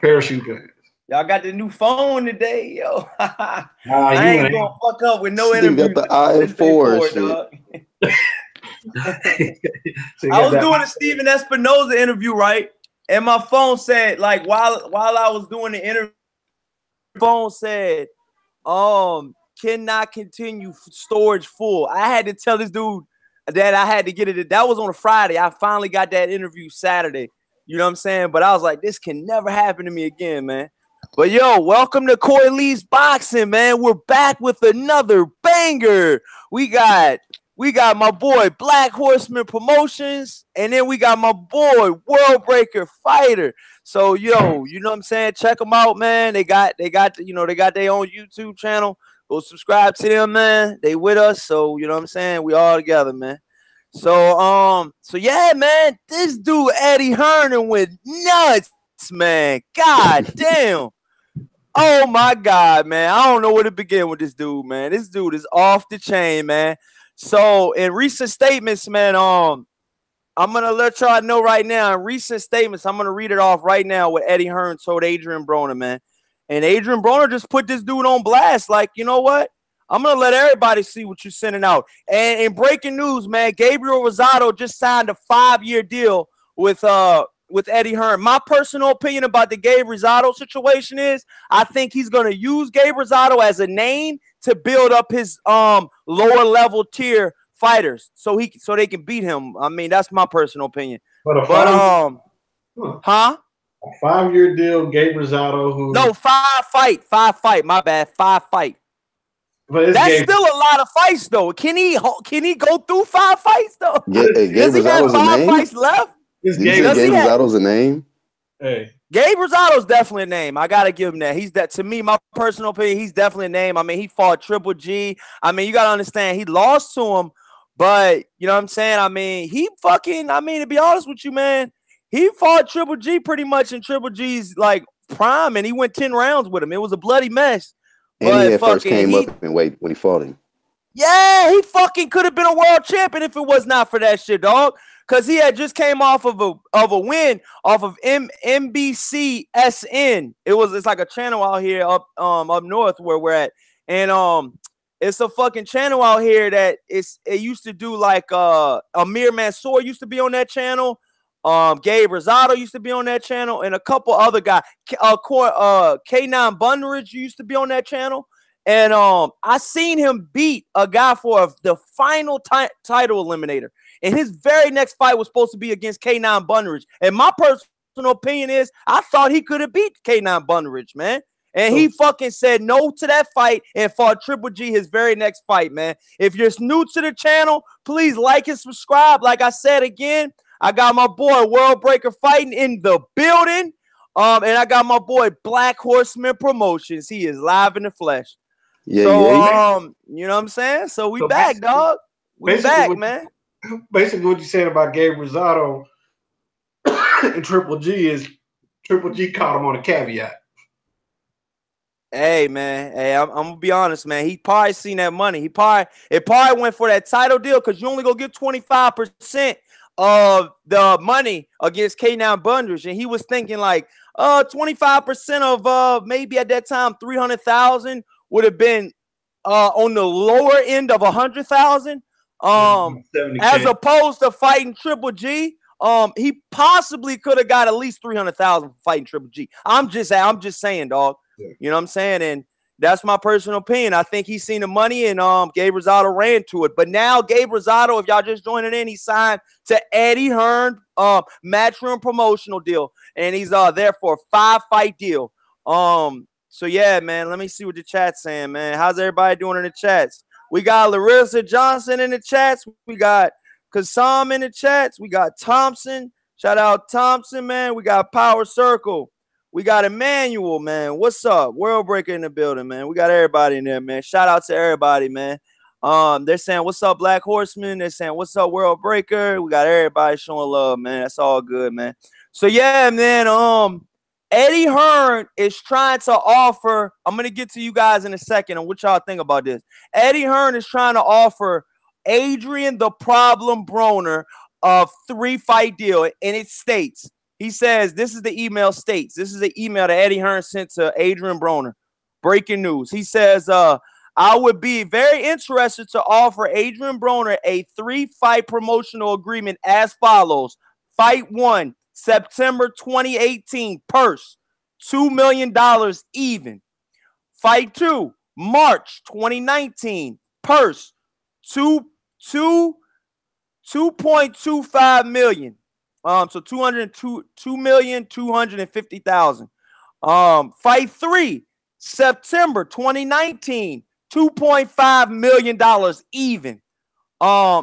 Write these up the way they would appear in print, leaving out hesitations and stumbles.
Parachute pants. Y'all got the new phone today, yo. I you ain't gonna fuck up with no interview. Got the i4 shit. I was doing a Steven Espinoza interview, right? And my phone said, like, while I was doing the interview, phone said, cannot continue storage full. I had to tell this dude that I had to get it. That was on a Friday. I finally got that interview Saturday. You know what I'm saying? But I was like, this can never happen to me again, man. But yo, welcome to Coy Lee's Boxing, man. We're back with another banger. We got my boy Black Horseman Promotions, and then we got my boy World Breaker Fighter. So yo, you know what I'm saying? Check them out, man. They got their own YouTube channel. Go subscribe to them, man. They with us, so you know what I'm saying? We all together, man. So yeah, man. This dude Eddie Hearn went nuts, man. God damn. Oh my God, man. I don't know where to begin with this dude, man. This dude is off the chain, man. So in recent statements, man, I'm gonna let y'all know right now. In recent statements, I'm gonna read it off right now what Eddie Hearn told Adrian Broner, man. And Adrian Broner just put this dude on blast. Like, you know what? I'm gonna let everybody see what you're sending out. And in breaking news, man, Gabriel Rosado just signed a 5-year deal with Eddie Hearn. My personal opinion about the Gabe Rosado situation is I think he's going to use Gabe Rosado as a name to build up his lower level tier fighters so they can beat him. I mean, that's my personal opinion. A 5-year deal, Gabe Rosado, who no 5 fight. My bad, 5 fight. But that's still a lot of fights though. Can he go through 5 fights though? Yeah, does he have 5 fights left? Gabe Rosado's a name? Hey. Gabe Rosado's definitely a name. I gotta give him that. He's that to me, my personal opinion, he's definitely a name. I mean, he fought Triple G. I mean, you gotta understand he lost to him, but you know what I'm saying? I mean, to be honest with you, man, he fought Triple G pretty much in Triple G's like prime, and he went 10 rounds with him. It was a bloody mess. And but he had first came up in weight when he fought him. Yeah, he fucking could have been a world champion if it was not for that shit, dog. Because he had just came off of a win off of NBCSN. It's like a channel out here up north where we're at. And it's a fucking channel out here that it used to do like Amir Mansour used to be on that channel. Gabe Rosado used to be on that channel, and a couple other guys. K9 Bunridge used to be on that channel. And I seen him beat a guy for the final title eliminator. And his very next fight was supposed to be against K9 Bunridge. And my personal opinion is I thought he could have beat K9 Bunridge, man. And he fucking said no to that fight and fought Triple G his very next fight, man. If you're new to the channel, please like and subscribe. Like I said again, I got my boy World Breaker Fighting in the building. And I got my boy Black Horseman Promotions. He is live in the flesh. You know what I'm saying? So we back, dog. We back, man. Basically, what you're saying about Gabe Rosado and Triple G is Triple G caught him on a caveat. Hey, man. Hey, I'm gonna be honest, man. He probably seen that money. It probably went for that title deal because you only go get 25% of the money against K9 Bunridge, and he was thinking like 25% of maybe at that time 300,000 would have been on the lower end of 100,000. As opposed to fighting Triple G, he possibly could have got at least 300,000 for fighting Triple G. I'm just saying, dog. Yeah. You know what I'm saying? And that's my personal opinion. I think he's seen the money, and Gabe Rosado ran to it. But now Gabe Rosado, if y'all just joining in, he signed to Eddie Hearn Matchroom promotional deal, and he's there for a 5-fight deal. So yeah, man. Let me see what the chat's saying, man. How's everybody doing in the chats? We got Larissa Johnson in the chats. We got Kasam in the chats. We got Thompson. Shout out Thompson, man. We got Power Circle. We got Emmanuel, man. What's up? World Breaker in the building, man. We got everybody in there, man. Shout out to everybody, man. They're saying, what's up, Black Horseman? They're saying, what's up, World Breaker? We got everybody showing love, man. That's all good, man. So, yeah, man, Eddie Hearn is trying to offer, I'm going to get to you guys in a second on what y'all think about this. Eddie Hearn is trying to offer Adrian the Problem Broner a 3-fight deal, and it states, He says, this is the email states. This is the email that Eddie Hearn sent to Adrian Broner. Breaking news. He says, I would be very interested to offer Adrian Broner a 3-fight promotional agreement as follows. Fight 1, September 2018, purse, $2 million even. Fight 2, March 2019, purse, $2.25 million. So $2,250,000. Fight 3, September 2019, $2.5 million even.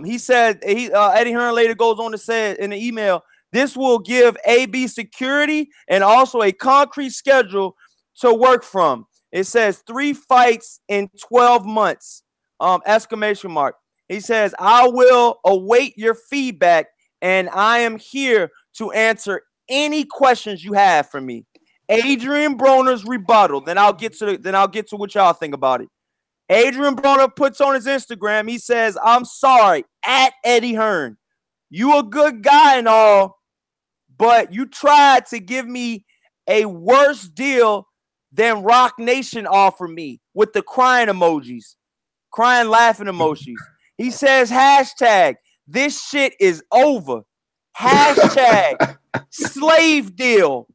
He said Eddie Hearn later goes on to say in the email, this will give AB security and also a concrete schedule to work from. It says 3 fights in 12 months. Exclamation mark. He says, I will await your feedback, and I am here to answer any questions you have for me. Adrian Broner's rebuttal. Then I'll get to what y'all think about it. Adrian Broner puts on his Instagram. He says, I'm sorry, at Eddie Hearn. You a good guy and all, but you tried to give me a worse deal than Rock Nation offered me with the crying emojis, crying laughing emojis. He says, hashtag, this shit is over. Hashtag, slave deal.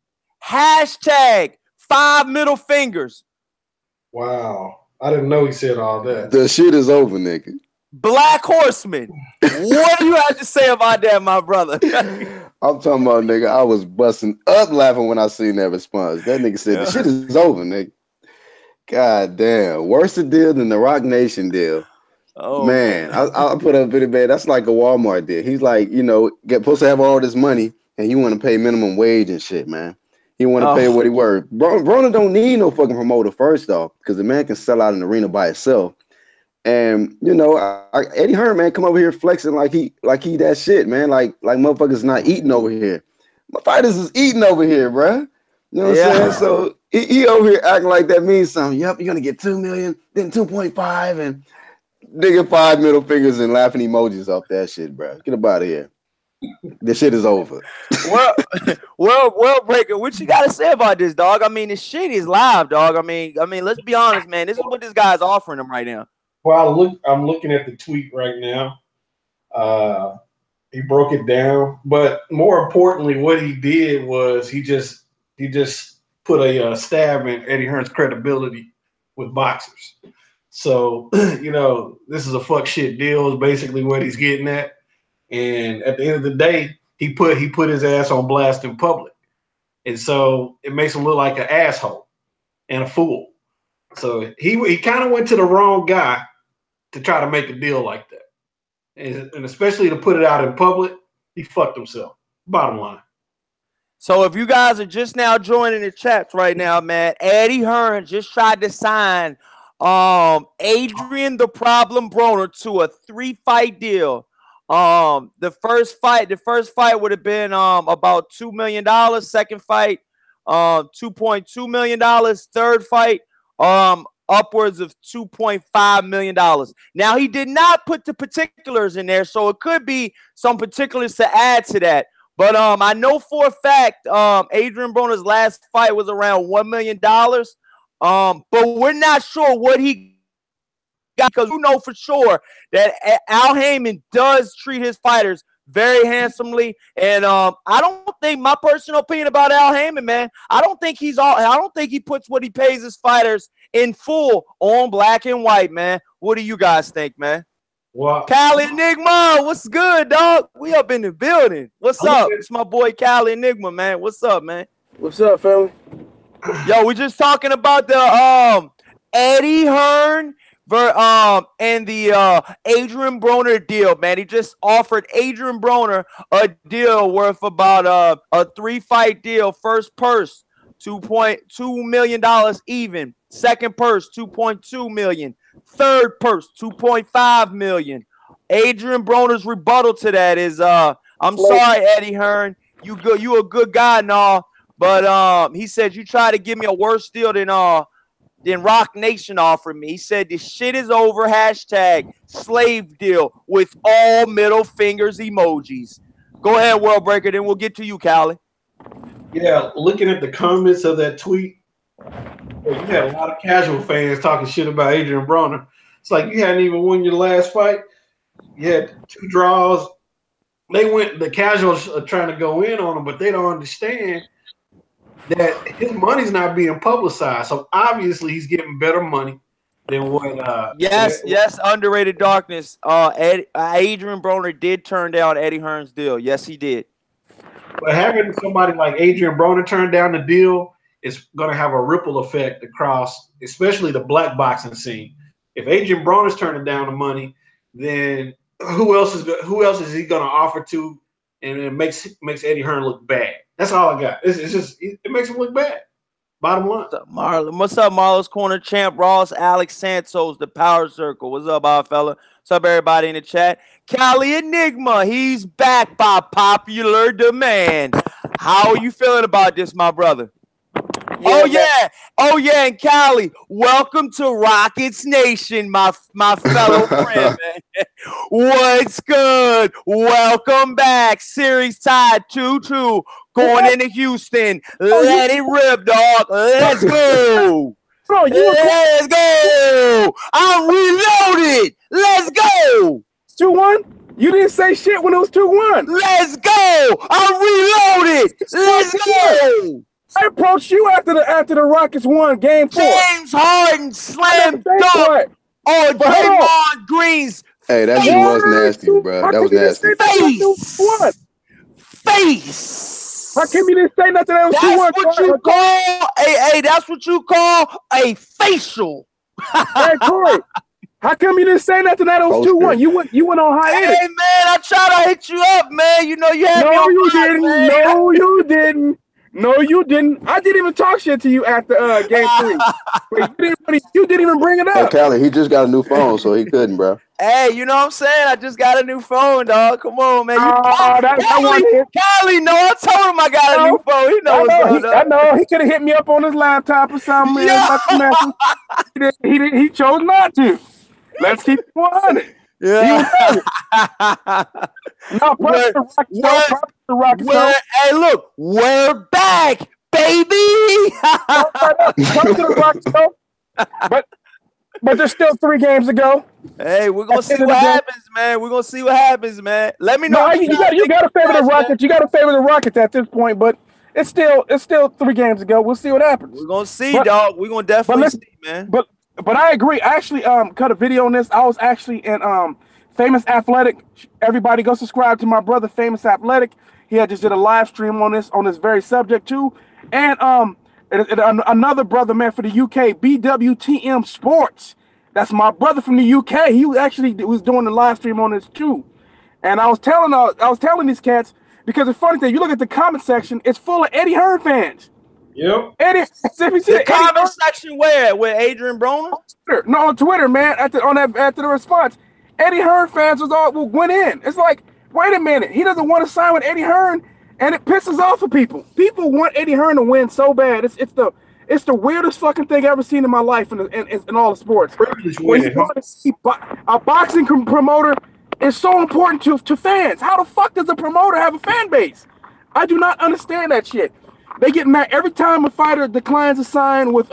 Hashtag, 5 middle fingers. Wow. I didn't know he said all that. The shit is over, nigga. Black Horseman. What do you have to say about that, my brother? I'm talking about, nigga, I was busting up laughing when I seen that response. That nigga said, the shit is over, nigga. God damn. Worse a deal than the Rock Nation deal. Oh, man. I put up a video, man. That's like a Walmart deal. He's like, you know, supposed to have all this money, and you want to pay minimum wage and shit, man. He want to pay what he worth. Broner don't need no fucking promoter first off, because the man can sell out an arena by itself. And you know, Eddie Hearn, man, come over here flexing like he that shit, man. Like motherfuckers not eating over here. My fighters is eating over here, bro. You know what I'm saying? So he over here acting like that means something. Yep, you're gonna get 2 million, then 2.5, and nigga 5 middle fingers and laughing emojis off that shit, bro. Get up out of here. This shit is over. Well, Breaker, what you gotta say about this, dog? I mean, this shit is live, dog. I mean, let's be honest, man. This is what this guy's offering him right now. Well, I'm looking at the tweet right now. He broke it down, but more importantly, what he did was he just put a stab in Eddie Hearn's credibility with boxers. So you know, this is a fuck shit deal is basically what he's getting at. And at the end of the day, he put his ass on blast in public, and so it makes him look like an asshole and a fool. So he kind of went to the wrong guy to try to make a deal like that, and especially to put it out in public, he fucked himself. Bottom line. So if you guys are just now joining the chats right now, man, Eddie Hearn just tried to sign Adrian the Problem Broner to a 3-fight deal. The first fight would have been about $2 million. Second fight, $2.2 million. Third fight, upwards of $2.5 million. Now he did not put the particulars in there, so it could be some particulars to add to that. But I know for a fact Adrian Broner's last fight was around $1 million. But we're not sure what he got, because you know for sure that Al Haymon does treat his fighters very handsomely. And I don't think, my personal opinion about Al Haymon, man, I don't think he puts what he pays his fighters in full on black and white, man. What do you guys think, man? Well, Cal Enigma, what's good, dog? We up in the building. What's up? It's my boy Cal Enigma, man. What's up, man? What's up, family? Yo, we're just talking about the Eddie Hearn and the Adrian Broner deal, man. He just offered Adrian Broner a deal worth about a 3-fight deal. First purse, $2.2 million even. Second purse, $2.2 million. Third purse, $2.5 million. Adrian Broner's rebuttal to that is, I'm sorry, Eddie Hearn. You a good guy and all, but he said you try to give me a worse deal than Rock Nation offered me. He said this shit is over. Hashtag slave deal with all middle fingers emojis. Go ahead, World Breaker. Then we'll get to you, Callie. Yeah, looking at the comments of that tweet, you had a lot of casual fans talking shit about Adrian Broner. It's like you hadn't even won your last fight. You had 2 draws. The casuals are trying to go in on him, but they don't understand that his money's not being publicized. So obviously he's getting better money than what. Yes, underrated darkness. Adrian Broner did turn down Eddie Hearn's deal. Yes, he did. But having somebody like Adrian Broner turn down the deal is going to have a ripple effect across, especially the black boxing scene. If Adrian Broner's turning down the money, then who else is he going to offer to, and it makes Eddie Hearn look bad. That's all I got. It makes him look bad. Bottom line. What's up, Marlo's Corner Champ, Ross, Alex Santos, the Power Circle. What's up, our fella? What's up, everybody in the chat? Cali Enigma, he's back by popular demand. How are you feeling about this, my brother? Yeah, oh yeah, and Cali, welcome to Rockets Nation, my fellow friend, man. What's good? Welcome back. Series tied 2-2. Going into Houston. Let it rip, dog. Let's go. Let's go. I'm reloaded. Let's go. 2-1? You didn't say shit when it was 2-1. Let's go. I'm reloaded. Let's go. I approached you after the Rockets won game 4. James Harden slam dunk on Haymon Green's. Hey, that shit was nasty, bro. That was nasty. Face. How come you didn't say nothing else? That's what you call that's what you call a facial. Hey, Corey. How come you didn't say nothing that it was 2-1? You went on hiatus. Hey man, I tried to hit you up, man. You know you had me on you didn't. Man. No, you didn't. No, you didn't. I didn't even talk shit to you after game 3. You didn't even bring it up. Hey, Callie, he just got a new phone, so he couldn't, bro. Hey, you know what I'm saying? I just got a new phone, dog. Come on, man. Callie, no, I told him I got a new phone. He knows what's up. I know. He could have hit me up on his laptop or something. He chose not to. Let's keep it 100. Yeah. Hey, look, we're back, baby. But there's still 3 games to go. Hey, we're gonna see what happens, man. We're gonna see what happens, man. Let me know. No, you got to favor the Rockets. You got to favor the Rockets at this point, but it's still 3 games to go. We'll see what happens. We're gonna see, dog. We're gonna definitely see, man. But I agree. I actually cut a video on this. I was actually in Famous Athletic. Everybody go subscribe to my brother Famous Athletic. He had just did a live stream on this very subject too. And another brother, man, for the UK, BWTM Sports. That's my brother from the UK. He was doing the live stream on this too. And I was telling these cats, because the funny thing, you look at the comment section, it's full of Eddie Hearn fans. Yep. The comment section where? With Adrian Broner? No, on Twitter, man. After the response, Eddie Hearn fans went in. It's like, wait a minute, he doesn't want to sign with Eddie Hearn, and it pisses off of people. People want Eddie Hearn to win so bad. It's the weirdest fucking thing I've ever seen in my life in all the sports. A boxing promoter is so important to fans. How the fuck does a promoter have a fan base? I do not understand that shit. They get mad every time a fighter declines a sign with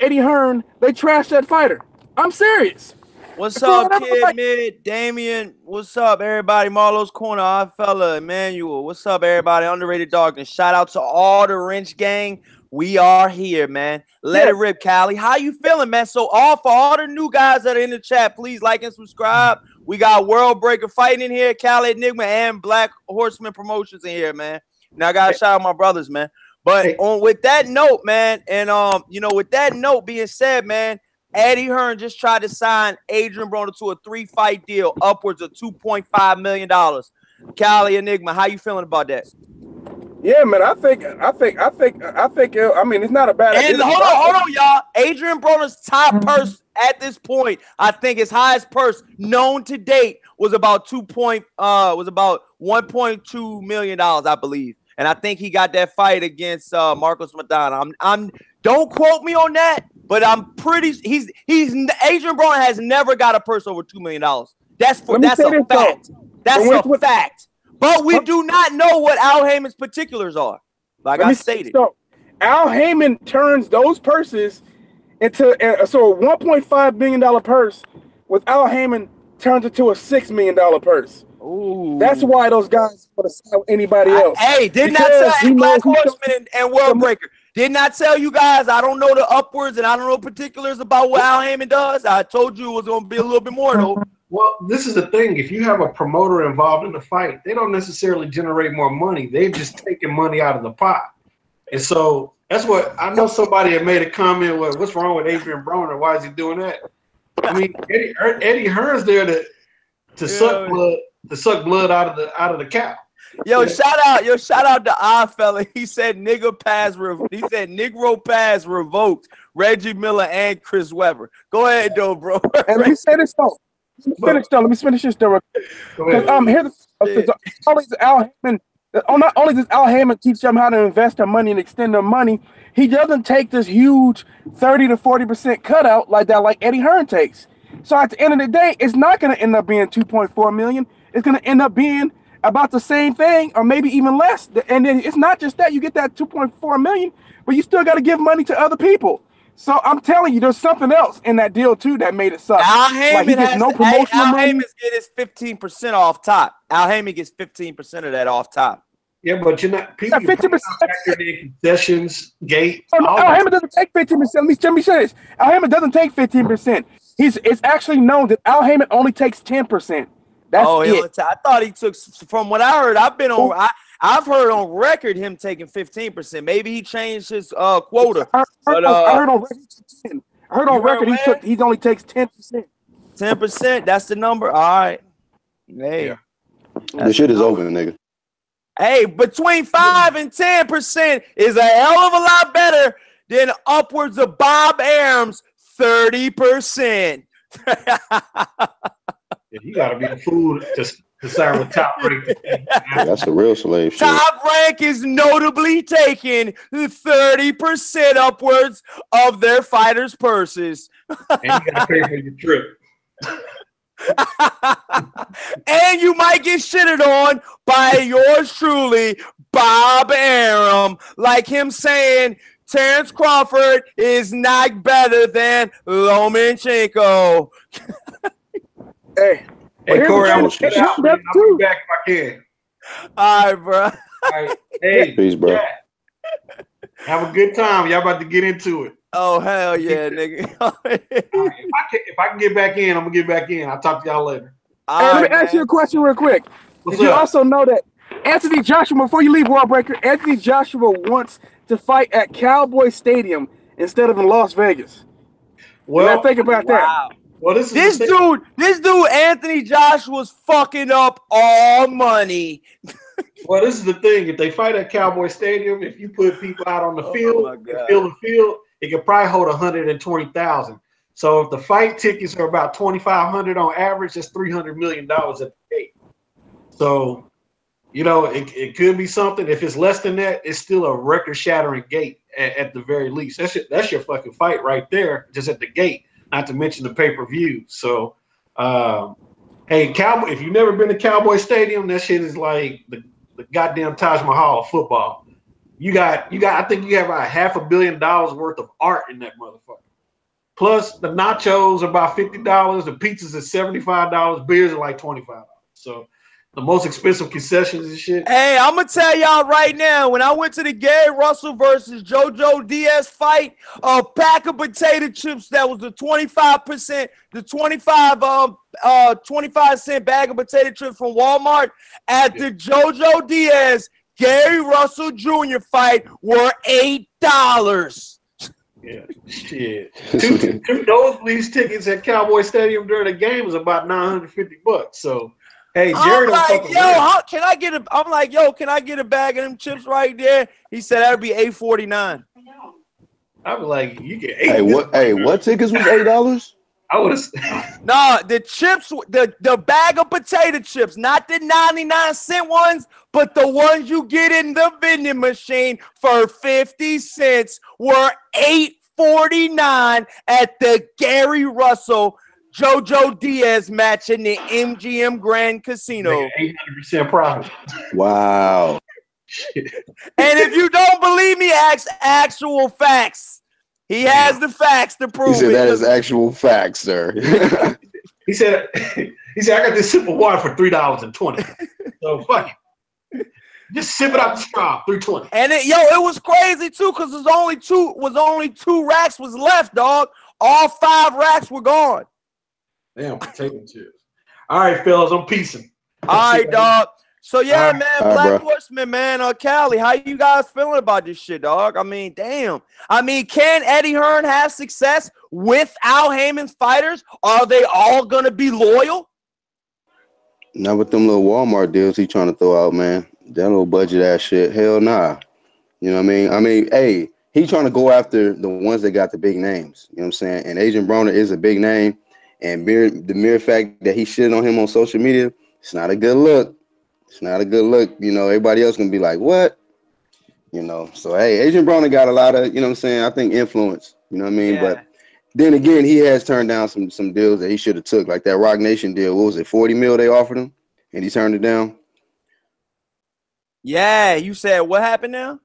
Eddie Hearn. They trash that fighter. I'm serious. What's up, Kid Mid, Damien? What's up, everybody? Marlo's Corner, our fella, Emmanuel. What's up, everybody? Underrated Darkness. Shout out to all the Wrench gang. We are here, man. Let it rip, Callie. How you feeling, man? So for all the new guys that are in the chat, please like and subscribe. We got World Breaker Fighting in here, Cali Enigma, and Black Horseman Promotions in here, man. Now I gotta shout out my brothers, man. But with that note, man, and with that note being said, man, Eddie Hearn just tried to sign Adrian Broner to a 3-fight deal, upwards of $2.5 million. Cali Enigma, how you feeling about that? Yeah, man, I think. I mean, it's not a bad. And hold on, y'all. Adrian Broner's top purse at this point, I think his highest purse known to date was about $1.2 million, I believe. And I think he got that fight against Marcos Maidana. Don't quote me on that, but I'm pretty. Adrian Broner has never got a purse over $2 million. That's a fact. That's a fact. But we do not know what Al Haymon's particulars are. Like I stated. So Al Haymon turns those purses into so a $1.5 billion purse with Al Haymon turns into a $6 million purse. Ooh. That's why those guys want to sell anybody else. Hey, did not tell Black Horseman and World Breaker. Did not tell you guys. I don't know the upwards and I don't know particulars about what Al Haymon does. I told you it was going to be a little bit more though. Well, this is the thing. If you have a promoter involved in the fight, they don't necessarily generate more money. They've just taken money out of the pot. And so that's what I know. Somebody had made a comment. What's wrong with Adrian Broner? Why is he doing that? I mean, Eddie Hearn's there to suck blood out of the cow. Shout out to fella. He said Negro pass revoked Reggie Miller and Chris Webber. Go ahead though, bro. And let me say this though. Let me finish this though. Here's Al Haymon. Not only does Al Haymon teach them how to invest their money and extend their money, he doesn't take this huge 30 to 40% cutout like Eddie Hearn takes. So at the end of the day, it's not going to end up being 2.4 million. It's going to end up being about the same thing or maybe even less. And then it's not just that you get that 2.4 million, but you still got to give money to other people. So I'm telling you, there's something else in that deal too that made it suck. Al Haymon gets no promotional money. Al Haymon gets 15% off top. Al Haymon gets 15% of that off top. Yeah, but you're not people. 50% concessions, gate. Al Haymon doesn't take 15%. Let me say this. Al Haymon doesn't take 15%. It's actually known that Al Haymon only takes 10%. That's it. I thought he took. From what I heard, I've heard on record him taking 15%. Maybe he changed his quota. I heard on record 10. I heard on record he only takes 10%. 10%. That's the number. All right. Hey, the shit is over, nigga. Hey, between 5 and 10% is a hell of a lot better than upwards of Bob Arum's 30%. You gotta be a fool to sign with Top Rank. That's a real slave shit. Top Rank is notably taking 30% upwards of their fighters' purses. And you gotta pay for your trip. And you might get shitted on by yours truly, Bob Arum, like him saying Terrence Crawford is not better than Lomachenko. Hey, Corey, I'm gonna I'll be back if I can. All right, bro. All right. Hey, peace, bro. Yeah. Have a good time. Y'all about to get into it. Oh, hell yeah, nigga. If I can get back in, I'm gonna get back in. I'll talk to y'all later. Let me ask you a question real quick. Did you also know that Anthony Joshua, before you leave World Breaker, Anthony Joshua wants to fight at Cowboy Stadium instead of in Las Vegas? Well, think about that. Well, this dude, Anthony Joshua's fucking up all money. Well, this is the thing. If they fight at Cowboy Stadium, if you put people out on the field, it could probably hold 120,000. So if the fight tickets are about 2,500 on average, that's $300 million at the gate. So, it could be something. If it's less than that, it's still a record-shattering gate at the very least. That's your fucking fight right there, just at the gate. Not to mention the pay-per-view. So, hey, Cowboy, if you've never been to Cowboy Stadium, that shit is like the goddamn Taj Mahal of football. I think you have about $500 million worth of art in that motherfucker. Plus, the nachos are about $50. The pizzas are $75. Beers are like $25. So, the most expensive concessions and shit. Hey, I'm gonna tell y'all right now. When I went to the Gary Russell versus JoJo Diaz fight, a pack of potato chips that was the 25%, the 25-cent bag of potato chips from Walmart at the JoJo Diaz Gary Russell Jr. fight were $8. Yeah, shit. Two nosebleed tickets at Cowboy Stadium during the game was about $950. So. Hey, Jared, can I get a bag of them chips right there? He said that'd be $8.49. I'm like, you get $8. Hey, what tickets was $8? I was the chips, the bag of potato chips, not the 99-cent ones, but the ones you get in the vending machine for 50 cents were $8.49 at the Gary Russell JoJo Diaz match in the MGM Grand Casino. 800% profit. Wow. And if you don't believe me, ask actual facts. He has the facts to prove He said it. that is actual facts, sir. He said, I got this sip of water for $3.20. So fuck it. Just sip it out the straw, $3.20. And it was crazy too, because there's only two racks was left, dog. All 5 racks were gone. Damn, potato chips. All right, fellas, I'm peacing. All right, dog. So yeah, man, All right, Black bro. Horseman, man, Cali, how you guys feeling about this shit, dog? I mean, damn. I mean, can Eddie Hearn have success without Heyman's fighters? Are they all gonna be loyal? Not with them little Walmart deals he trying to throw out, man. That little budget ass shit. Hell nah. You know what I mean? I mean, hey, he trying to go after the ones that got the big names. You know what I'm saying? And Adrian Broner is a big name. And the mere fact that he shitted on him on social media, it's not a good look. It's not a good look. You know, everybody else gonna be like, what? You know, so hey, Adrian Broner got a lot of, you know what I'm saying, I think influence. You know what I mean? Yeah. But then again, he has turned down some deals that he should have took, like that Rock Nation deal. What was it, 40 mil they offered him? And he turned it down. Yeah, you said what happened now?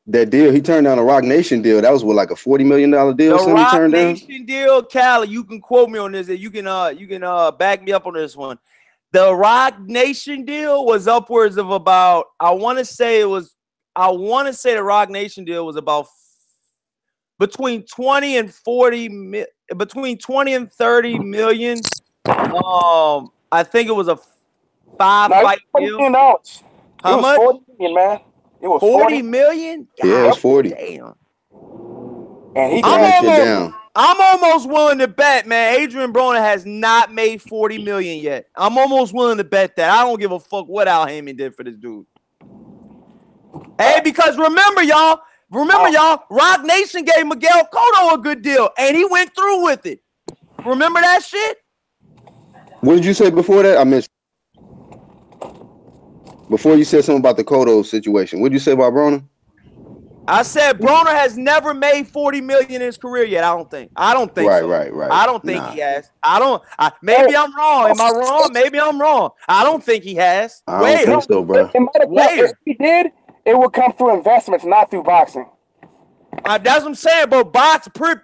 That deal, he turned down a Rock Nation deal. That was what, like a $40 million deal. The Rock turned Nation deal, Cali, you can quote me on this. You can back me up on this one. The Rock Nation deal was upwards of about, I want to say the Rock Nation deal was about between 20 and 40, between 20 and 30 million. I think it was a 5-fight deal. How much? 40 million, man. It was 40 million? God, yeah, it was 40. Damn. And he I'm almost willing to bet, man, Adrian Broner has not made 40 million yet. I'm almost willing to bet that. I don't give a fuck what Al Haymon did for this dude. Hey, because remember, y'all, Rock Nation gave Miguel Cotto a good deal, and he went through with it. Remember that shit? What did you say before that? I missed. Before you said something about the Cotto situation, what did you say about Broner? I said Broner has never made 40 million in his career yet. I don't think so. Right. I don't think he has. Maybe I'm wrong. Am I wrong? Maybe I'm wrong. I don't think he has. I don't think so, bro. If he did, it would come through investments, not through boxing. That's what I'm saying, but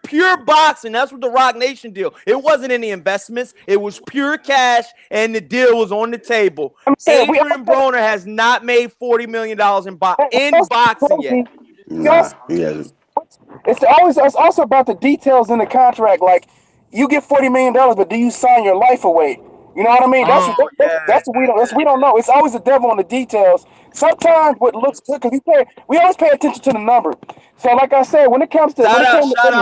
pure boxing. That's what the Rock Nation deal. It wasn't any investments. It was pure cash, and the deal was on the table. Adrian Broner has not made $40 million in boxing yet. Nah, he hasn't. It's also about the details in the contract. Like, you get $40 million, but do you sign your life away? You know what I mean? That's what we don't know. It's always the devil in the details. Sometimes what looks good, because we always pay attention to the number. So, like I said, when it comes to shout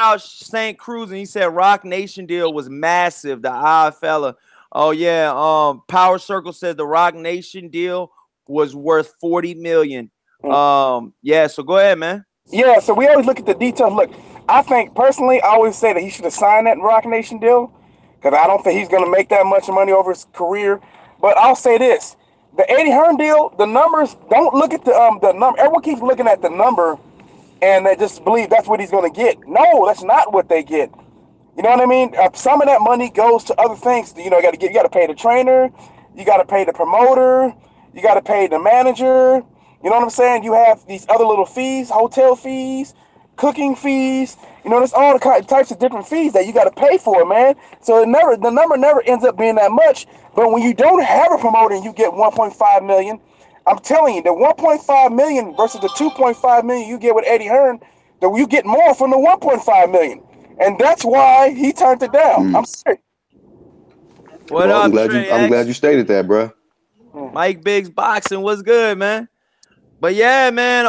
out St. Cruz, and he said Rock Nation deal was massive. The odd fella. Oh yeah. Power Circle said the Rock Nation deal was worth 40 million. Yeah. So go ahead, man. Yeah. So we always look at the details. Look, I think personally, I always say that he should have signed that Rock Nation deal, because I don't think he's going to make that much money over his career. But I'll say this. The Eddie Hearn deal, the numbers, don't look at the number. Everyone keeps looking at the number, and they just believe that's what he's going to get. No, that's not what they get. You know what I mean? Some of that money goes to other things. You know, you got to pay the trainer, you got to pay the promoter, you got to pay the manager. You know what I'm saying? You have these other little fees, hotel fees, cooking fees. You know, there's all the types of different fees that you got to pay for, man. So the number never ends up being that much. But when you don't have a promoter and you get 1.5 million, I'm telling you, the 1.5 million versus the 2.5 million you get with Eddie Hearn, that you get more from the 1.5 million, and that's why he turned it down. I'm serious. What up, I'm glad you stated that, bro. Mike Biggs Boxing, what's good, man? But yeah, man,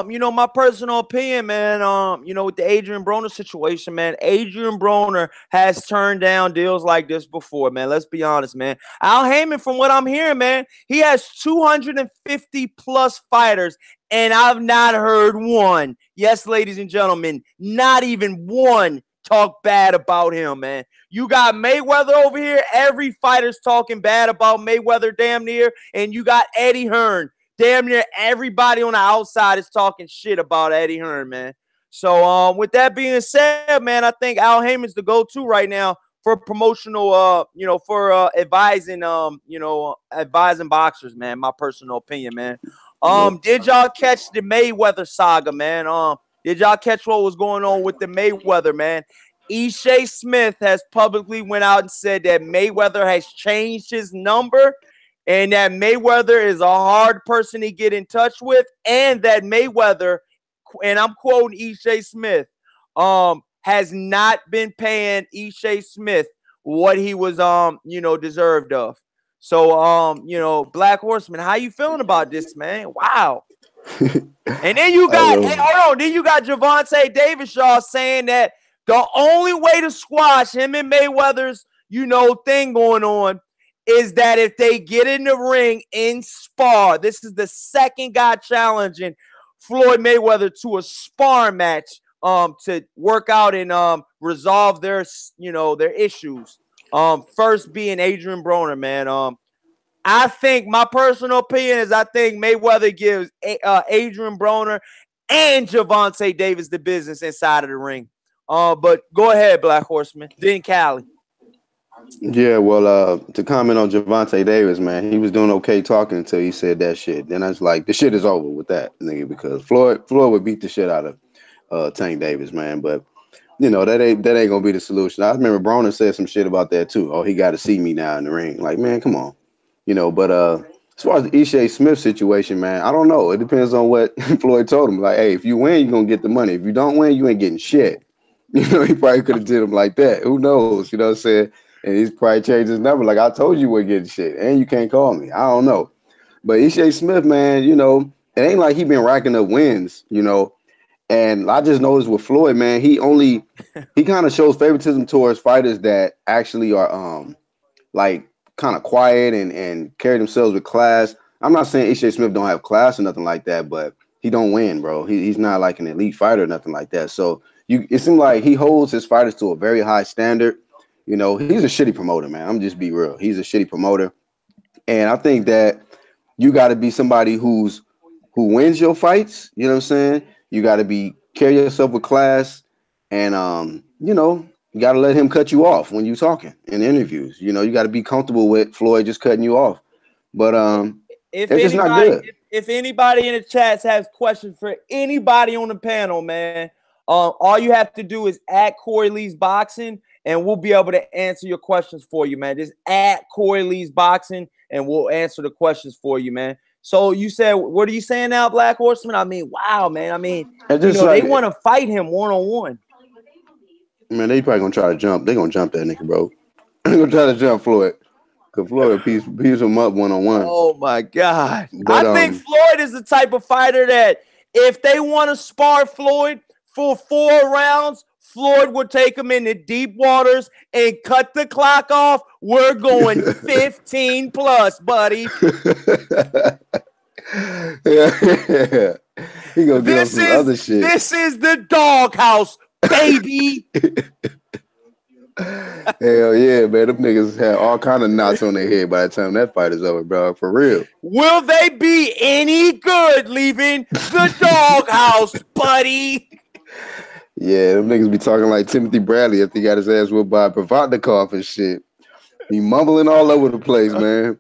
you know, my personal opinion, man, you know, with the Adrian Broner situation, man, Adrian Broner has turned down deals like this before, man. Let's be honest, man. Al Haymon, from what I'm hearing, man, he has 250 plus fighters, and I've not heard one. Yes, ladies and gentlemen, not even one talk bad about him, man. You got Mayweather over here. Every fighter's talking bad about Mayweather damn near, and you got Eddie Hearn. Damn near everybody on the outside is talking shit about Eddie Hearn, man. So with that being said, man, I think Al Haymon's the go-to right now for promotional, you know, for advising, you know, advising boxers, man. My personal opinion, man. Did y'all catch the Mayweather saga, man? Did y'all catch what was going on with the Mayweather, man? Ishe Smith has publicly went out and said that Mayweather has changed his number and that Mayweather is a hard person to get in touch with, and that Mayweather, and I'm quoting Ishe Smith, has not been paying Ishe Smith what he was, you know, deserved of. So, you know, Black Horseman, how you feeling about this, man? Wow. And then you got, hey, hold on, then you got Gervonta Davis saying that the only way to squash him and Mayweather's, you know, thing going on is that if they get in the ring in spar. This is the second guy challenging Floyd Mayweather to a spar match to work out and resolve their, you know, their issues. First being Adrian Broner, man. I think my personal opinion is I think Mayweather gives Adrian Broner and Gervonta Davis the business inside of the ring. But go ahead, Black Horseman. Then Cali. Yeah, well, to comment on Gervonta Davis, man, he was doing okay talking until he said that shit. Then I was like, the shit is over with that nigga, because Floyd would beat the shit out of Tank Davis, man. But you know, that ain't gonna be the solution. I remember Broner said some shit about that too. Oh, he got to see me now in the ring. Like, man, come on, you know. But as far as the Ishe Smith situation, man, I don't know. It depends on what Floyd told him. Like, hey, if you win, you're gonna get the money. If you don't win, you ain't getting shit. You know, he probably could have did him like that. Who knows? You know what I'm saying? And he's probably changed his number. Like, I told you we're getting shit, and you can't call me. I don't know. But Ishe Smith, man, you know, it ain't like he been racking up wins, you know. And I just noticed with Floyd, man, he kind of shows favoritism towards fighters that actually are like kind of quiet and carry themselves with class. I'm not saying Ishe Smith don't have class or nothing like that, but he don't win, bro. He's not like an elite fighter or nothing like that. So it seems like he holds his fighters to a very high standard. You know, he's a shitty promoter, man. I'm just be real. He's a shitty promoter. And I think that you got to be somebody who wins your fights. You know what I'm saying? You got to carry yourself with class. And, you know, you got to let him cut you off when you're talking in interviews. You know, you got to be comfortable with Floyd just cutting you off. But it's just not good. If anybody in the chats has questions for anybody on the panel, man, all you have to do is @ Corey Lee's Boxing, and we'll be able to answer your questions for you, man. Just @ Corey Lee's Boxing, and we'll answer the questions for you, man. So you said, what are you saying now, Black Horseman? I mean, wow, man. I mean, you know, like, they want to fight him one-on-one. Man, they probably going to try to jump. They're going to jump that nigga, bro. They're going to try to jump Floyd. Because Floyd piece him up one-on-one. Oh, my God. But, I think Floyd is the type of fighter that if they want to spar Floyd for 4 rounds, Floyd would take him into deep waters and cut the clock off. We're going 15 plus, buddy. Yeah. He gonna do some other shit. This is the doghouse, baby. Hell yeah, man. Them niggas have all kind of knots on their head by the time that fight is over, bro. For real. Will they be any good leaving the doghouse, buddy? Yeah, them niggas be talking like Timothy Bradley after he got his ass whipped by Provodnikov and shit. He mumbling all over the place, man.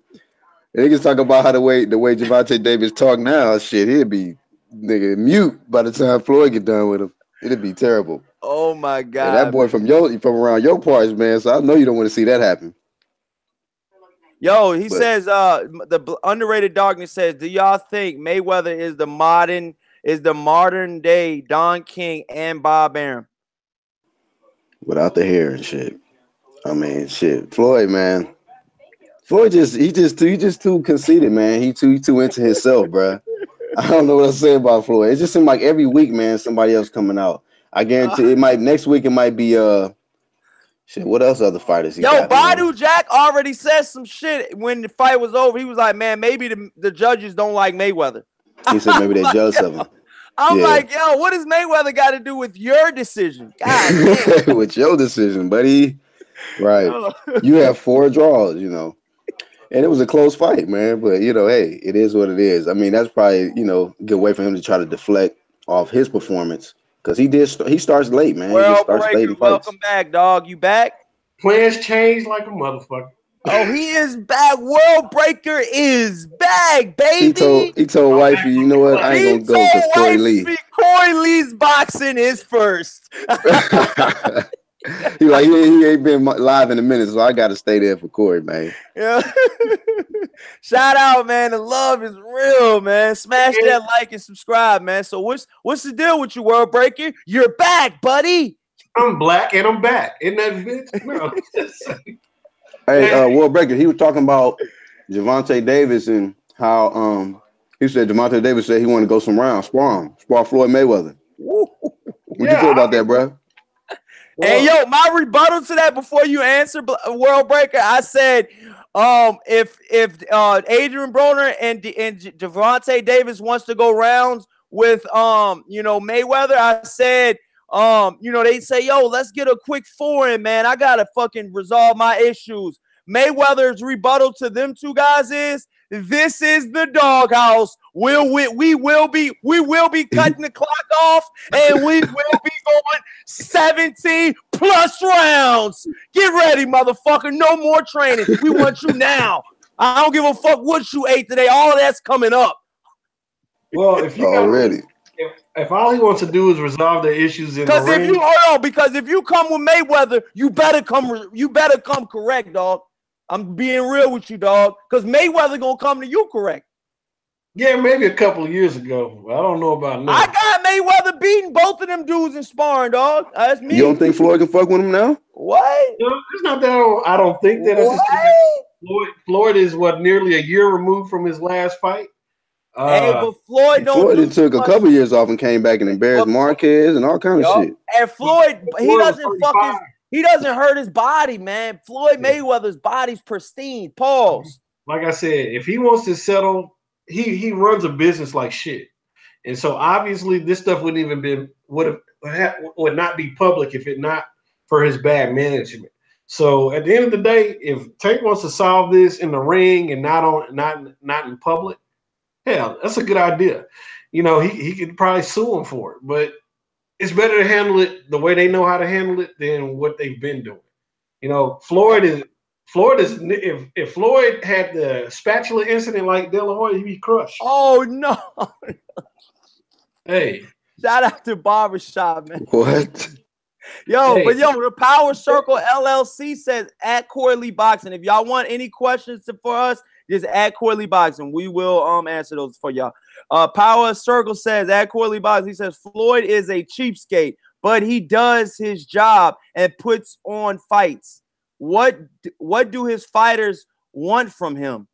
Niggas talk about how the way Gervonta Davis talk now, shit, he'd be nigga mute by the time Floyd get done with him. It'd be terrible. Oh my God. And that boy from around your parts, man. So I know you don't want to see that happen. Yo, he says, the underrated darkness says, do y'all think Mayweather is the modern day Don King and Bob Arum? Without the hair and shit. I mean, shit. Floyd, man. Floyd he just too conceited, man. He too into himself, bro. I don't know what to say about Floyd. It just seems like every week, man, somebody else coming out. I guarantee next week it might be shit. What else other fighters he got? Badu Jack already said some shit when the fight was over. He was like, man, maybe the judges don't like Mayweather. He said maybe they're jealous of him. I'm like, yo, what does Mayweather got to do with your decision? God damn. With your decision, buddy. Right. You have 4 draws, you know. And it was a close fight, man. But, you know, hey, it is what it is. I mean, that's probably, you know, a good way for him to try to deflect off his performance. Because he starts late, man. Well, welcome back, dog. You back? Plans change like a motherfucker. Oh, he is back. World Breaker is back, baby. He told wifey, you know what? I ain't gonna go because Corey Lee. Corey Lee's boxing is first. He like he ain't been live in a minute, so I got to stay there for Corey, man. Yeah. Shout out, man. The love is real, man. Smash that like and subscribe, man. So what's the deal with you, World Breaker? You're back, buddy. I'm black and I'm back. Isn't that bitch? No. Hey, World Breaker, he was talking about Gervonta Davis and how he said Gervonta Davis said he wanted to go some rounds, spar Floyd Mayweather. What you feel about that, bro? Hey, yo, my rebuttal to that before you answer, World Breaker, I said, if Adrian Broner and Gervonta Davis wants to go rounds with Mayweather, I said, they say, yo, let's get a quick 4 in, man. I gotta fucking resolve my issues. Mayweather's rebuttal to them two guys is, this is the doghouse. We will be cutting the clock off, and we will be going 17+ rounds. Get ready, motherfucker. No more training. We want you now. I don't give a fuck what you ate today. All of that's coming up. Well, if you already. If all he wants to do is resolve the issues in the ring, because if you come with Mayweather, you better come correct, dog. I'm being real with you, dog, because Mayweather gonna come to you correct. Yeah, maybe a couple of years ago. I don't know about now. I got Mayweather beating both of them dudes in sparring, dog. That's me. You don't think Floyd can fuck with him now? What? No, it's not that. I don't think that. Floyd is nearly a year removed from his last fight. But Floyd don't. Floyd took a couple years off and came back and embarrassed Marquez and all kind of shit. And Floyd, he doesn't hurt his body, man. Floyd Mayweather's body's pristine. Pause. Like I said, if he wants to settle, he runs a business like shit, and so obviously this stuff would not be public if it not for his bad management. So at the end of the day, if Tank wants to solve this in the ring and not in public, hell, that's a good idea. He could probably sue him for it, but it's better to handle it the way they know how to handle it than what they've been doing. Floyd is if Floyd had the spatula incident like De La Hoya, he'd be crushed. Oh no. Hey. Shout out to Barbershop, man. What? The Power Circle LLC says at Corey Lee Boxing. If y'all want any questions for us, just at Corey Lee Boxing. We will answer those for y'all. Power Circle says at Corey Lee Boxing. He says Floyd is a cheapskate, but he does his job and puts on fights. What do his fighters want from him? ?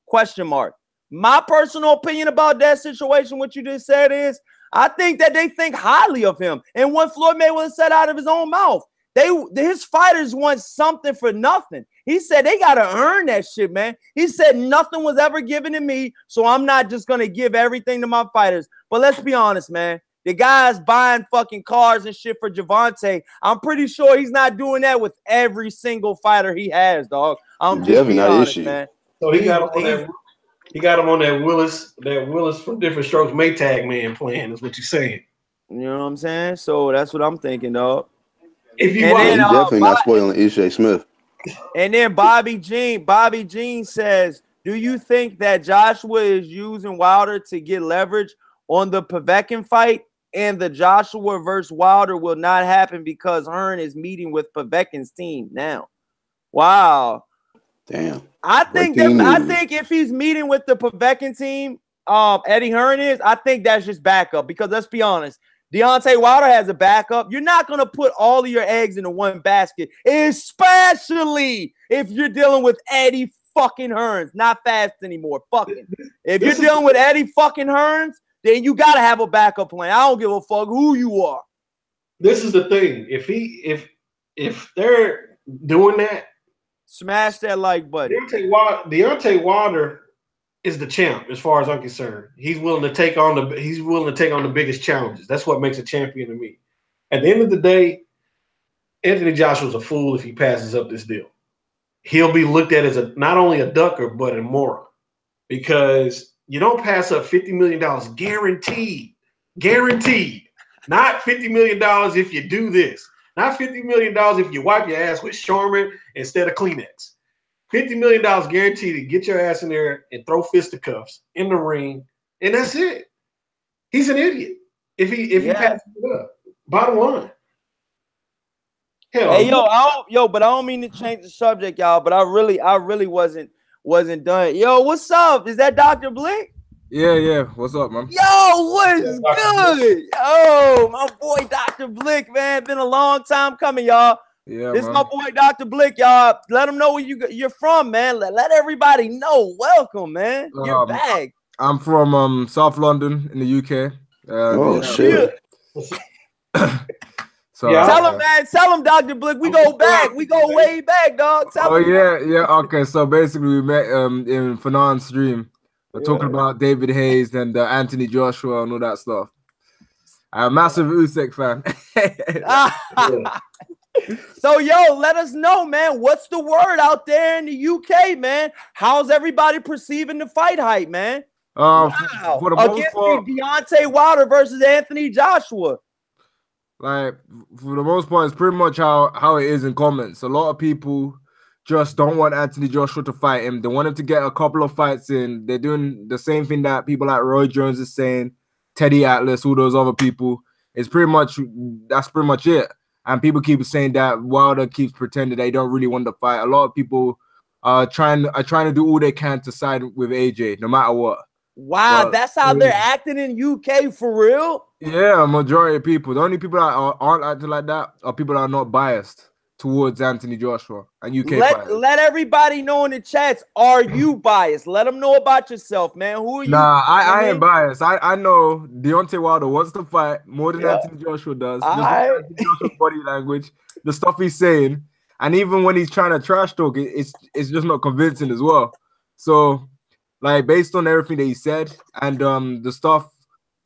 My personal opinion about that situation, what you just said is, I think that they think highly of him. And what Floyd Mayweather said out of his own mouth, his fighters want something for nothing. He said they got to earn that shit, man. He said nothing was ever given to me, so I'm not just going to give everything to my fighters. But let's be honest, man. The guy's buying fucking cars and shit for Gervonta. I'm pretty sure he's not doing that with every single fighter he has, dog. I'm just being honest, man. So he got him on that Willis from Different Strokes Maytag man plan, is what you're saying. You know what I'm saying? So that's what I'm thinking, dog. He's definitely not spoiling Ishe Smith. And then Bobby Jean says, do you think that Joshua is using Wilder to get leverage on the Povetkin fight, and the Joshua versus Wilder will not happen because Hearn is meeting with Povetkin's team now? Wow. Damn. I think if he's meeting with the Povetkin team, Eddie Hearn is, I think that's just backup, because let's be honest, Deontay Wilder has a backup. You're not going to put all of your eggs into one basket, especially if you're dealing with Eddie fucking Hearns. Not fast anymore. Fucking. If you're dealing with Eddie fucking Hearns, then you got to have a backup plan. I don't give a fuck who you are. This is the thing. If they're doing that, smash that like button. Deontay Wilder is the champ, as far as I'm concerned. He's willing to take on the biggest challenges. That's what makes a champion to me. At the end of the day, Anthony Joshua's a fool if he passes up this deal. He'll be looked at as not only a ducker, but a moron, because you don't pass up $50 million guaranteed. Not $50 million if you do this. Not $50 million if you wipe your ass with Charmin instead of Kleenex. $50 million guaranteed to get your ass in there and throw fisticuffs in the ring, and that's it. He's an idiot if he passes it up. Bottom line. Hell, hey, but I don't mean to change the subject, y'all. But I really wasn't done. Yo, what's up? Is that Dr. Blick? Yeah. What's up, man? Yo, what's good? Yo, my boy Dr. Blick, man. Been a long time coming, y'all. Yeah, this is my boy Dr. Blick, y'all. Let them know where you're from, man. Let everybody know. Welcome, man. You're back. I'm from South London in the UK. Shit. So, tell him, man. Tell him, Dr. Blick. We go back. We go way back, dog. Tell him. Yeah. Okay. So basically, we met in Fernand's stream. We're talking about David Hayes and Anthony Joshua and all that stuff. I'm a massive Usyk fan. So, yo, let us know, man. What's the word out there in the UK, man? How's everybody perceiving the fight hype, man? For the most part, Deontay Wilder versus Anthony Joshua. Like, for the most part, it's pretty much how it is in comments. A lot of people just don't want Anthony Joshua to fight him. They want him to get a couple of fights in. They're doing the same thing that people like Roy Jones is saying, Teddy Atlas, all those other people. That's pretty much it. And people keep saying that Wilder keeps pretending they don't really want to fight. A lot of people are trying to do all they can to side with AJ, no matter what. Wow, that's how they're acting in UK for real? Yeah, a majority of people. The only people that aren't acting like that are people that are not biased towards Anthony Joshua and UK fighters. Let everybody know in the chats, are you biased? Let them know about yourself, man. Who are you? Nah, I ain't biased. I know Deontay Wilder wants to fight more than Anthony Joshua does. Anthony Joshua's body language, the stuff he's saying, and even when he's trying to trash talk, it's just not convincing as well. So, like, based on everything that he said and the stuff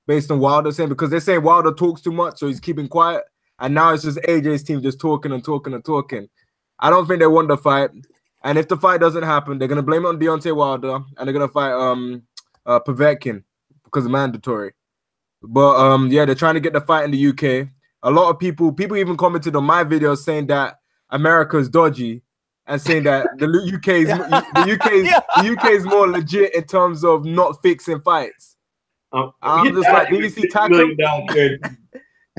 based on Wilder saying, because they're saying Wilder talks too much, so he's keeping quiet. And now it's just AJ's team just talking and talking and talking. I don't think they want the fight. And if the fight doesn't happen, they're going to blame it on Deontay Wilder and they're going to fight Povetkin because it's mandatory. But, they're trying to get the fight in the UK. A lot of people even commented on my video saying that America is dodgy and saying that the UK is more legit in terms of not fixing fights. I'm just like, did you see tackle?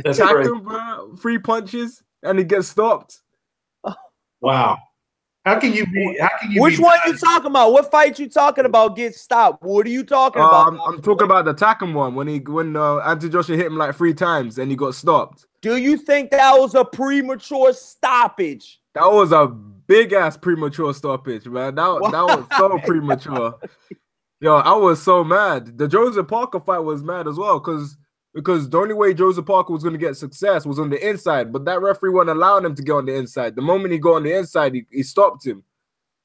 That's attack him, bro. 3 punches and he gets stopped. Wow. How can you be? Which one you talking about? What fight you talking about gets stopped? What are you talking about? I'm talking about the Takum one when Anthony Joshua hit him like 3 times and he got stopped. Do you think that was a premature stoppage? That was a big ass premature stoppage, man. That was so premature. Yo, I was so mad. The Joseph Parker fight was mad as well because the only way Joseph Parker was going to get success was on the inside, but that referee wasn't allowing him to get on the inside. The moment he got on the inside, he stopped him.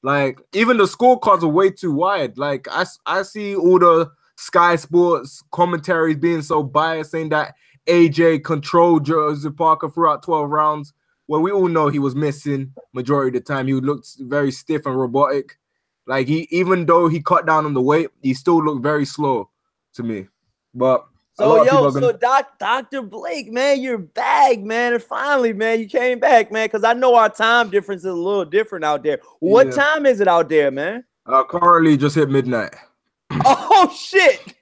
Like, even the scorecards are way too wide. Like, I see all the Sky Sports commentaries being so biased, saying that AJ controlled Joseph Parker throughout 12 rounds. Well, we all know he was missing majority of the time. He looked very stiff and robotic. Like, even though he cut down on the weight, he still looked very slow to me. But so Dr. Blake, man, you're back, man. And finally, man, you came back, man, because I know our time difference is a little different out there. What time is it out there, man? Currently just hit midnight. Oh, shit.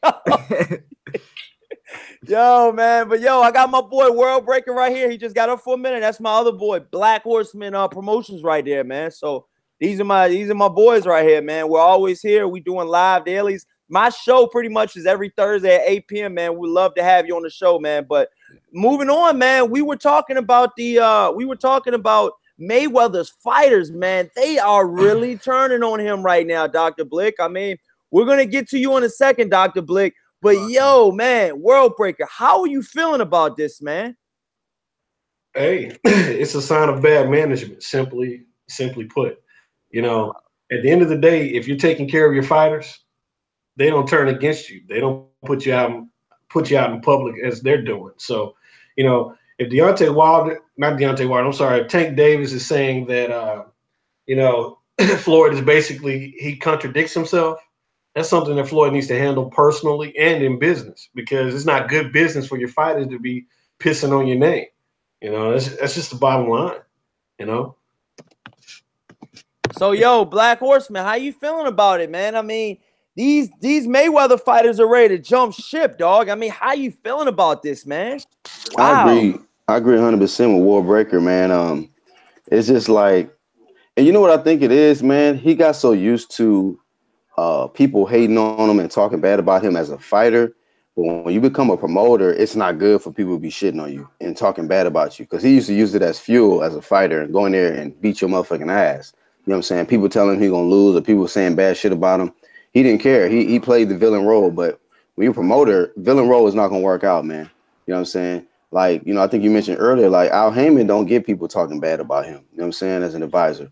Yo, man, but I got my boy World Breaker right here. He just got up for a minute. That's my other boy, Black Horseman Promotions right there, man. So these are my boys right here, man. We're always here. We doing live dailies. My show pretty much is every Thursday at 8 p.m., man. We'd love to have you on the show, man. But moving on, man, we were talking about Mayweather's fighters, man. They are really turning on him right now, Dr. Blick. I mean, we're going to get to you in a second, Dr. Blick. But, yo, man, World Breaker, how are you feeling about this, man? Hey, it's a sign of bad management, simply put. You know, at the end of the day, if you're taking care of your fighters, they don't turn against you. They don't put you out in public as they're doing. So, you know, if if Tank Davis is saying that, Floyd is basically, he contradicts himself, that's something that Floyd needs to handle personally and in business, because it's not good business for your fighters to be pissing on your name. You know, that's just the bottom line. You know. So, yo, Black Horseman, how you feeling about it, man? I mean, these Mayweather fighters are ready to jump ship, dog. I mean, how you feeling about this, man? Wow. I agree 100% with Warbreaker, man. It's just like, and you know what I think it is, man? He got so used to people hating on him and talking bad about him as a fighter. But when you become a promoter, it's not good for people to be shitting on you and talking bad about you, because he used to use it as fuel as a fighter and go in there and beat your motherfucking ass. You know what I'm saying? People telling him he's going to lose or people saying bad shit about him. He didn't care. He played the villain role. But when you're a promoter, villain role is not going to work out, man. You know what I'm saying? Like, you know, I think you mentioned earlier, like Al Haymon don't get people talking bad about him. You know what I'm saying? As an advisor,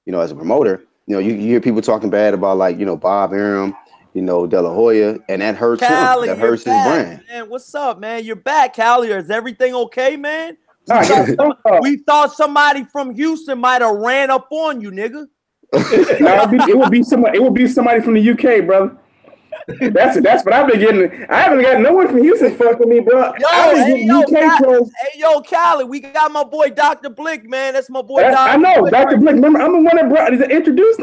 you know, as a promoter, you know, you hear people talking bad about, like, you know, Bob Arum, you know, De La Hoya, and that hurts Callie, him. That hurts his brand. Man, what's up, man? You're back, Callie. Is everything okay, man? We thought somebody from Houston might have ran up on you, nigga. No, it would be somebody. It would be somebody from the UK, brother. That's what I've been getting. I haven't got no one from Houston fucking me, bro. Yo, Callie, we got my boy Dr. Blick, man. That's my boy. I know, Dr. Blick. Remember, I'm the one that brought introduce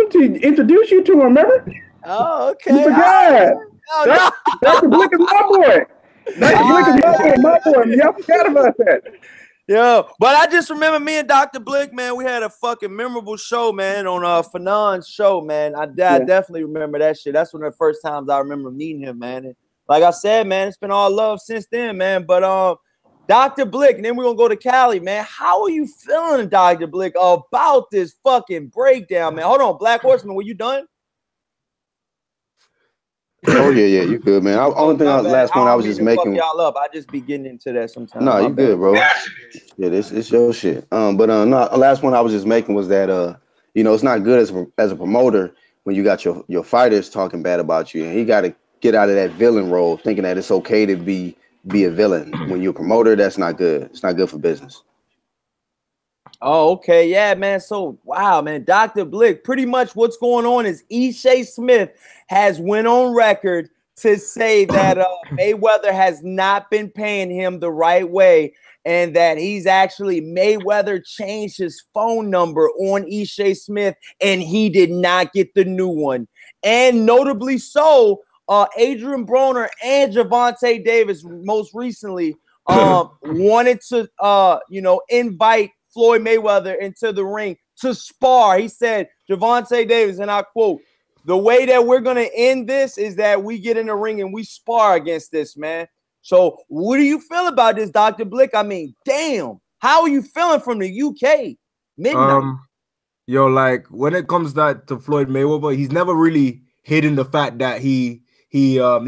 you to him. Remember? Oh, okay. You forgot. Dr. Blick is my boy. Dr. Blick is my boy. Y'all forgot about that. Yeah, but I just remember me and Dr. Blick, man, we had a fucking memorable show, man, on Fanon's show, man. I definitely remember that shit. That's one of the first times I remember meeting him, man. And like I said, man, it's been all love since then, man. But Dr. Blick, and then we're gonna go to Cali, man. How are you feeling, Dr. Blick, about this fucking breakdown, man? Hold on, Black Horseman, were you done? Oh yeah, you good, man. Only thing last point I was just making. Y'all up. I just be getting into that sometimes. No, you good, bro. Yeah, it's your shit. No, last one I was just making was that you know, it's not good as a promoter when you got your fighters talking bad about you, and he got to get out of that villain role, thinking that it's okay to be a villain. When you're a promoter, that's not good. It's not good for business. Oh, okay. Yeah, man. So, wow, man. Dr. Blick, pretty much what's going on is Ishe Smith has went on record to say that Mayweather has not been paying him the right way, and that he's actually Mayweather changed his phone number on Ishe Smith, and he did not get the new one. And notably so, Adrian Broner and Gervonta Davis most recently wanted to, you know, invite Floyd Mayweather into the ring to spar. He said, Gervonta Davis, and I quote, "The way that we're going to end this is that we get in the ring and we spar against this, man." So what do you feel about this, Dr. Blick? I mean, damn. How are you feeling from the UK? Midnight. Yo, like, when it comes to Floyd Mayweather, he's never really hidden the fact that he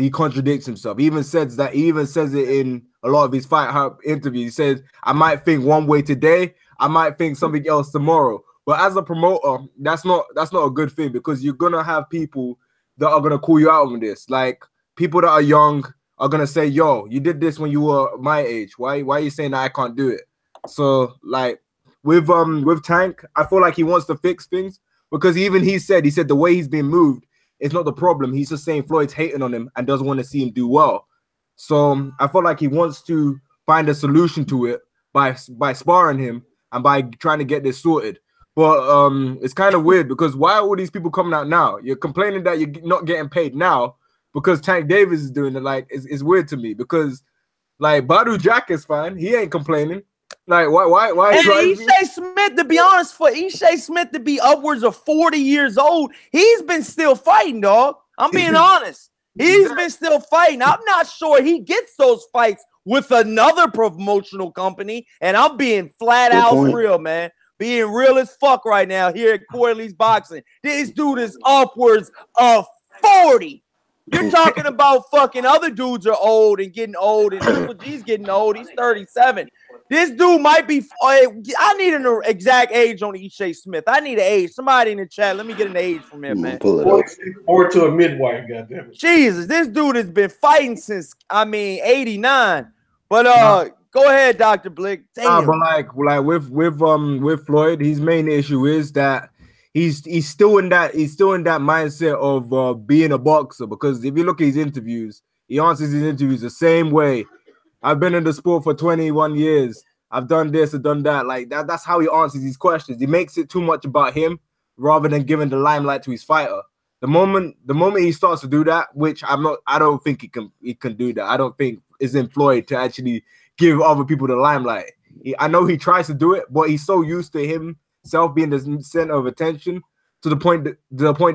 contradicts himself. He even says it in a lot of his fight interviews. He says, "I might think one way today, I might think something else tomorrow." But as a promoter, that's not a good thing, because you're gonna have people that are gonna call you out on this. Like, people that are young are gonna say, "Yo, you did this when you were my age. Why are you saying that I can't do it?" So, like, with Tank, I feel like he wants to fix things, because he said the way he's being moved, it's not the problem. He's just saying Floyd's hating on him and doesn't want to see him do well. So I feel like he wants to find a solution to it by sparring him and by trying to get this sorted. But it's kind of weird, because why are all these people coming out now? You're complaining that you're not getting paid now because Tank Davis is doing it. Like, it's weird to me, because, like, Badu Jack is fine. He ain't complaining. Like, why? And Ishe Smith, to be honest, for Ishe Smith to be upwards of 40 years old, he's been still fighting, dog. I'm being honest. He's been still fighting. I'm not sure he gets those fights with another promotional company, and I'm being flat out real, man. Being real as fuck right now here at Corley's Boxing. This dude is upwards of 40. You're talking about fucking other dudes are old and getting old, and Triple G's getting old. He's 37. This dude might be. I need an exact age on Ishe Smith. I need an age. Somebody in the chat, let me get an age from him, man. Or to a midwife, goddammit. Jesus, this dude has been fighting since 89. But go ahead, Dr. Blick. Damn. But like with Floyd, his main issue is that he's still in that mindset of being a boxer, because if you look at his interviews, he answers his interviews the same way. I've been in the sport for 21 years. I've done this, I've done that. Like that's how he answers these questions. He makes it too much about him rather than giving the limelight to his fighter. The moment he starts to do that, which I don't think he can do that. I don't think it's in Floyd to actually give other people the limelight. I know he tries to do it, but he's so used to himself being the center of attention to the point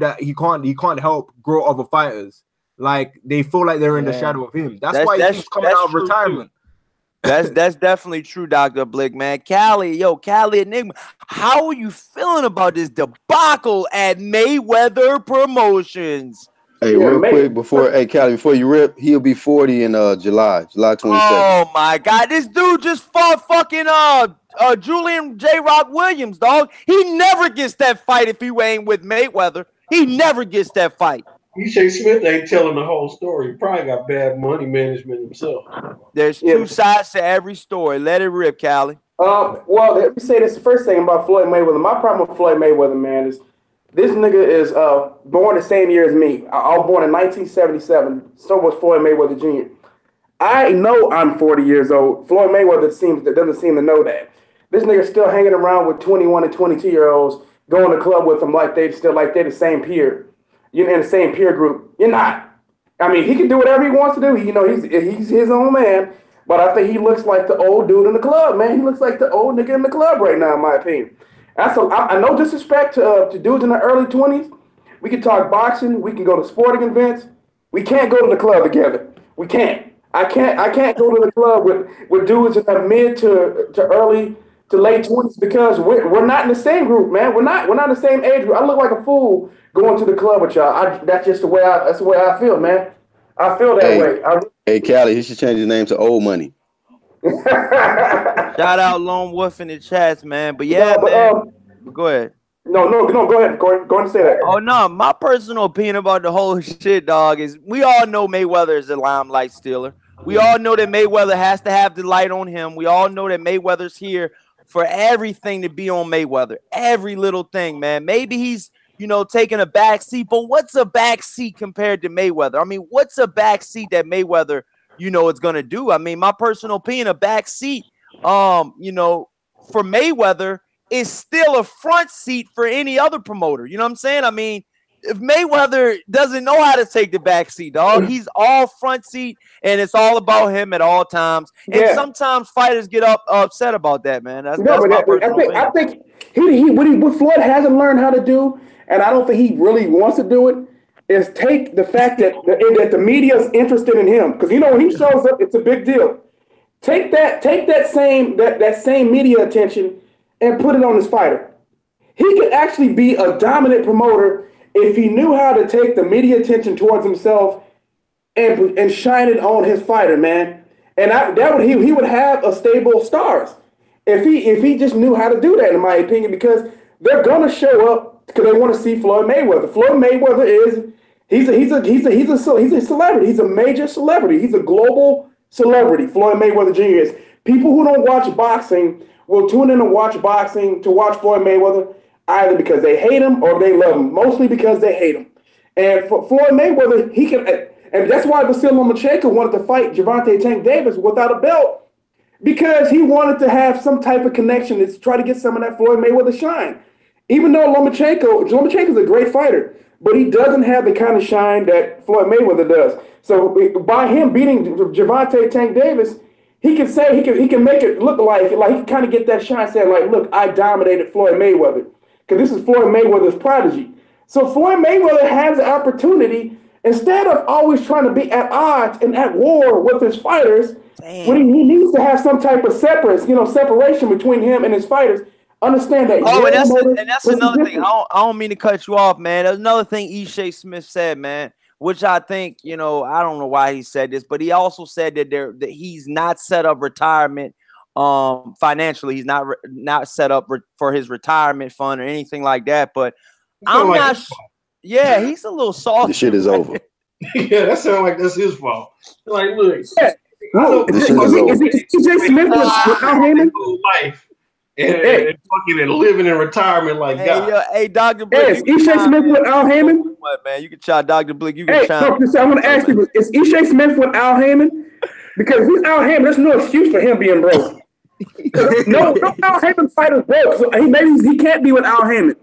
that he can't help grow other fighters. Like they feel like they're in the shadow of him. That's why he keeps coming out of retirement. That's definitely true, Dr. Blick, man. Cali Enigma, how are you feeling about this debacle at Mayweather Promotions? Hey, real quick before you rip, he'll be 40 in July 27th. Oh my God, this dude just fought fucking Julian J. Rock Williams, dog. He never gets that fight if he ain't with Mayweather. He never gets that fight. E.J. Smith ain't telling the whole story. He probably got bad money management himself. There's two sides to every story. Let it rip, Cali. Well, let me say this first thing about Floyd Mayweather. My problem with Floyd Mayweather, man, is this nigga is born the same year as me. I was born in 1977. So was Floyd Mayweather Jr. I know I'm 40 years old. Floyd Mayweather doesn't seem to know that. This nigga's still hanging around with 21 and 22-year-olds, going to club with them like they're the same peer. You're in the same peer group. You're not. I mean, he can do whatever he wants to do. You know, he's his own man. But I think he looks like the old dude in the club, man. He looks like the old nigga in the club right now, in my opinion. I no disrespect to dudes in the early 20s. We can talk boxing. We can go to sporting events. We can't go to the club together. We can't. I can't go to the club with dudes in the mid to early to late 20s because we're not in the same group, man. We're not in the same age group. I look like a fool going to the club with y'all. That's just the way I feel, man. I feel that way. Hey, Cali, he should change his name to Old Money. Shout out Lone Wolf in the chats, man. But yeah, man. Go ahead. No, go ahead. Go ahead and say that. Oh no, my personal opinion about the whole shit, dog, is we all know Mayweather is a limelight stealer. We all know that Mayweather has to have the light on him. We all know that Mayweather's here for everything to be on Mayweather. Every little thing, man. Maybe he's, taking a back seat, but what's a back seat compared to Mayweather? I mean, what's a back seat that Mayweather, is going to do? I mean, my personal opinion, a back seat, for Mayweather is still a front seat for any other promoter. You know what I'm saying? I mean, if Mayweather doesn't know how to take the back seat, dog, he's all front seat, and it's all about him at all times. And sometimes fighters get upset about that, man. That's my personal opinion. I think what Floyd hasn't learned how to do, and I don't think he really wants to do it, is take the fact that the media is interested in him. Because when he shows up, it's a big deal. Take that same media attention and put it on his fighter. He could actually be a dominant promoter if he knew how to take the media attention towards himself and shine it on his fighter, man. And he would have a stable of stars if he just knew how to do that, in my opinion, because they're gonna show up because they want to see Floyd Mayweather. Floyd Mayweather he's a celebrity. He's a major celebrity. He's a global celebrity. Floyd Mayweather Jr. is. People who don't watch boxing will tune in to watch boxing to watch Floyd Mayweather either because they hate him or they love him. Mostly because they hate him. And for Floyd Mayweather, he can, and that's why Vasyl Lomachenko wanted to fight Gervonta Tank Davis without a belt, because he wanted to have some type of connection to try to get some of that Floyd Mayweather shine. Even though Lomachenko's a great fighter, but he doesn't have the kind of shine that Floyd Mayweather does. So by him beating Gervonta Tank Davis, he can say he can make it look like he can kind of get that shine, saying like, look, I dominated Floyd Mayweather, because this is Floyd Mayweather's prodigy. So Floyd Mayweather has the opportunity, instead of always trying to be at odds and at war with his fighters, when he needs to have some type of separation between him and his fighters. Understand that. Oh, and that's another thing. I don't mean to cut you off, man. There's another thing E.J. Smith said, man, which I think, I don't know why he said this, but he also said that he's not set up retirement financially. He's not set up for his retirement fund or anything like that. But I'm not sure. Yeah, he's a little soft. The shit is over. Yeah, that sounds like that's his fault. Like, look, this shit is over. Is E.J. Smith without Haymon? Life. And fucking and living in retirement like God. Hey, Dr. Blick. Hey, is E.J. Smith with Al Haymon? What, man? You can try Dr. Blick. You can try. I want to ask you, is E.J. Smith with Al Haymon? Because if he's Al Haymon, there's no excuse for him being broke. No Al Haymon fighter broke, so he can't be with Al Haymon.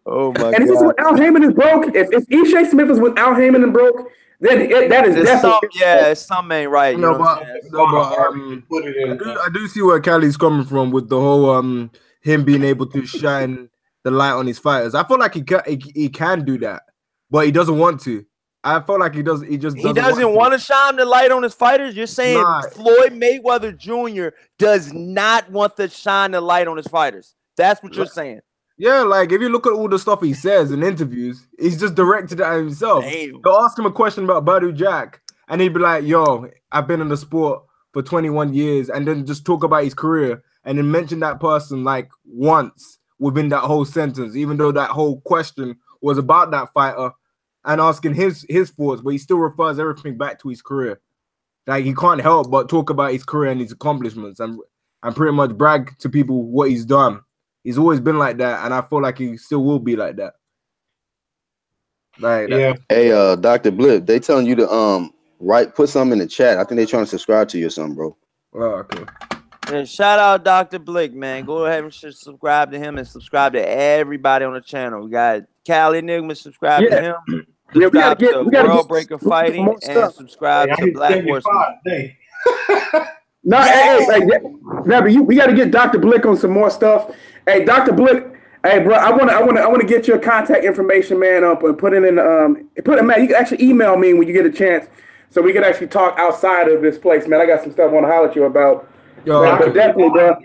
Oh my god! And if it's with Al Haymon is broke, if Ishe Smith is with Al Haymon and broke, then that is definitely something ain't right. You know what I'm saying? I do see where Kelly's coming from with the whole him being able to shine the light on his fighters. I feel like he can do that, but he doesn't want to. I feel like he doesn't want to shine the light on his fighters. You're saying Floyd Mayweather Jr. does not want to shine the light on his fighters. That's what you're saying. Yeah, like if you look at all the stuff he says in interviews, he's just directed at himself. They'll ask him a question about Badu Jack, and he'd be like, "Yo, I've been in the sport for 21 years," and then just talk about his career, and then mention that person like once within that whole sentence, even though that whole question was about that fighter and asking his thoughts, but he still refers everything back to his career. Like he can't help but talk about his career and his accomplishments and pretty much brag to people what he's done. He's always been like that, and I feel like he still will be like that. Like, yeah. Hey, Dr. Blip, they telling you to put something in the chat. I think they trying to subscribe to you or something, bro. Oh, okay. Yeah, shout out Dr. Blick, man. Go ahead and subscribe to him and subscribe to everybody on the channel. We got Cal Enigma, subscribe to him. Yeah, we gotta get World Breaker Fighting and subscribe to Black Horseman. No, we got to get Dr. Blick on some more stuff. Hey, Dr. Blick, hey, bro, I want to get your contact information, man, up and put it in. Man, you can actually email me when you get a chance, so we can actually talk outside of this place, man. I got some stuff I want to holler at you about. Yo, but definitely, bro.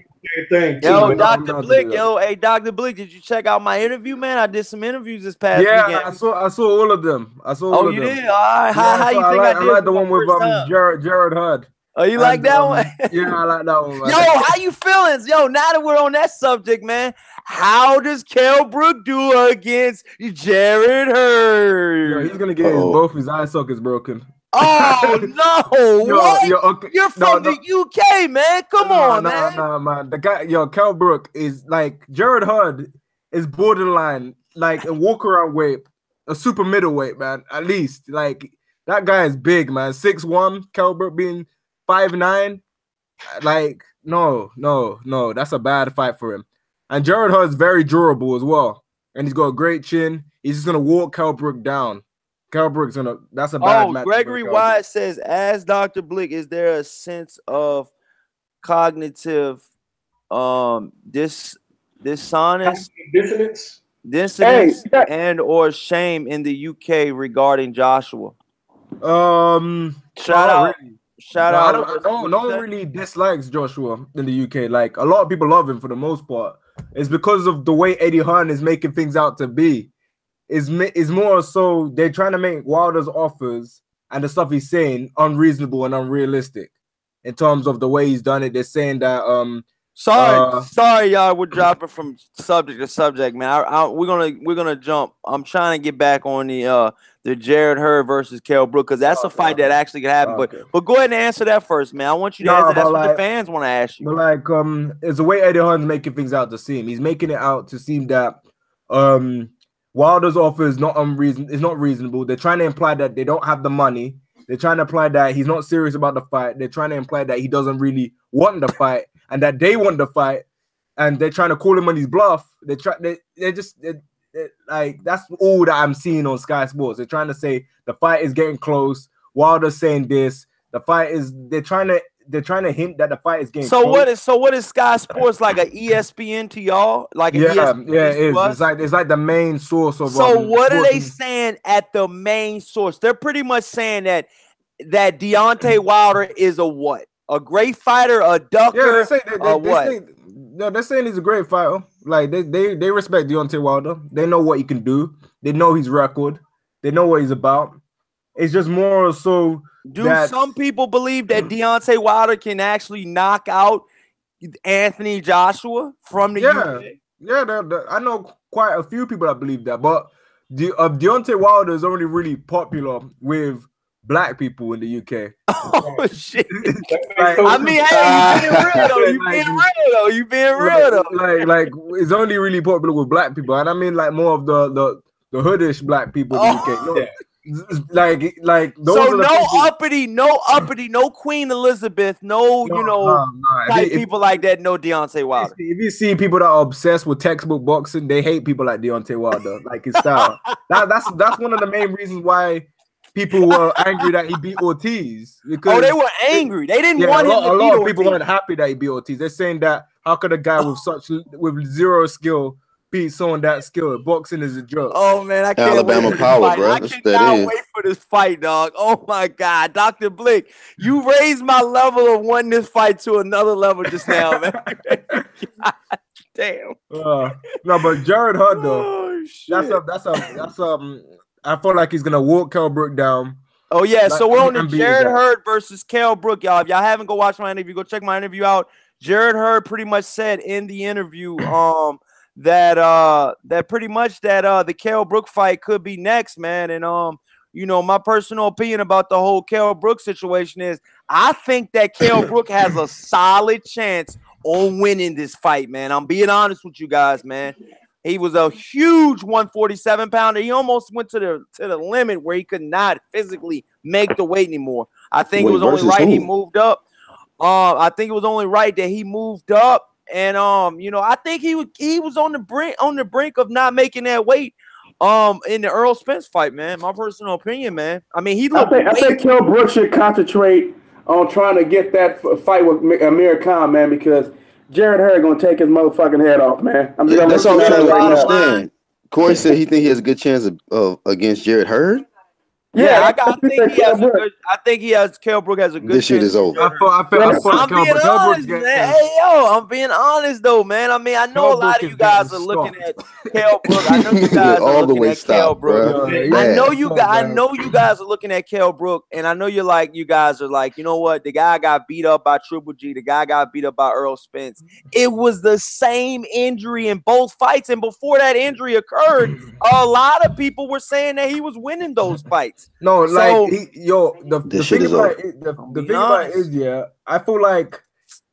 Yo, Dr. Blick, hey, Dr. Blick, did you check out my interview, man? I did some interviews this past weekend. Yeah, I saw all of them. I saw all of them. Oh, you did? All right. How you think I did? I like the one with Jared Hurd. Oh, you like that one? Yeah, I like that one. Man. Yo, how you feeling? Yo, now that we're on that subject, man, how does Kell Brook do against Jared Hurd? Yo, he's gonna get both his eye sockets broken. Oh no! What? You're from the UK, man. Come on, man. No, man. The guy, Kell Brook is like Jared Hurd is borderline, like a walk around weight, a super middleweight, man. At least, like that guy is big, man. 6'1", Kell Brook being 5'9", like no, that's a bad fight for him. And Jared Hurd's very durable as well, and he's got a great chin. He's just gonna walk Kell Brook down. Kell Brook's that's a bad match. Gregory Wyatt says, as Dr. Blick, is there a sense of cognitive dissonance and or shame in the UK regarding Joshua? Shout out. No one really dislikes Joshua in the UK. Like a lot of people love him for the most part. It's because of the way Eddie Hearn is making things out to be. Is more so they're trying to make Wilder's offers and the stuff he's saying unreasonable and unrealistic in terms of the way he's done it. They're saying that sorry y'all, we're dropping from subject to subject, man. We're gonna jump. I'm trying to get back on the Jared Hurd versus Kell Brook, because that's a fight that actually could happen. But go ahead and answer that first, man. I want you to answer. That's what the fans want to ask you. But like it's the way Eddie Hearn's making things out to seem. He's making it out to seem that Wilder's offer is not reasonable. They're trying to imply that they don't have the money. They're trying to imply that he's not serious about the fight. They're trying to imply that he doesn't really want the fight and that they want the fight. And they're trying to call him on his bluff. They're like, that's all that I'm seeing on Sky Sports. They're trying to say the fight is getting close. Wilder's saying this. The fight is. They're trying to hint that the fight is getting close. What is Sky Sports, like a ESPN to y'all? Like ESPN it is. It's like the main source of. So what are they saying at the main source? They're pretty much saying that Deontay Wilder is a what? A great fighter, a ducker, they're saying he's a great fighter. Like they respect Deontay Wilder. They know what he can do. They know his record. They know what he's about. It's just more so. Do some people believe that Deontay Wilder can actually knock out Anthony Joshua from the UK? Yeah, I know quite a few people that believe that. But Deontay Wilder is only really popular with black people in the UK. Oh shit! I mean, hey, you being real though. Like it's only really popular with black people, and I mean like more of the hoodish black people in the UK. like those so are the no uppity, no Queen Elizabeth, no people like that, no Deontay Wilder. If you see people that are obsessed with textbook boxing, they hate people like Deontay Wilder, like his style. That's one of the main reasons why people were angry that he beat Ortiz. Because they were angry. They didn't want him to beat Ortiz. A lot of people weren't happy that he beat Ortiz. They're saying that how could a guy with zero skill beat someone that skilled? Boxing is a joke. Oh man, I can't Alabama wait power, bro. I cannot wait for this fight, dog. Oh my God, Dr. Blick, you raised my level of wanting this fight to another level just now, man. God damn. No, but Jared Hudd though. That's I feel like he's gonna walk Kell Brook down. Oh yeah, so we're on the Jared Hurd versus Kell Brook, y'all. If y'all haven't go watch my interview, go check my interview out. Jared Hurd pretty much said in the interview that pretty much that the Kell Brook fight could be next, man. And my personal opinion about the whole Kell Brook situation is I think that Kell Brook has a solid chance on winning this fight, man. I'm being honest with you guys, man. He was a huge 147-pounder. He almost went to the limit where he could not physically make the weight anymore. I think it was only right he moved up. I think it was only right that he moved up. And I think he was on the brink of not making that weight in the Earl Spence fight, man. My personal opinion, man. I mean, I think Kell Brook should concentrate on trying to get that fight with Amir Khan, man, because Jared Hurd gonna take his motherfucking head off, man. That's all I'm trying to understand. Corey said he think he has a good chance of against Jared Hurd. Yeah, I think Kell Brook has a good This shit is over. I'm being honest, man. Hey, I'm being honest though, man. I mean, I know a lot of you guys are looking at Kell Brook. I know you guys are looking at Kell Brook. I know you guys are looking at Kell Brook, and I know you guys are like, you know what? The guy got beat up by Triple G. The guy got beat up by Earl Spence. It was the same injury in both fights, and before that injury occurred, a lot of people were saying that he was winning those fights. No, the thing about it is, I feel like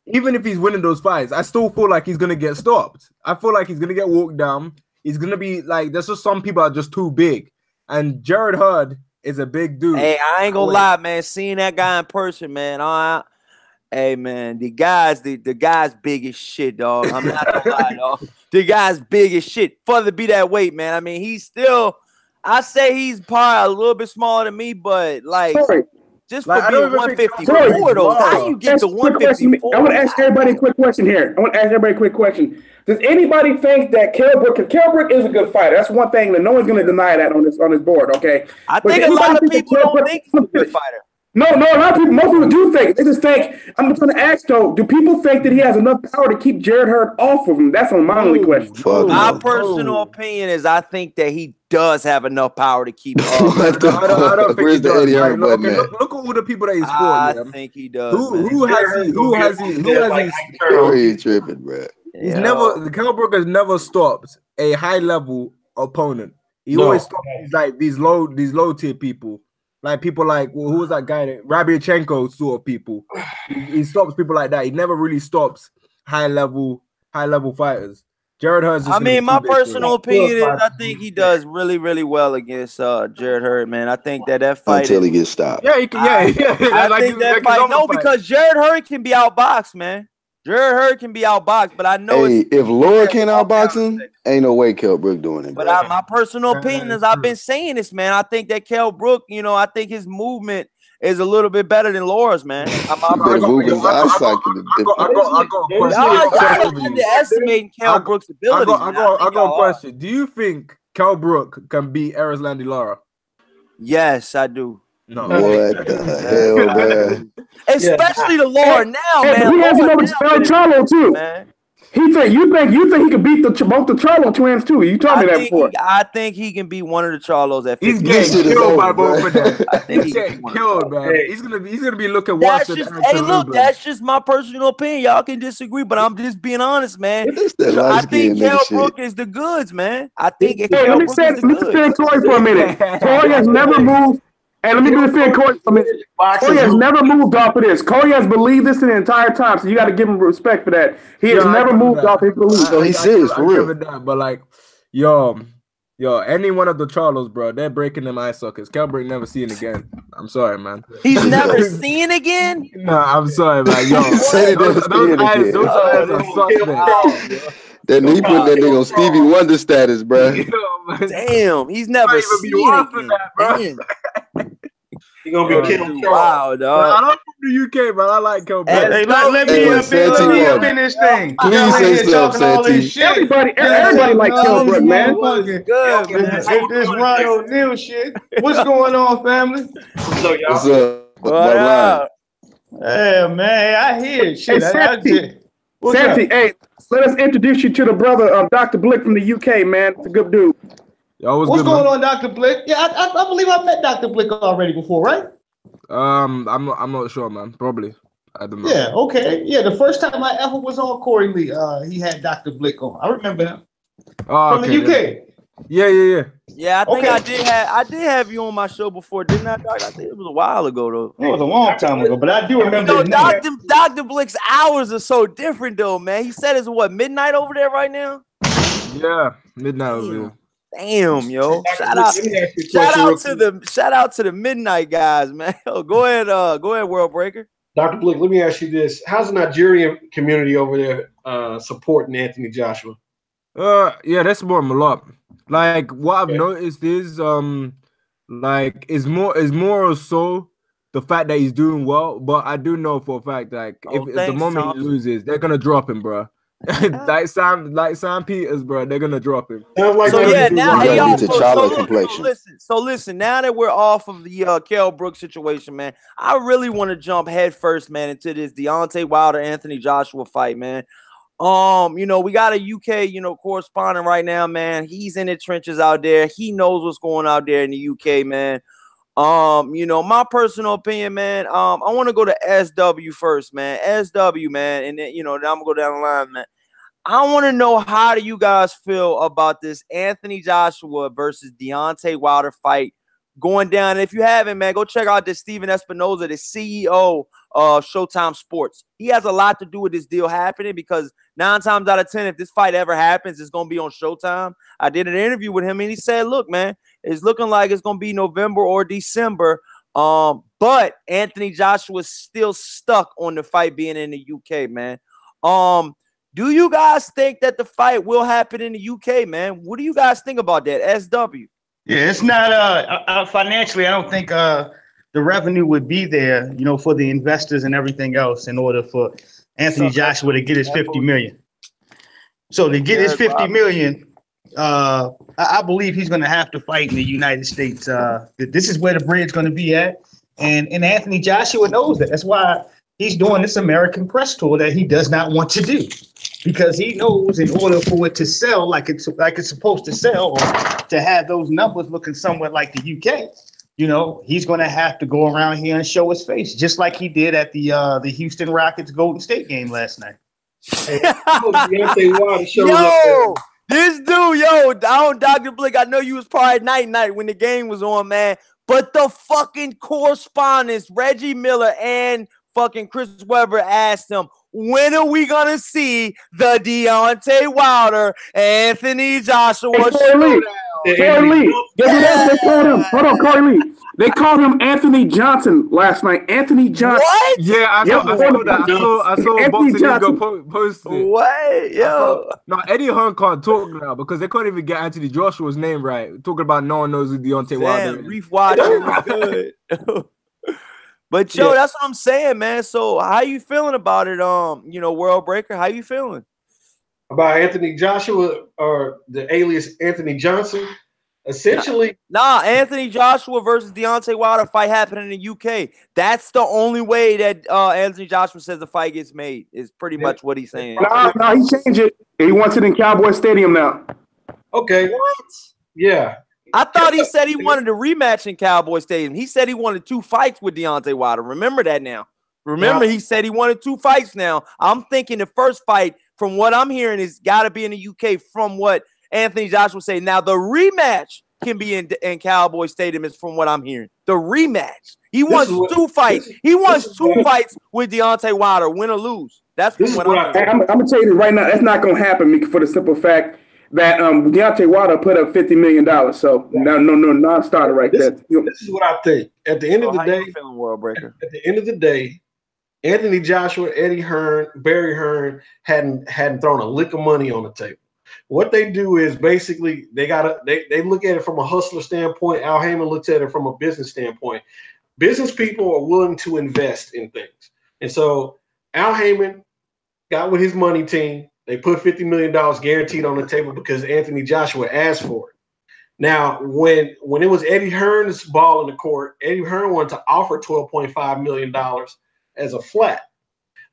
even if he's winning those fights, I still feel like he's gonna get stopped. I feel like he's gonna get walked down. He's gonna be like, there's just some people are just too big, and Jared Hurd is a big dude. Hey, I ain't gonna lie, man. Seeing that guy in person, man, hey man, the guy's big as shit, dog. I'm not gonna lie, dog. The guy's big as shit. For to be that weight, man. I mean, he's still. I say he's probably a little bit smaller than me, but just for being 154, though, how you get to 154? I want to ask everybody a quick question here. Does anybody think that Kell Brook is a good fighter? That's one thing that no one's going to deny that on this board, okay? I think a lot of people don't think he's a good fighter. No, a lot of people, most people do think. They just think, I'm trying to ask though, do people think that he has enough power to keep Jared Hurd off of him? That's my only question. My personal opinion is I think that he does have enough power to keep I don't think he does. Look at all the people that he's fought. I think he does. Who has he tripping, bro? Kell Brook has never stopped a high level opponent. He always stops these low tier people. Like people like, who was that guy? Rabiachenko sort of people. He stops people like that. He never really stops high level fighters. Jared Hurd. I mean, my personal opinion is I think he does really, really well against Jared Hurd, man. I think that fight until he gets stopped. Yeah, he can. I think that fight. No, because Jared Hurd can be outboxed, man. Jared Hurd can be outboxed, but I know if Lord can't outbox him, ain't no way Kell Brook doing it. But my personal opinion is I've been saying this, man. I think that Kell Brook, I think his movement is a little bit better than Laura's, man. I'm underestimating Kell Brook's ability. I got a question. Do you think Kell Brook can beat Erislandy Lara? Yes, I do. No. What the hell, man? Especially the Laura now, man. He has to know the Charlo too. Man. You think he could beat both the Charlo twins too? You told me that before. I think he can beat one of the Charlos at 50. He's getting killed by both of them. I think he's getting killed, man. He's gonna be looking worse. Hey, look, that's just my personal opinion. Y'all can disagree, but I'm just being honest, man. I think Kell Brook is the goods, man. I think let me defend Corey for a minute. Corey has never moved. And let me defend Corey. Corey has never moved off of this. Corey has believed this the entire time, so you got to give him respect for that. He has never moved off his belief. So he's serious for real. But like, yo, Yo, any one of the Charlos, bro, they're breaking them eye sockets. Kell never seen again. I'm sorry, man. He's never seen again? No, I'm sorry, man. Yo, those eyes are suspect. Then he put that nigga on Stevie Wonder status, bro. Damn, he's never seen again. He's gonna be Kell. Wow, dog. I'm from the UK, man. I like Kell. Hey, let me up in this thing. Please say something, Santee. Everybody like Kell Brook, man. Good, man. This Ron O'Neal shit. What's going on, family? What's up, y'all? What's up? What up? Yeah, man, I hear shit. Santee, hey, let us introduce you to the brother of Dr. Blick from the UK, man. It's a good dude. What's going on, Dr. Blick? Yeah, I believe I've met Dr. Blick already before, right? I'm not sure, man. Probably. I don't know. Yeah, okay. Yeah, the first time I ever was on Corey Lee, he had Dr. Blick on. I remember him. From the UK. Yeah. Yeah, I think I did have you on my show before, didn't I, Doc? I think it was a while ago though. It was a long time ago, but I do remember. Dr. Blick's hours are so different though, man. He said it's what, midnight over there right now? Yeah, midnight over there. Damn, yo! Shout out to the midnight guys, man. Go ahead, World Breaker. Dr. Blick, let me ask you this: how's the Nigerian community over there supporting Anthony Joshua? Yeah, that's more a lot. Like what I've noticed is like is more so the fact that he's doing well, but I do know for a fact like if the moment he loses, they're gonna drop him, bro. like Sam Peters, bro, they're gonna drop him. Listen, now that we're off of the Kell Brook situation, man, I really want to jump head first, man, into this Deontay Wilder Anthony Joshua fight, man. We got a UK, correspondent right now, man. He's in the trenches out there. He knows what's going out there in the UK, man. My personal opinion, man, I want to go to SW first, man. SW, man, and then, then I'm gonna go down the line, man. I want to know, how do you guys feel about this Anthony Joshua versus Deontay Wilder fight going down? And if you haven't, man, go check out this Steven Espinoza, the CEO of Showtime Sports. He has a lot to do with this deal happening because 9 times out of 10, if this fight ever happens, it's going to be on Showtime. I did an interview with him, and he said, look, man, it's looking like it's going to be November or December. But Anthony Joshua is still stuck on the fight being in the UK, man. Do you guys think that the fight will happen in the UK, man? What do you guys think about that, SW? Yeah, it's not financially. I don't think the revenue would be there, for the investors and everything else in order for Anthony Joshua to get his 50 million. So to get his 50 million, I believe he's going to have to fight in the United States. This is where the bread's going to be at, and Anthony Joshua knows that. That's why he's doing this American press tour that he does not want to do, because he knows in order for it to sell like it's supposed to sell, or to have those numbers looking somewhat like the UK, he's going to have to go around here and show his face, just like he did at the Houston Rockets Golden State game last night. This dude, Dr. Blick, I know you was probably night when the game was on, man, but the fucking correspondents, Reggie Miller and fucking Chris Webber, asked him, when are we gonna see the Deontay Wilder Anthony Joshua showdown? Corey Lee. They called him. Hold on, Corey Lee. They called him Anthony Johnson last night. Anthony Johnson. What? Yeah, I saw that. I saw Boxing League posted it. What? Yo. No, Eddie Hearn can't talk now because they couldn't even get Anthony Joshua's name right. Talking about no one knows who Deontay Wilder is. Reef watching good. But yo, that's what I'm saying, man. So how you feeling about it? World Breaker, how you feeling? About Anthony Joshua, or the alias Anthony Johnson? Essentially, Anthony Joshua versus Deontay Wilder fight happening in the UK. That's the only way that Anthony Joshua says the fight gets made. Is pretty much what he's saying. No, he changed it. He wants it in Cowboy Stadium now. Okay. What? Yeah. I thought he said he wanted a rematch in Cowboy Stadium. He said he wanted 2 fights with Deontay Wilder. Remember that now. He said he wanted 2 fights now. I'm thinking the first fight, from what I'm hearing, is got to be in the UK from what Anthony Joshua said. Now, the rematch can be in Cowboy Stadium is from what I'm hearing. The rematch. He wants 2 fights. He wants 2 fights with Deontay Wilder, win or lose. That's from what I'm hearing. I'm going to tell you this right now. That's not going to happen for the simple fact that Deontay Wilder put up $50 million. So no non-starter right there. This is what I think. At the end of the day, feeling, World Breaker? At the end of the day, Anthony Joshua, Eddie Hearn, Barry Hearn hadn't thrown a lick of money on the table. What they do is basically they look at it from a hustler standpoint. Al Haymon looks at it from a business standpoint. Business people are willing to invest in things. And so Al Haymon got with his money team. They put $50 million guaranteed on the table because Anthony Joshua asked for it. Now, when it was Eddie Hearn's ball in the court, Eddie Hearn wanted to offer $12.5 million as a flat.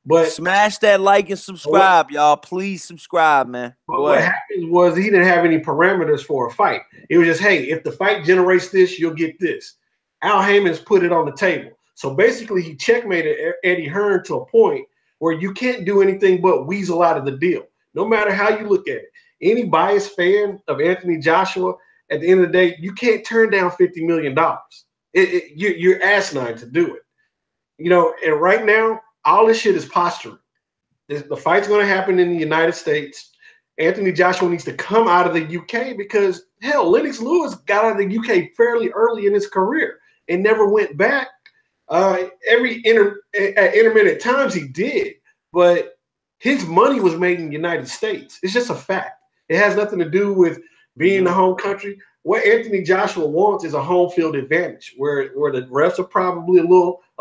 But smash that like and subscribe, y'all. Please subscribe, man. But what happened was he didn't have any parameters for a fight. It was just, hey, if the fight generates this, you'll get this. Al Haymon's put it on the table. So basically, he checkmated Eddie Hearn to a point where you can't do anything but weasel out of the deal, no matter how you look at it. Any biased fan of Anthony Joshua, at the end of the day, you can't turn down $50 million. You're asinine to do it. You know, and right now, all this shit is posturing. The fight's going to happen in the United States. Anthony Joshua needs to come out of the UK because, hell, Lennox Lewis got out of the UK fairly early in his career and never went back. At intermittent times he did, but his money was made in the United States. It's just a fact. It has nothing to do with being the home country. What Anthony Joshua wants is a home field advantage where the refs are probably a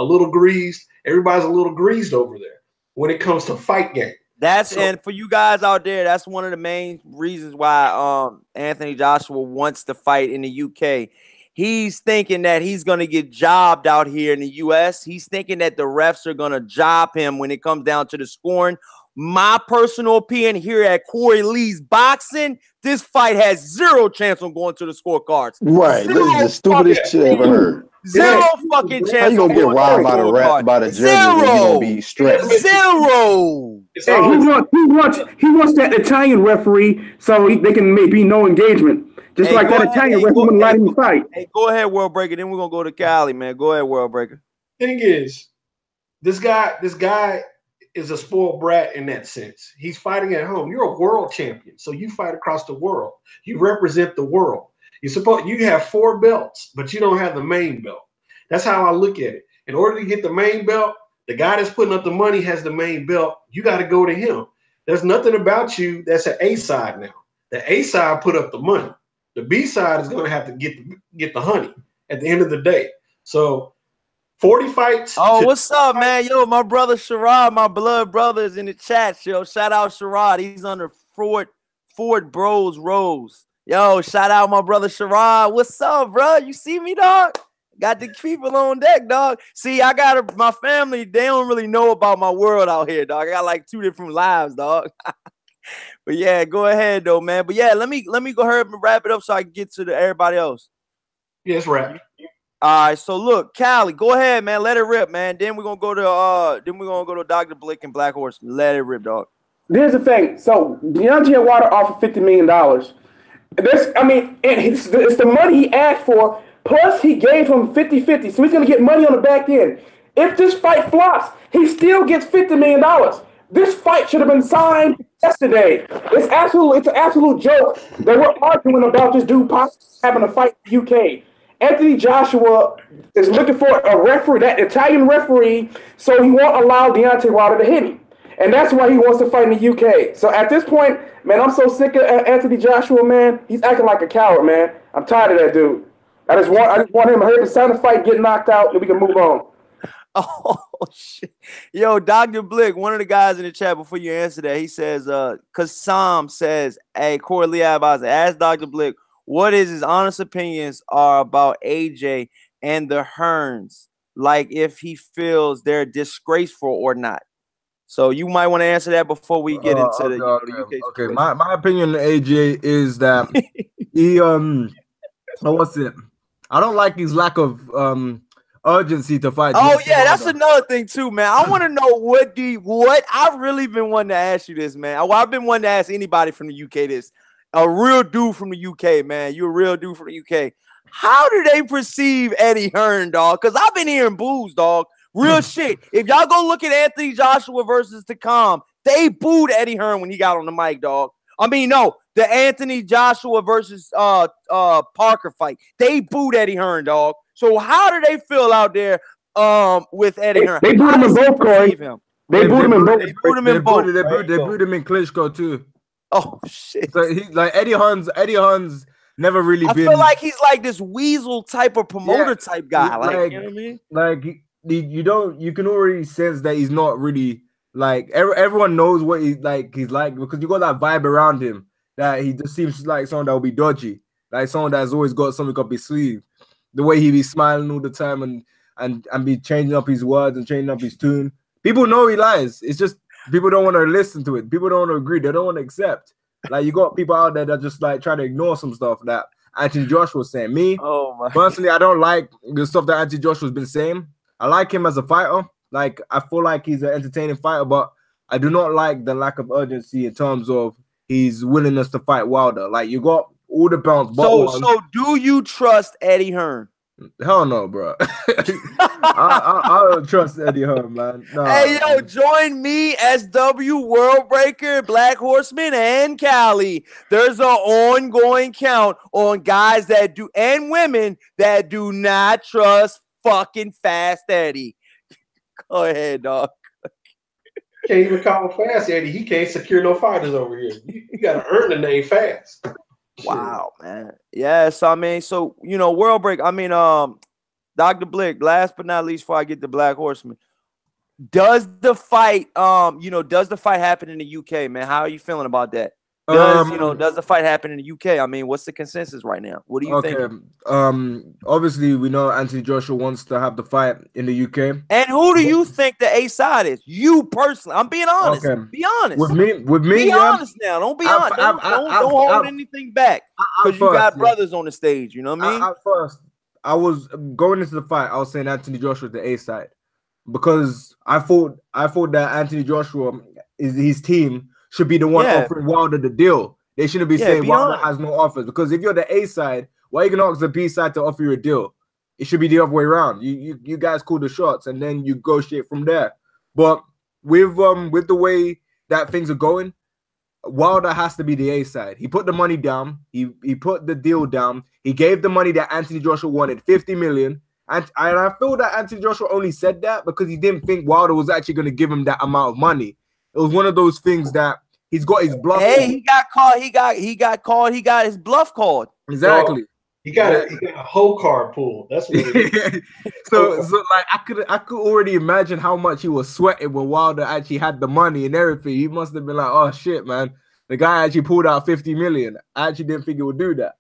little greased. Everybody's a little greased over there when it comes to fight game. And for you guys out there, that's one of the main reasons why Anthony Joshua wants to fight in the UK. He's thinking that he's going to get jobbed out here in the US. He's thinking that the refs are going to job him when it comes down to the scoring. My personal opinion here at Corey Lee's Boxing, this fight has zero chance on going to the scorecards. Right. This is the stupidest shit I ever heard. Zero fucking chance. How you gonna get robbed by the judges? Zero. You gonna be stressed. Zero. Hey, he wants that Italian referee so they can maybe no engagement. Just like that Italian referee wouldn't let him fight. Hey, go ahead, World Breaker. Then we're gonna go to Cali, man. Go ahead, World Breaker. Thing is, this guy is a spoiled brat in that sense. He's fighting at home. You're a world champion, so you fight across the world. You represent the world. You have 4 belts, but you don't have the main belt. That's how I look at it. In order to get the main belt, the guy that's putting up the money has the main belt. You got to go to him. There's nothing about you that's an A side now. The A side put up the money. The B side is going to have to get the honey at the end of the day. So 40 fights. Oh, what's up, man? Yo, my brother Sherrod, my blood brother is in the chat. Yo, shout out Sherrod. He's under Ford Bros Rose. Yo, shout out my brother Sherrod. What's up, bro? You see me, dog? Got the people on deck, dog. See, I got my family. They don't really know about my world out here, dog. I got like 2 different lives, dog. But yeah, go ahead though, man. But yeah, let me go ahead and wrap it up so I can get to everybody else. Yes, wrap. All right, so look, Callie, go ahead, man. Let it rip, man. Then we're gonna go to Dr. Blick and Black Horse. Let it rip, dog. Here's the thing. So Deontay Wilder offered $50 million. It's the money he asked for, plus he gave him 50-50, so he's going to get money on the back end. If this fight flops, he still gets $50 million. This fight should have been signed yesterday. It's an absolute joke that we're arguing about this dude possibly having a fight in the UK. Anthony Joshua is looking for a referee, that Italian referee, so he won't allow Deontay Wilder to hit him. And that's why he wants to fight in the UK. So at this point, man, I'm so sick of Anthony Joshua, man. He's acting like a coward, man. I'm tired of that dude. I just want him to hurt the sound of the fight, get knocked out, and we can move on. Oh, shit. Yo, Dr. Blick, one of the guys in the chat before you answer that, he says, because Sam says, hey, Corey Lee Abaza, ask Dr. Blick, what is his honest opinions are about AJ and the Hearns, like if he feels they're disgraceful or not. So you might want to answer that before we get into the UK. Okay, my opinion on AJ is that he what's it? I don't like his lack of urgency to fight. Oh yeah, that's another thing too, man. I want to know what I've really been wanting to ask you this, man. Well, I've been wanting to ask anybody from the UK this. A real dude from the UK, man. You're a real dude from the UK. How do they perceive Eddie Hearn, dog? Because I've been hearing boos, dog. Real shit. If y'all go look at Anthony Joshua versus Takam, they booed Eddie Hearn when he got on the mic, dog. I mean, no, the Anthony Joshua versus Parker fight. They booed Eddie Hearn, dog. So how do they feel out there with Eddie Hearn? They booed him in both, Corey. They booed him in both. They booed him in both. They booed him in Klitschko too. Oh shit! So he like Eddie Hearn's never really been. I feel like he's like this weasel type of promoter type guy. Like you know what I mean? Like you can already sense that he's not really like everyone knows what he's like because you got that vibe around him that he just seems like someone that will be dodgy, like someone that's always got something up his sleeve. The way he be smiling all the time and be changing up his words and changing up his tune. People know he lies. It's just people don't want to listen to it. People don't want to agree. They don't want to accept. Like you got people out there that just like try to ignore some stuff that Anthony Joshua was saying. Me, personally, I don't like the stuff that Anthony Joshua's been saying. I like him as a fighter. Like I feel like he's an entertaining fighter, but I do not like the lack of urgency in terms of his willingness to fight Wilder. Like you got all the belts. So do you trust Eddie Hearn? Hell no, bro. I don't trust Eddie Hearn, man. Nah, hey, yo, join me, SW, World Breaker, Black Horseman, and Cali. There's an ongoing count on guys that do and women that do not trust fucking Fast Eddie. Go ahead, dog. Can't even call him Fast Eddie. He can't secure no fighters over here. You got to earn the name Fast. Wow, man. Yes, I mean, so World Break. I mean, Dr. Blick. Last but not least, before I get to Black Horseman, does the fight happen in the UK, man? How are you feeling about that? Does the fight happen in the UK? I mean, what's the consensus right now? What do you think? Obviously, we know Anthony Joshua wants to have the fight in the UK. And who do you think the A side is? You personally. I'm being honest. Okay. Be honest. With me. Be honest now. Don't be honest. Don't hold anything back. Because you got brothers on the stage. You know what I mean? At first, I was going into the fight. I was saying Anthony Joshua the A side because I thought that Anthony Joshua is his team. Should be the one offering Wilder the deal. They shouldn't be saying Wilder has no offers. Because if you're the A side, why are you gonna ask the B side to offer you a deal? It should be the other way around. You guys call the shots and then you go straight from there. But with the way that things are going, Wilder has to be the A side. He put the money down. He put the deal down. He gave the money that Anthony Joshua wanted, $50 million. And I feel that Anthony Joshua only said that because he didn't think Wilder was actually going to give him that amount of money. It was one of those things that he's got his bluff. Hey, he got called. He got called. He got his bluff called. Exactly. So, he got a whole card pulled. That's what it is. so like I could already imagine how much he was sweating when Wilder actually had the money and everything. He must have been like, oh shit, man. The guy actually pulled out $50 million. I actually didn't think he would do that.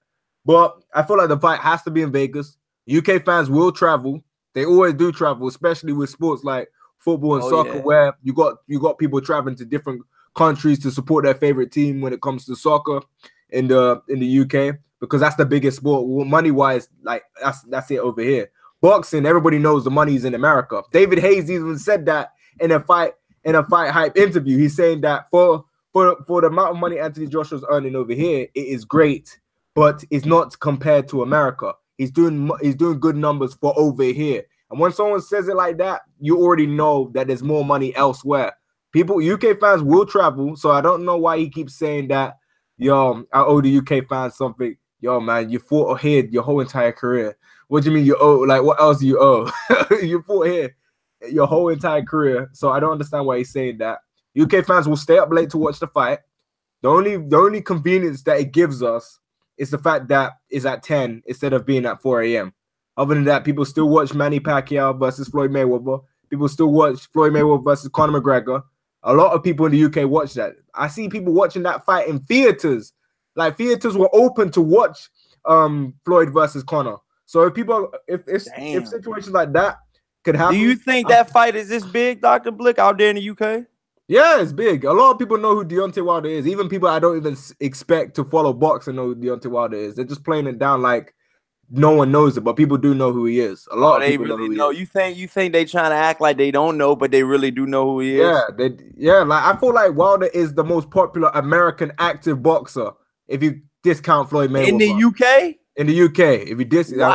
But I feel like the fight has to be in Vegas. UK fans will travel. They always do travel, especially with sports like football and soccer, where you got people traveling to different countries to support their favorite team when it comes to soccer in the UK, because that's the biggest sport money wise. Like that's it over here. Boxing, everybody knows the money's in America. David Hayes even said that in a fight hype interview. He's saying that for the amount of money Anthony Joshua's earning over here, it is great, but it's not compared to America. He's doing good numbers for over here. And when someone says it like that, you already know that there's more money elsewhere. UK fans will travel, so I don't know why he keeps saying that, yo, I owe the UK fans something. Yo, man, you fought ahead your whole entire career. What do you mean you owe? Like, what else do you owe? You fought here your whole entire career, so I don't understand why he's saying that. UK fans will stay up late to watch the fight. The only convenience that it gives us is the fact that it's at 10 instead of being at 4 a.m. Other than that, people still watch Manny Pacquiao versus Floyd Mayweather. People still watch Floyd Mayweather versus Conor McGregor. A lot of people in the UK watch that. I see people watching that fight in theaters. Like theaters were open to watch Floyd versus Conor. So if situations like that could happen. Do you think that fight is this big, Dr. Blick, out there in the UK? Yeah, it's big. A lot of people know who Deontay Wilder is. Even people I don't even expect to follow boxing know who Deontay Wilder is. They're just playing it down like no one knows it, but people do know who he is. A lot of people really know who he is. You think they trying to act like they don't know, but they really do know who he is? Yeah, like I feel like Wilder is the most popular American active boxer if you discount Floyd Mayweather. In the UK? In the UK, if you discount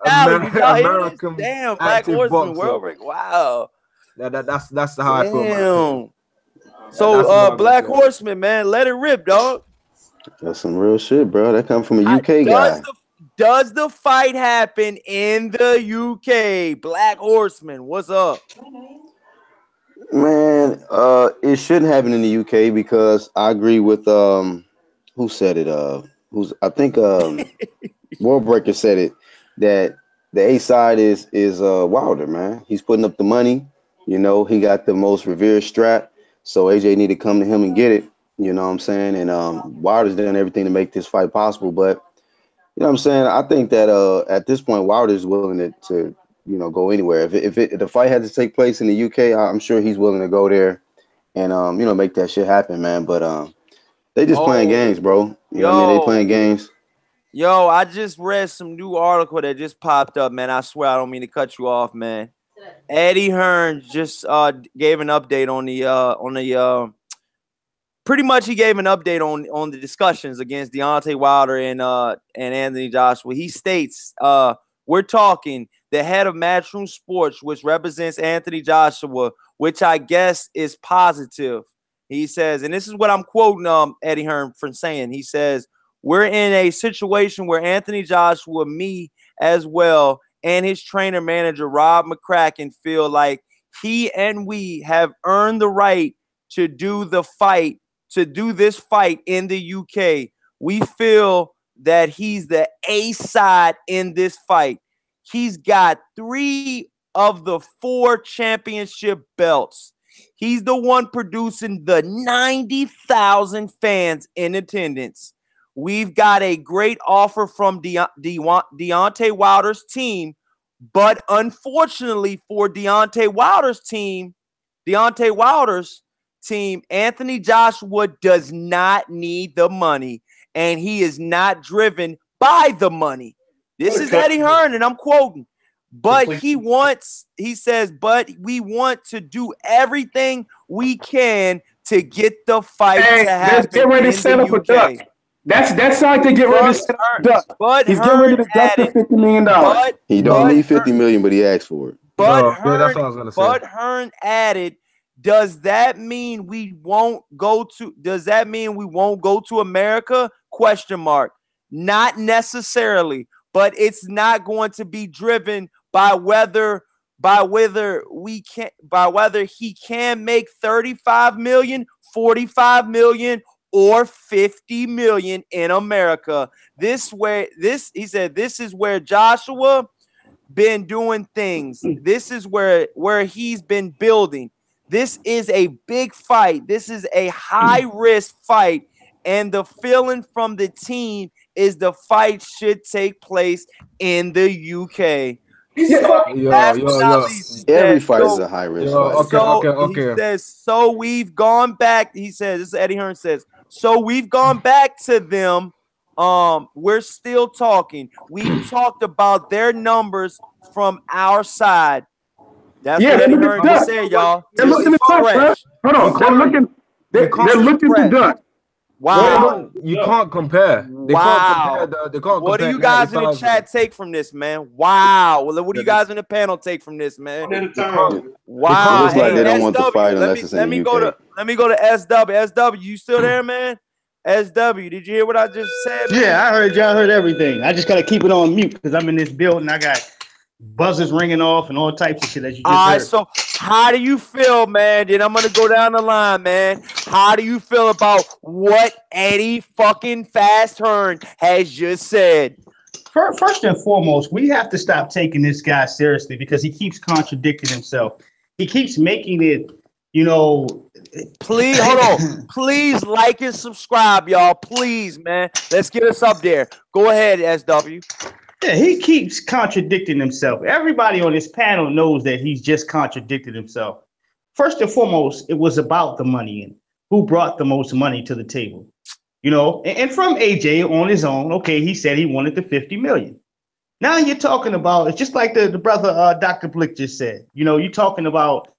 American damn, Black Horseman World Break. Wow. That's how I feel. So Black Horseman, man, let it rip, dog. That's some real shit, bro. That come from a UK guy. Does the fight happen in the UK? Black Horseman, what's up? Man, it shouldn't happen in the UK because I agree with who said it? I think World Breaker said it, that the A side is Wilder, man. He's putting up the money, you know, he got the most revered strap. So AJ need to come to him and get it. You know what I'm saying? And Wilder's done everything to make this fight possible. But you know what I'm saying? I think that at this point, Wilder's willing to you know, go anywhere. If the fight had to take place in the UK, I'm sure he's willing to go there and you know, make that shit happen, man. But they just playing games, bro. You know what I mean? They playing games. Yo, I just read some new article that just popped up, man. I swear I don't mean to cut you off, man. Eddie Hearn just gave an update on the pretty much he gave an update on the discussions against Deontay Wilder and Anthony Joshua. He states, we're talking the head of Matchroom Sports, which represents Anthony Joshua, which I guess is positive. He says, and this is what I'm quoting Eddie Hearn from saying. He says, we're in a situation where Anthony Joshua, me as well, and his trainer manager, Rob McCracken, feel like he and we have earned the right to do this fight in the UK. We feel that he's the A side in this fight. He's got 3 of the 4 championship belts. He's the one producing the 90,000 fans in attendance. We've got a great offer from Deontay Wilder's team, but unfortunately for Deontay Wilder's team, Anthony Joshua does not need the money, and he is not driven by the money. This is Eddie Hearn, and I'm quoting. But he says, but we want to do everything we can to get the fight to happen. Let's get ready to set up a duck. That's like to get ready to set up a duck. But he's getting ready to duck the $50 million. He don't need $50 million, but he asked for it. But Hearn added, does that mean we won't go to America? Question mark. Not necessarily, but it's not going to be driven by whether he can make 35 million, 45 million, or 50 million in America. He said this is where Joshua been doing things. This is where he's been building. This is a big fight. This is a high risk fight, and the feeling from the team is the fight should take place in the UK. Every fight is a high risk fight. Okay. He says, so we've gone back. He says, this is Eddie Hearn says, so we've gone back to them. We're still talking. We've talked about their numbers from our side. That's what Eddie Hearn just said, y'all. They're looking to duck, hold on. They're looking to duck. Wow. You can't compare. They can't compare. What do you guys in the chat take from this, man? Wow. Well, what do you guys in the panel take from this, man? Wow. It looks like they don't want the fight unless it's in the UK. Let me go to SW. SW, you still there, man? SW, did you hear what I just said? Man? Yeah, I heard y'all heard everything. I just gotta keep it on mute because I'm in this building. I got buzzers ringing off and all types of shit that you just heard. So how do you feel, man? Then I'm gonna go down the line, man. How do you feel about what Eddie fucking Fast Hearn has just said? First and foremost, we have to stop taking this guy seriously because he keeps contradicting himself. He keeps making it, you know. Please, hold on. Please like and subscribe, y'all. Please, man. Let's get us up there. Go ahead, SW. Yeah, he keeps contradicting himself. Everybody on this panel knows that he's just contradicted himself. First and foremost, it was about the money and who brought the most money to the table. You know, and from AJ on his own, okay, he said he wanted the 50 million. Now you're talking about, it's just like the brother Dr. Blick just said. You know, you're talking about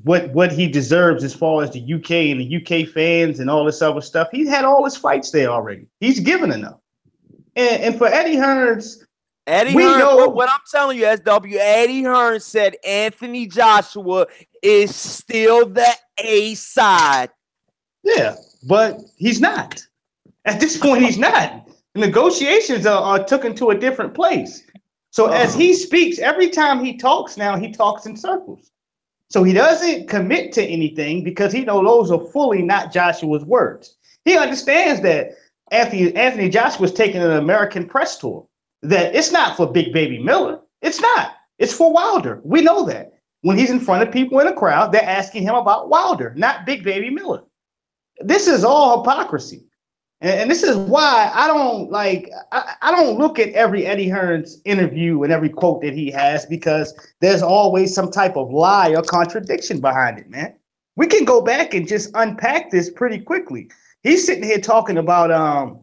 what he deserves as far as the UK and the UK fans and all this other stuff. He's had all his fights there already. He's given enough. And for Eddie Hearn's, what I'm telling you, SW, Eddie Hearn said Anthony Joshua is still the A side. Yeah, but he's not. At this point, he's not. The negotiations are taken to a different place. So as he speaks, every time he talks now, he talks in circles. So he doesn't commit to anything because he knows those are fully not Joshua's words. He understands that Anthony Joshua's taking an American press tour, that it's not for Big Baby Miller. It's not. It's for Wilder. We know that. When he's in front of people in a crowd, they're asking him about Wilder, not Big Baby Miller. This is all hypocrisy. And this is why I don't look at every Eddie Hearn's interview and every quote that he has, because there's always some type of lie or contradiction behind it, man. We can go back and just unpack this pretty quickly. He's sitting here talking about,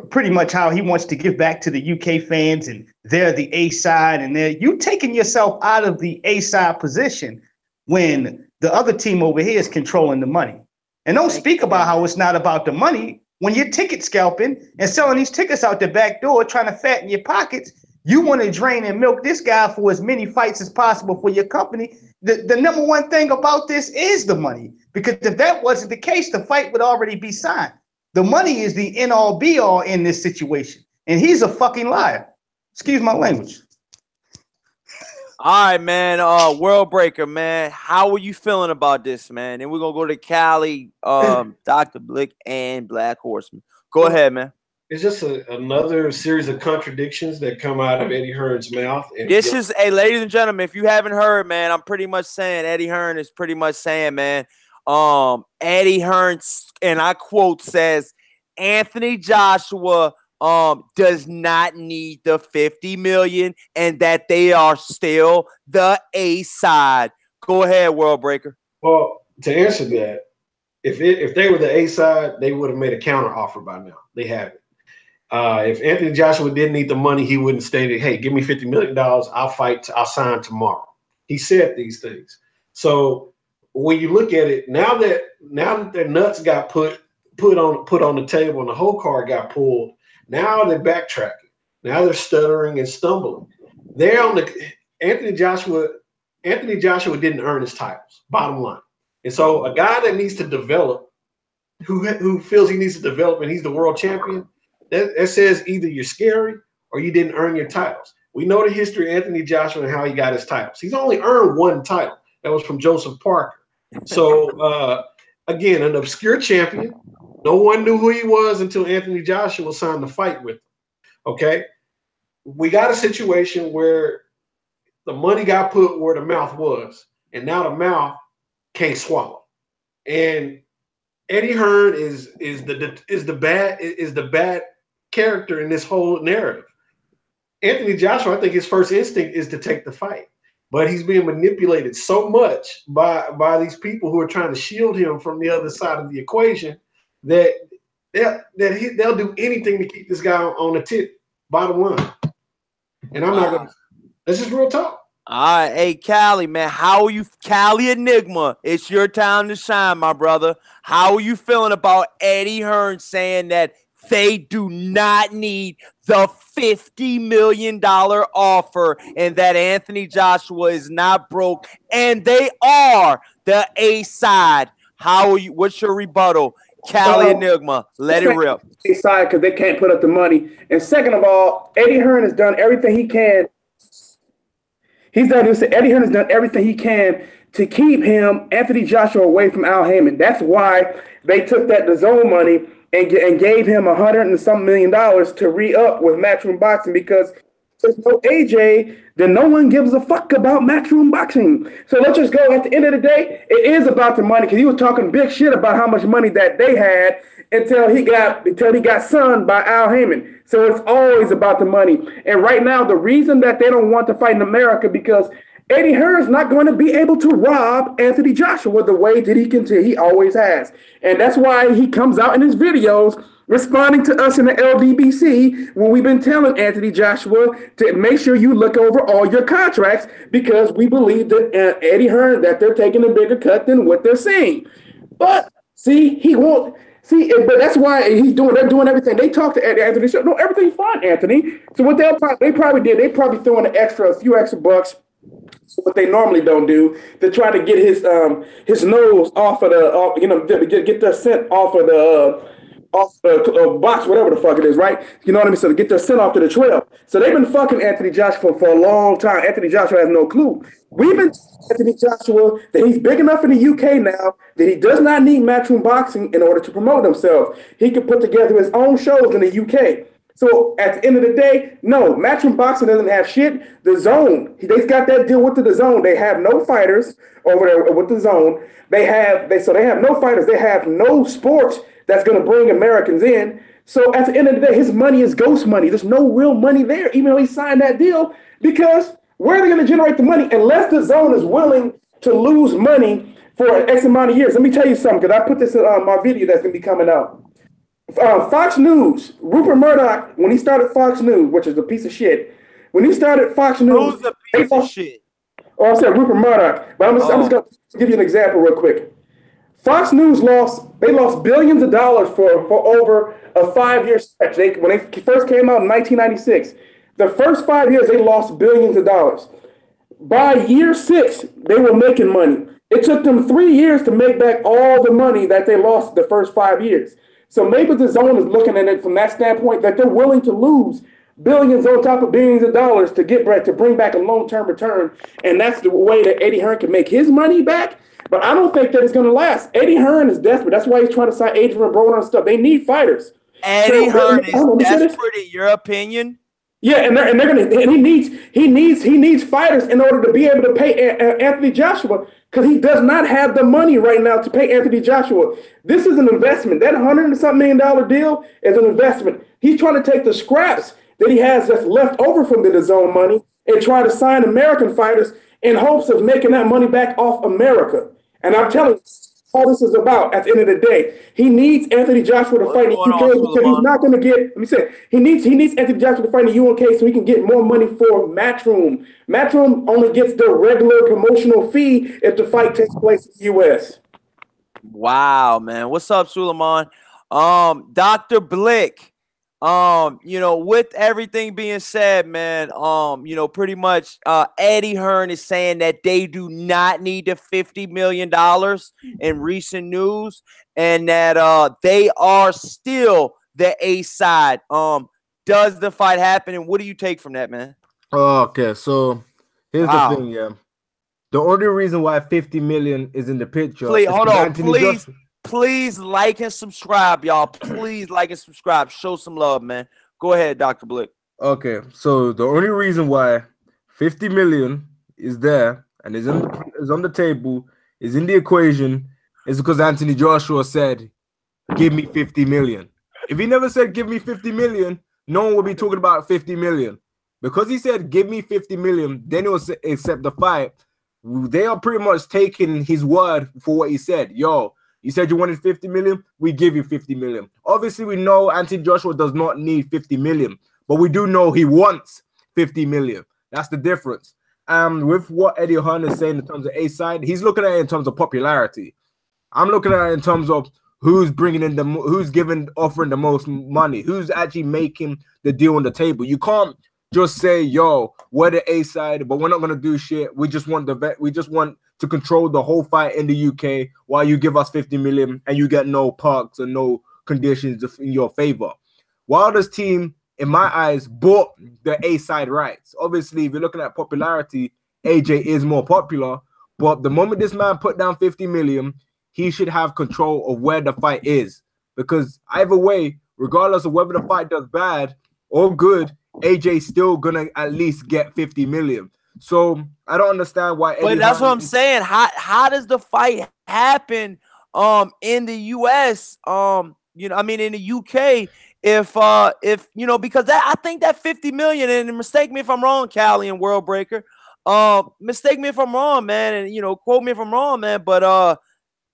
pretty much how he wants to give back to the UK fans and they're the A side, and you taking yourself out of the A side position when the other team over here is controlling the money. And don't speak about how it's not about the money when you're ticket scalping and selling these tickets out the back door, trying to fatten your pockets. You want to drain and milk this guy for as many fights as possible for your company. The number one thing about this is the money, because if that wasn't the case, the fight would already be signed. The money is the end all be all in this situation. And he's a fucking liar. Excuse my language. All right, man. World Breaker, man. How are you feeling about this, man? And we're gonna go to Cali, Dr. Blick, and Black Horseman. Go ahead, man. It's just another series of contradictions that come out of Eddie Hearn's mouth. This is, hey, ladies and gentlemen, if you haven't heard, man, I'm pretty much saying Eddie Hearn is pretty much saying, man, Eddie Hearn, and I quote, says Anthony Joshua does not need the 50 million and that they are still the A side. Go ahead, World Breaker. Well, to answer that, if they were the A side, they would have made a counter offer by now. They haven't. If Anthony Joshua didn't need the money, he wouldn't say, hey, give me $50 million. I'll fight. I'll sign tomorrow. He said these things. So when you look at it, now that their nuts got put on the table and the whole card got pulled, now they're backtracking. Now they're stuttering and stumbling. They're on Anthony Joshua didn't earn his titles, bottom line. And so a guy that needs to develop, who feels he needs to develop and he's the world champion, that says either you're scary or you didn't earn your titles. We know the history of Anthony Joshua and how he got his titles. He's only earned one title. That was from Joseph Parker. So, again, an obscure champion. No one knew who he was until Anthony Joshua signed the fight with him. Okay? We got a situation where the money got put where the mouth was, and now the mouth can't swallow. And Eddie Hearn is the bad character in this whole narrative. Anthony Joshua, I think his first instinct is to take the fight, but he's being manipulated so much by these people who are trying to shield him from the other side of the equation that they'll do anything to keep this guy on the tip, bottom line. And I'm not going to – this is real talk. All right. Hey, Cali, man, how are you – Cali Enigma, it's your time to shine, my brother. How are you feeling about Eddie Hearn saying that they do not need the $50 million offer and that Anthony Joshua is not broke and they are the A side? How are you – what's your rebuttal? Cali Enigma, let it rip. Side because they can't put up the money. And second of all, Eddie Hearn has done everything he can. Eddie Hearn has done everything he can to keep Anthony Joshua, away from Al Haymon. That's why they took that DAZN money and gave him $100 and some million to re-up with Matchroom Boxing, because there's no AJ, then no one gives a fuck about Matchroom Boxing. So let's just go. At the end of the day, it is about the money, because he was talking big shit about how much money that they had until he got sunned by Al Haymon. So it's always about the money. And right now, the reason that they don't want to fight in America, because Eddie Hearn's not going to be able to rob Anthony Joshua the way that he always has. And that's why he comes out in his videos responding to us in the LDBC when we've been telling Anthony Joshua to make sure you look over all your contracts, because we believe that Eddie Hearn, that they're taking a bigger cut than what they're saying. But see, he won't. See, but that's why they're doing everything. They talk to Anthony. No, everything's fine, Anthony. So what they probably did, they probably threw in a few extra bucks what they normally don't do, to try to get his nose off of the get their scent off of the box, whatever the fuck it is, right? You know what I mean? So to get their scent off to the trail. So they've been fucking Anthony Joshua for a long time. Anthony Joshua has no clue. We've been telling Anthony Joshua that he's big enough in the UK now that he does not need Matchroom Boxing in order to promote himself. He can put together his own shows in the UK. So at the end of the day, no, Matchroom Boxing doesn't have shit. The Zone, they've got that deal with the Zone. They have no fighters over there with the Zone. They have no fighters. They have no sports that's going to bring Americans in. So at the end of the day, his money is ghost money. There's no real money there, even though he signed that deal, because where are they going to generate the money unless the Zone is willing to lose money for X amount of years? Let me tell you something, because I put this in my video that's going to be coming out. Fox News, Rupert Murdoch, when he started Fox News, which is a piece of shit, when he started Fox News, who's a piece of shit? Oh, I said Rupert Murdoch, but I'm just going to give you an example real quick. Fox News lost billions of dollars for over a 5-year stretch. When they first came out in 1996, the first 5 years they lost billions of dollars. By year 6, they were making money. It took them 3 years to make back all the money that they lost the first 5 years. So maybe the Zone is looking at it from that standpoint, that they're willing to lose billions on top of billions of dollars to bring back a long-term return. And that's the way that Eddie Hearn can make his money back. But I don't think that it's going to last. Eddie Hearn is desperate. That's why he's trying to sign Adrian Broner and stuff. They need fighters. Eddie Hearn is desperate, in your opinion? Yeah, and he needs fighters in order to be able to pay Anthony Joshua, because he does not have the money right now to pay Anthony Joshua. This is an investment. That $100-something million deal is an investment. He's trying to take the scraps that he has that's left over from the DAZN money and try to sign American fighters in hopes of making that money back off America. And I'm telling you, all this is about at the end of the day. He needs Anthony Joshua to fight in the UK because he's not going to get, let me say, he needs Anthony Joshua to fight in the UK so he can get more money for Matchroom. Matchroom only gets the regular promotional fee if the fight takes place in the US. Wow, man. What's up, Suleiman? Dr. Blick. With everything being said, man, pretty much Eddie Hearn is saying that they do not need the $50 million in recent news, and that they are still the A side. Does the fight happen, and what do you take from that, man? Okay, so here's the thing, yeah. The only reason why 50 million is in the picture. Please like and subscribe, y'all. Please like and subscribe. Show some love, man. Go ahead, Dr. Blick. Okay, so the only reason why 50 million is there and is on the table, is in the equation, is because Anthony Joshua said, give me 50 million. If he never said, give me 50 million, no one would be talking about 50 million. Because he said, give me 50 million, then he'll accept the fight. They are pretty much taking his word for what he said. Yo, you said you wanted 50 million, we give you 50 million. Obviously, we know Anthony Joshua does not need 50 million, but we do know he wants 50 million. That's the difference. With what Eddie Hearn is saying in terms of A-side, he's looking at it in terms of popularity. I'm looking at it in terms of who's bringing in offering the most money, who's actually making the deal on the table. You can't just say, yo, we're the A-side, but we're not gonna do shit. We just want to control the whole fight in the UK while you give us 50 million and you get no perks and no conditions in your favor. Wilder's team, in my eyes, bought the A-side rights. Obviously, if you're looking at popularity, AJ is more popular, but the moment this man put down 50 million, he should have control of where the fight is. Because either way, regardless of whether the fight does bad or good, AJ's still gonna at least get 50 million. So I don't understand why. But that's what I'm saying. How does the fight happen in the US? In the UK, if because I think that 50 million, and mistake me if I'm wrong, Callie and World Breaker. Mistake me if I'm wrong, man, and quote me if I'm wrong, man. But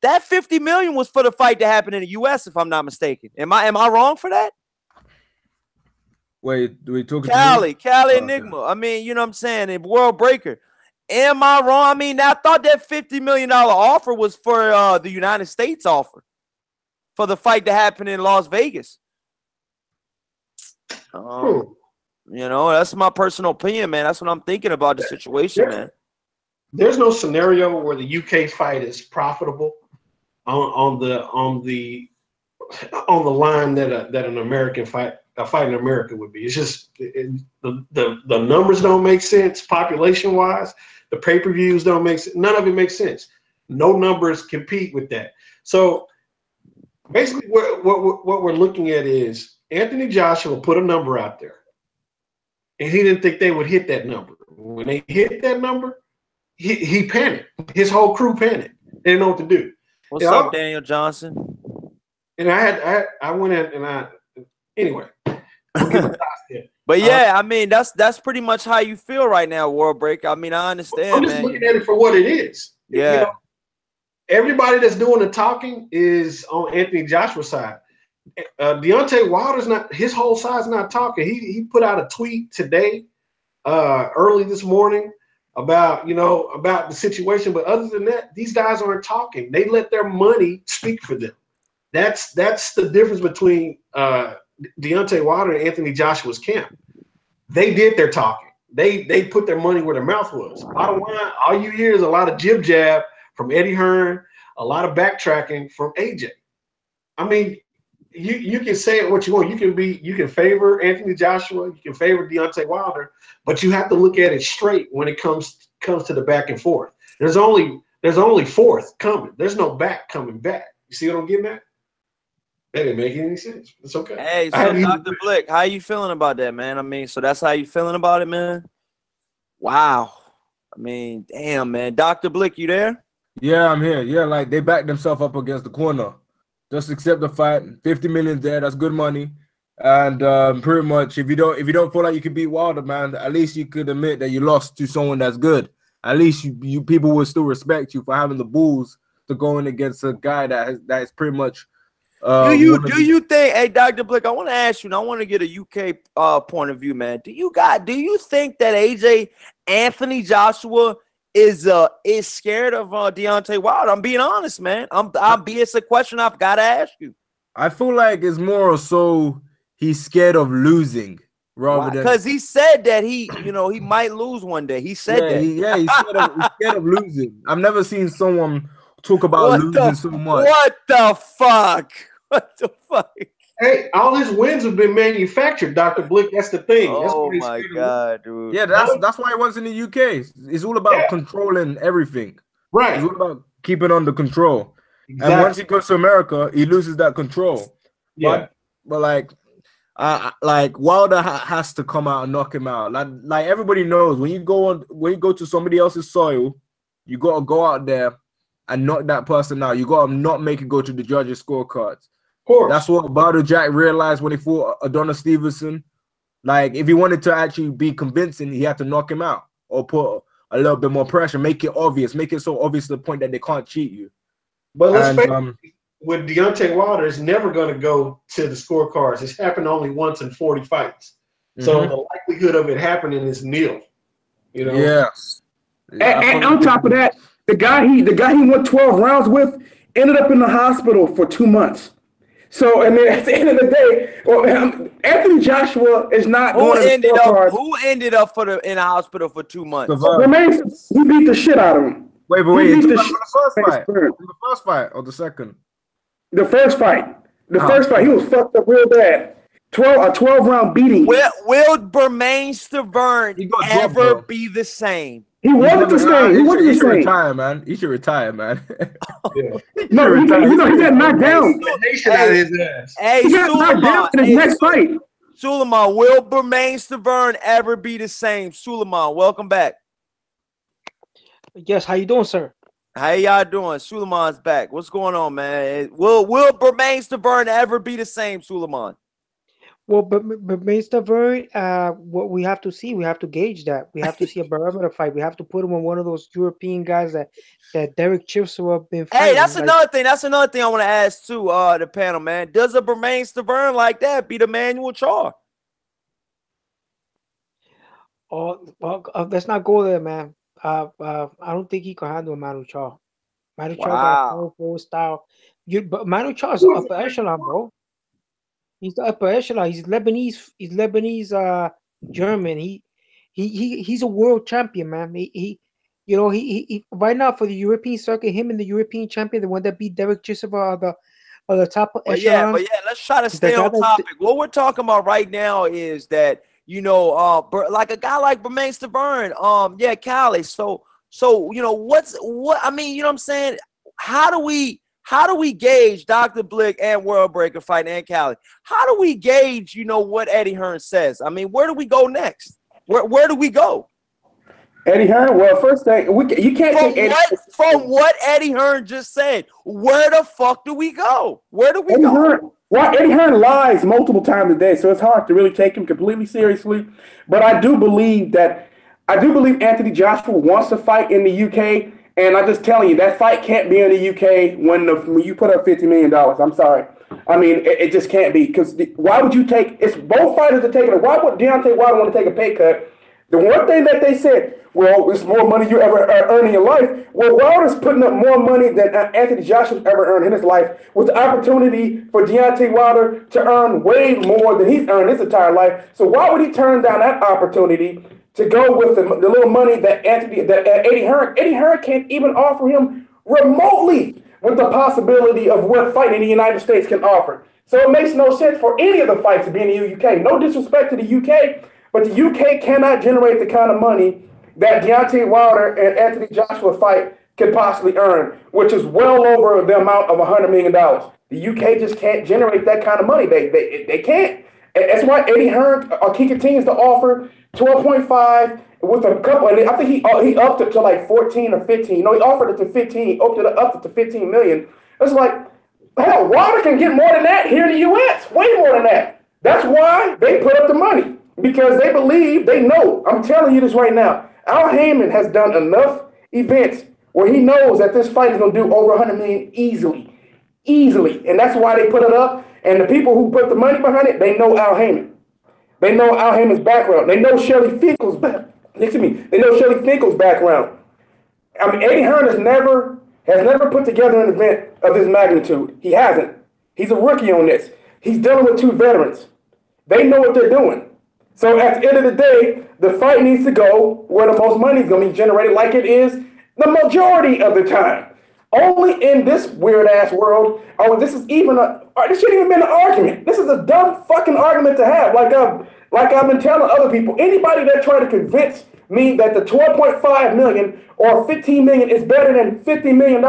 that 50 million was for the fight to happen in the US, if I'm not mistaken. Am I wrong for that? Wait, do we talk Callie Enigma? Okay. I mean, you know what I'm saying? And World Breaker. Am I wrong? I mean, I thought that $50 million offer was for the United States offer for the fight to happen in Las Vegas. You know, that's my personal opinion, man. That's what I'm thinking about the situation, man. There's no scenario where the UK fight is profitable on the line that an American fight, a fight in America would be. It's just the numbers don't make sense population wise. The pay-per-views don't make sense. None of it makes sense. No numbers compete with that. So basically, what we're looking at is Anthony Joshua put a number out there, and he didn't think they would hit that number. When they hit that number, he panicked. His whole crew panicked. They didn't know what to do. What's up, Daniel Johnson? And I went in and anyway. But yeah, I mean that's pretty much how you feel right now, World Break. I mean, I understand. I'm just looking at it for what it is. Yeah. You know, everybody that's doing the talking is on Anthony Joshua's side. Deontay Wilder's not. His whole side's not talking. He put out a tweet today, early this morning, about the situation. But other than that, these guys aren't talking. They let their money speak for them. That's the difference between Deontay Wilder and Anthony Joshua's camp. They did their talking. They put their money where their mouth was. Bottom line, all you hear is a lot of jib jab from Eddie Hearn, a lot of backtracking from AJ. I mean, you can say it what you want. You can favor Anthony Joshua, you can favor Deontay Wilder, but you have to look at it straight when it comes to the back and forth. There's only fourth coming. There's no back coming back. You see what I'm getting at? That didn't make any sense. It's okay. Hey, so Dr. Blick, how you feeling about that, man? I mean, so that's how you feeling about it, man? Wow. I mean, damn, man. Dr. Blick, you there? Yeah, I'm here. Yeah, like they backed themselves up against the corner. Just accept the fight. 50 million there. That's good money. And pretty much, if you don't feel like you can beat Wilder, man, at least you could admit that you lost to someone that's good. At least you people will still respect you for having the balls to go in against a guy that is pretty much. Do you think? Hey, Dr. Blick, I want to ask you, and I want to get a UK point of view, man. Do you think that Anthony Joshua is scared of Deontay Wilder? I'm being honest, man. It's a question I've got to ask you. I feel like it's more so he's scared of losing rather than because he said that he might lose one day. He said that. He's scared of losing. I've never seen someone talk about losing so much. What the fuck? What the fuck? Hey, all his wins have been manufactured, Dr. Blick. That's the thing. Oh my god, dude. Yeah, that's why he was in the UK. It's all about controlling everything. Right. It's all about keeping under control. Exactly. And once he goes to America, he loses that control. Yeah. But like Wilder has to come out and knock him out. Like everybody knows when you go to somebody else's soil, you gotta go out there and knock that person out. You gotta not make it go to the judges' scorecards. Of course. That's what Badou Jack realized when he fought Adonis Stevenson. Like, if he wanted to actually be convincing, he had to knock him out or put a little bit more pressure, make it obvious, make it so obvious to the point that they can't cheat you. But let's face it, with Deontay Wilder, it's never going to go to the scorecards. It's happened only once in 40 fights. So the likelihood of it happening is nil. You know? Yeah. And on top of that, the guy he went 12 rounds with ended up in the hospital for 2 months. So, and then at the end of the day, Anthony Joshua is not going to the scorecards. Who ended up in the hospital for 2 months? He beat the shit out of him. Wait, the first fight or the second? The first fight. The first fight, he was fucked up real bad. A 12-round beating. Will Bermane-Stiverne ever be the same? He wasn't the same. He should retire, man. He should retire, man. No, he got knocked down. Hey, he got knocked down in his next fight. Suleiman, will Bermane-Stiverne ever be the same? Suleiman, welcome back. Yes, how you doing, sir? How y'all doing? Suleiman's back. What's going on, man? Will Bermane-Stiverne ever be the same, Suleiman? Well, but Bermane-Stiverne, what we have to see, we have to gauge that. We have to see a barometer fight. We have to put him on one of those European guys that Derek Chisel have been fighting. Hey, that's another thing. That's another thing I want to ask too, the panel, man. Does a Bermane-Stiverne like that beat Emmanuel Charr? Oh, well, let's not go there, man. I don't think he can handle Emmanuel Charr. Emmanuel Charr got a powerful style. But Emmanuel Charr is upper echelon, bro. He's the upper echelon. He's Lebanese German. He's a world champion, man. He right now for the European circuit, him and the European champion, the one that beat Derek Chisova are the top echelon. But yeah, let's try to stay on topic. What we're talking about right now is that like a guy like Bermain Stavern, Cali. So what I mean, you know what I'm saying? How do we gauge Dr. Blick and World Breaker fight and Cali? How do we gauge, what Eddie Hearn says? I mean, where do we go next? Where do we go? Eddie Hearn, well, first thing, you can't take Eddie from what Eddie Hearn just said. Where the fuck do we go? Where do we go? Eddie Hearn lies multiple times a day, so it's hard to really take him completely seriously. But I do believe Anthony Joshua wants to fight in the UK, and I'm just telling you, that fight can't be in the UK when you put up $50 million. I'm sorry. I mean, it just can't be, because why would you take? It's both fighters are taking it. Why would Deontay Wilder want to take a pay cut? The one thing that they said, well, it's more money you ever earn in your life. Well, Wilder's putting up more money than Anthony Joshua's ever earned in his life, with the opportunity for Deontay Wilder to earn way more than he's earned his entire life. So why would he turn down that opportunity to go with the little money that Eddie Hearn can't even offer him remotely with the possibility of what fight in the United States can offer. So it makes no sense for any of the fights to be in the UK. No disrespect to the UK, but the UK cannot generate the kind of money that Deontay Wilder and Anthony Joshua fight could possibly earn, which is well over the amount of $100 million. The UK just can't generate that kind of money. They can't. And that's why Eddie Hearn, he continues to offer 12.5 with a couple. And I think he upped it to like 14 or 15. No, he offered it to 15. Upped it to 15 million. It's like, hell, Wilder can get more than that here in the US. Way more than that. That's why they put up the money. Because they believe, they know. I'm telling you this right now. Al Haymon has done enough events where he knows that this fight is going to do over 100 million easily. And that's why they put it up. And the people who put the money behind it, they know Al Haymon. They know Al Haymon's background. They know Shelly Finkel's background. They know Shelly Finkel's background. I mean, Eddie Hearn has never put together an event of this magnitude. He hasn't. He's a rookie on this. He's dealing with two veterans. They know what they're doing. So at the end of the day, the fight needs to go where the most money is going to be generated, like it is the majority of the time. Only in this weird-ass world, this shouldn't even be an argument. This is a dumb fucking argument to have. Like I've been telling other people, anybody that try to convince me that the 12.5 million or 15 million is better than $50 million,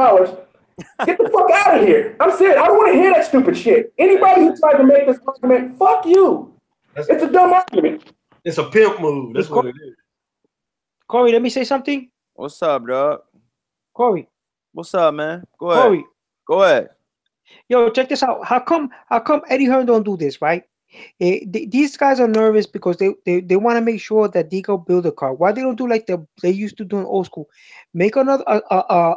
get the fuck out of here. I'm serious. I don't want to hear that stupid shit. Anybody who tried to make this argument, fuck you. It's a dumb argument. It's a pimp move. That's what it is. Corey, let me say something. What's up, dog? Corey. What's up, man? Go ahead. Corey. Go ahead. Yo, check this out. How come Eddie Hearn don't do this, right? These guys are nervous because they want to make sure that they go build a card. Why they don't do like they used to do in old school? Make another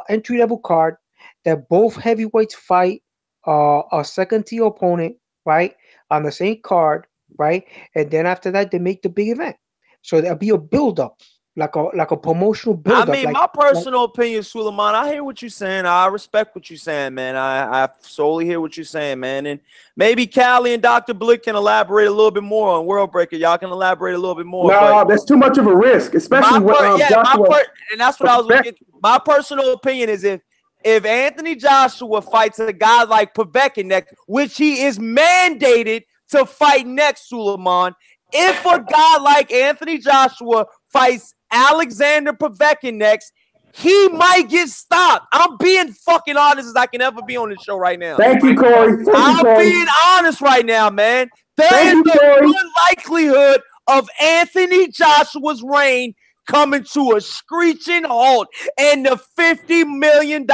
entry-level card that both heavyweights fight a second-tier opponent, right? On the same card. Right, and then after that they make the big event, so there'll be a build-up, like a promotional build-up. I mean, my personal opinion, Suleiman, I hear what you're saying. I respect what you're saying, man. I solely hear what you're saying, man. And maybe Callie and Dr. Blick can elaborate a little bit more on World Breaker. Y'all can elaborate a little bit more. No, that's too much of a risk, especially and that's what I was looking. My personal opinion is if Anthony Joshua fights a guy like Povetkin next, which he is mandated to fight next, Suleiman. If a guy like Anthony Joshua fights Alexander Povetkin next, he might get stopped. I'm being fucking honest as I can ever be on this show right now. Thank you, Corey. I'm being honest right now, man. There is a good likelihood of Anthony Joshua's reign coming to a screeching halt, and the $50 million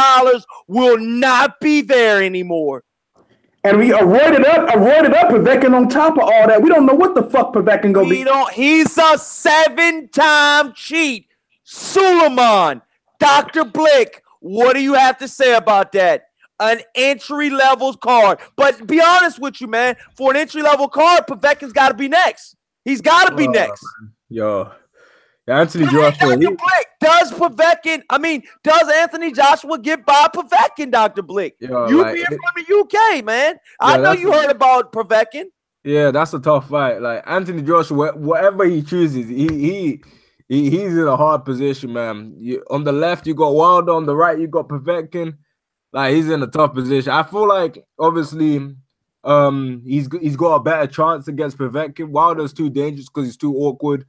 will not be there anymore. And we avoided up Povetkin on top of all that. We don't know what the fuck Povetkin gonna be. He's a 7-time cheat. Suleiman, Dr. Blick, what do you have to say about that? An entry-level card. But be honest with you, man. For an entry-level card, Povetkin's got to be next. He's got to be next. Yo. Anthony Joshua. Does Anthony Joshua get by Povetkin, Dr. Blick? You being from the UK, man. I know you heard about Povetkin. Yeah, that's a tough fight. Like Anthony Joshua, whatever he chooses, he's in a hard position, man. On the left, you got Wilder. On the right, you got Povetkin. Like he's in a tough position. I feel like obviously, he's got a better chance against Povetkin. Wilder's too dangerous because he's too awkward.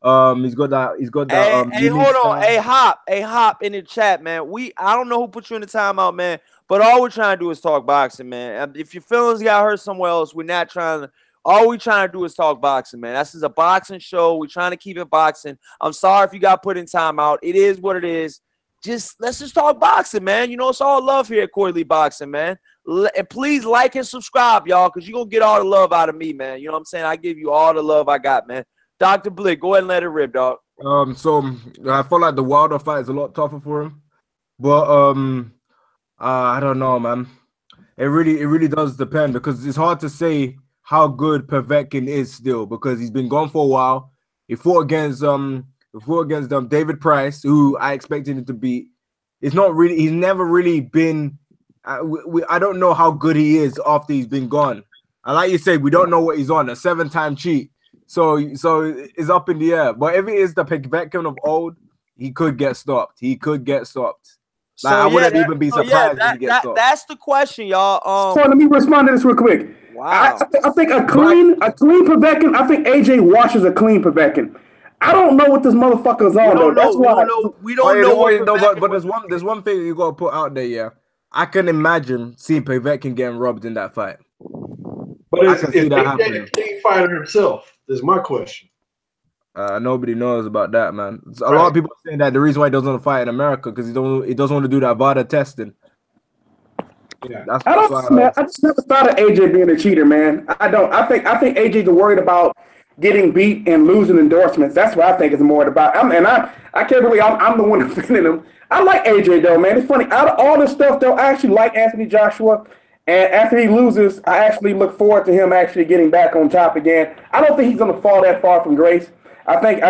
He's got that. Hey, hold on. Hey, hop in the chat, man. I don't know who put you in the timeout, man. But all we're trying to do is talk boxing, man. If your feelings got hurt somewhere else, we're not trying to. All we trying to do is talk boxing, man. This is a boxing show. We're trying to keep it boxing. I'm sorry if you got put in timeout. It is what it is. Let's just talk boxing, man. You know, it's all love here at Quarterly Boxing, man. And please like and subscribe, y'all, because you're going to get all the love out of me, man. You know what I'm saying? I give you all the love I got, man. Dr. Blick, go ahead and let it rip, dog. So I feel like the Wilder fight is a lot tougher for him. But I don't know, man. It really does depend because it's hard to say how good Povetkin is still because he's been gone for a while. He fought against David Price, who I expected him to beat. He's never really been. I don't know how good he is after he's been gone. And like you said, we don't know what he's on, a 7-time cheat. So it's up in the air. But if it is the Povetkin of old, he could get stopped. Like, I wouldn't even be surprised if he gets stopped. That's the question, y'all. So let me respond to this real quick. Wow. I think a clean Povetkin. I think AJ washes a clean Povetkin. I don't know what this motherfucker's on though. That's why we don't know. But there's one thing you gotta put out there. Yeah, I can imagine seeing Povetkin getting robbed in that fight. But I can see that happening. A clean fighter himself? Is my question. Nobody knows about that, man. A lot of people are saying that the reason why he doesn't want to fight in America because he doesn't want to do that VADA testing. Yeah, I just never thought of AJ being a cheater, man. I don't. I think AJ's worried about getting beat and losing endorsements. That's what I think it's more about. I can't believe I'm the one defending him. I like AJ though, man. It's funny. Out of all this stuff though, I actually like Anthony Joshua. And after he loses, I actually look forward to him actually getting back on top again. I don't think he's going to fall that far from grace. I think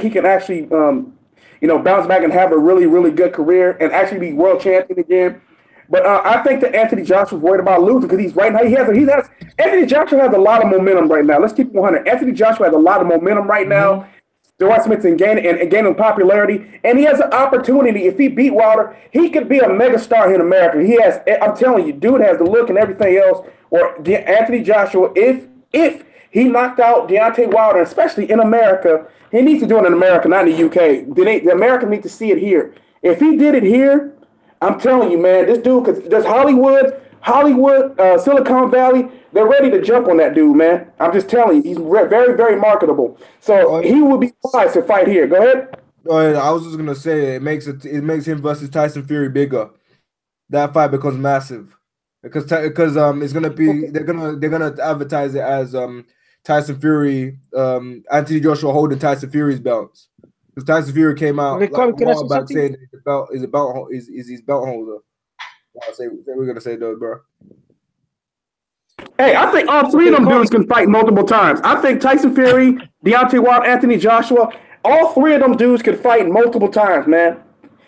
he can actually, bounce back and have a really, really good career and actually be world champion again. But I think that Anthony Joshua's worried about losing because he's right now. Anthony Joshua has a lot of momentum right now. Let's keep it 100. Anthony Joshua has a lot of momentum right now. Endorsements and gaining popularity, and he has an opportunity. If he beat Wilder, he could be a megastar here in America. He has. I'm telling you, dude has the look and everything else. Or Anthony Joshua, if he knocked out Deontay Wilder, especially in America, he needs to do it in America, not in the UK. The Americans need to see it here. If he did it here, I'm telling you, man, this dude, because there's Hollywood, Silicon Valley, they're ready to jump on that dude, man. I'm just telling you, he's very, very marketable. So he would be wise to fight here. Go ahead. I was just gonna say it makes him versus Tyson Fury bigger. That fight becomes massive because it's gonna be they're gonna advertise it as Tyson Fury, Anthony Joshua holding Tyson Fury's belts because Tyson Fury came out like a while back saying is his belt holder. We're gonna say though, bro. Hey, I think all three of them dudes can fight multiple times. I think Tyson Fury, Deontay Wilder, Anthony Joshua, all three of them dudes can fight multiple times, man.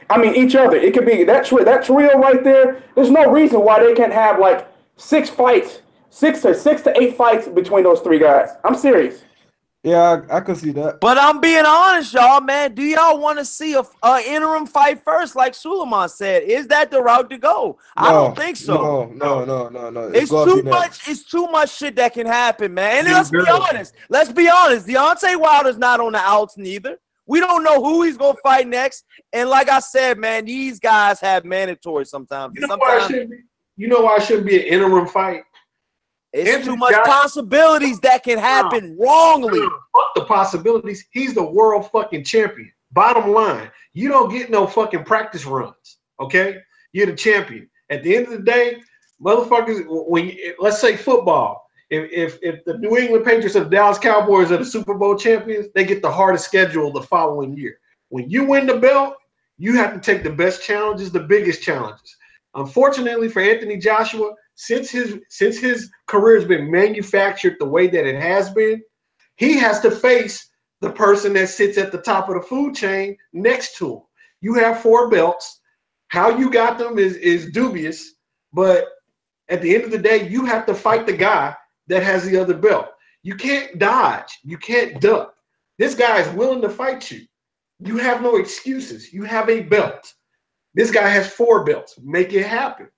I mean, each other. It could be that trio right there. There's no reason why they can't have like 6 fights, 6 to 8 fights between those three guys. I'm serious. Yeah, I can see that. But I'm being honest, y'all, man. Do y'all want to see a interim fight first, like Suleiman said? Is that the route to go? No, I don't think so. No. It's too much. It's too much shit that can happen, man. And let's be honest. Deontay Wilder's not on the outs neither. We don't know who he's gonna fight next. And like I said, man, these guys have mandatory sometimes. You know why it shouldn't be an interim fight? It's too much possibilities that can happen wrongly. Fuck the possibilities. He's the world fucking champion. Bottom line, you don't get no fucking practice runs. Okay, you're the champion. At the end of the day, motherfuckers. Let's say football. If the New England Patriots or the Dallas Cowboys are the Super Bowl champions, they get the hardest schedule the following year. When you win the belt, you have to take the best challenges, the biggest challenges. Unfortunately for Anthony Joshua, since his career has been manufactured the way that it has been, he has to face the person that sits at the top of the food chain next to him. You have 4 belts. How you got them is dubious, but at the end of the day, you have to fight the guy that has the other belt. You can't dodge. You can't duck. This guy is willing to fight you. You have no excuses. You have a belt. This guy has 4 belts. Make it happen.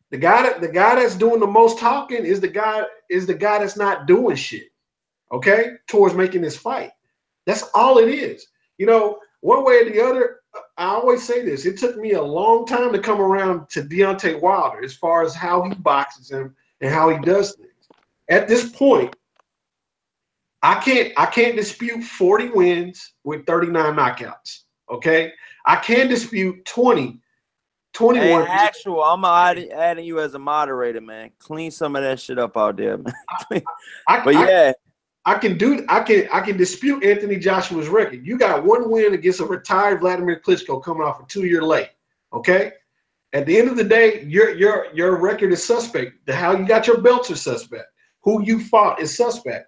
The guy that's doing the most talking is the guy that's not doing shit. Okay, towards making this fight. That's all it is. You know, one way or the other. I always say this. It took me a long time to come around to Deontay Wilder as far as how he boxes him and how he does things. At this point, I can't dispute 40 wins with 39 knockouts. Okay, I can dispute 21. Hey, actual, I'm adding you as a moderator, man. Clean some of that shit up out there, man. I can dispute Anthony Joshua's record. You got 1 win against a retired Vladimir Klitschko coming off a 2-year late. Okay, at the end of the day, your record is suspect. How you got your belts are suspect. Who you fought is suspect.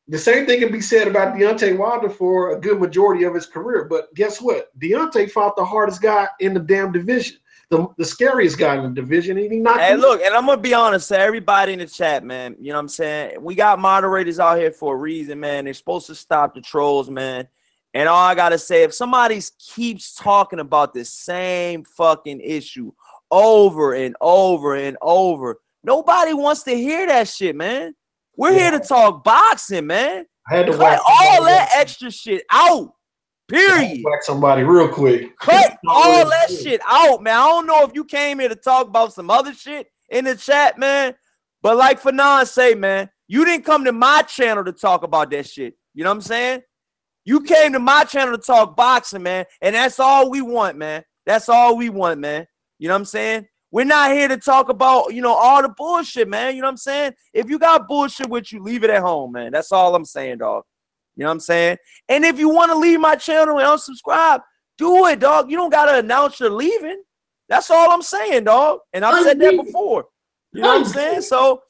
The same thing can be said about Deontay Wilder for a good majority of his career. But guess what? Deontay fought the hardest guy in the damn division, the scariest guy in the division, and he knocked him. Hey, look, and I'm gonna be honest to everybody in the chat, man. You know what I'm saying? We got moderators out here for a reason, man. They're supposed to stop the trolls, man. And all I gotta say, if somebody keeps talking about the same fucking issue over and over and over, nobody wants to hear that shit, man. We're here to talk boxing, man. I had to cut all that extra shit out. Period. Whack somebody real quick. Cut all that shit out, man. I don't know if you came here to talk about some other shit in the chat, man. But like Fanon say, man, you didn't come to my channel to talk about that shit. You know what I'm saying? You came to my channel to talk boxing, man. And that's all we want, man. That's all we want, man. You know what I'm saying? We're not here to talk about, you know, all the bullshit, man. You know what I'm saying? If you got bullshit with you, leave it at home, man. That's all I'm saying, dog. You know what I'm saying? And if you want to leave my channel and unsubscribe, do it, dog. You don't got to announce you're leaving. That's all I'm saying, dog. And I've said that before. You know what I'm saying? So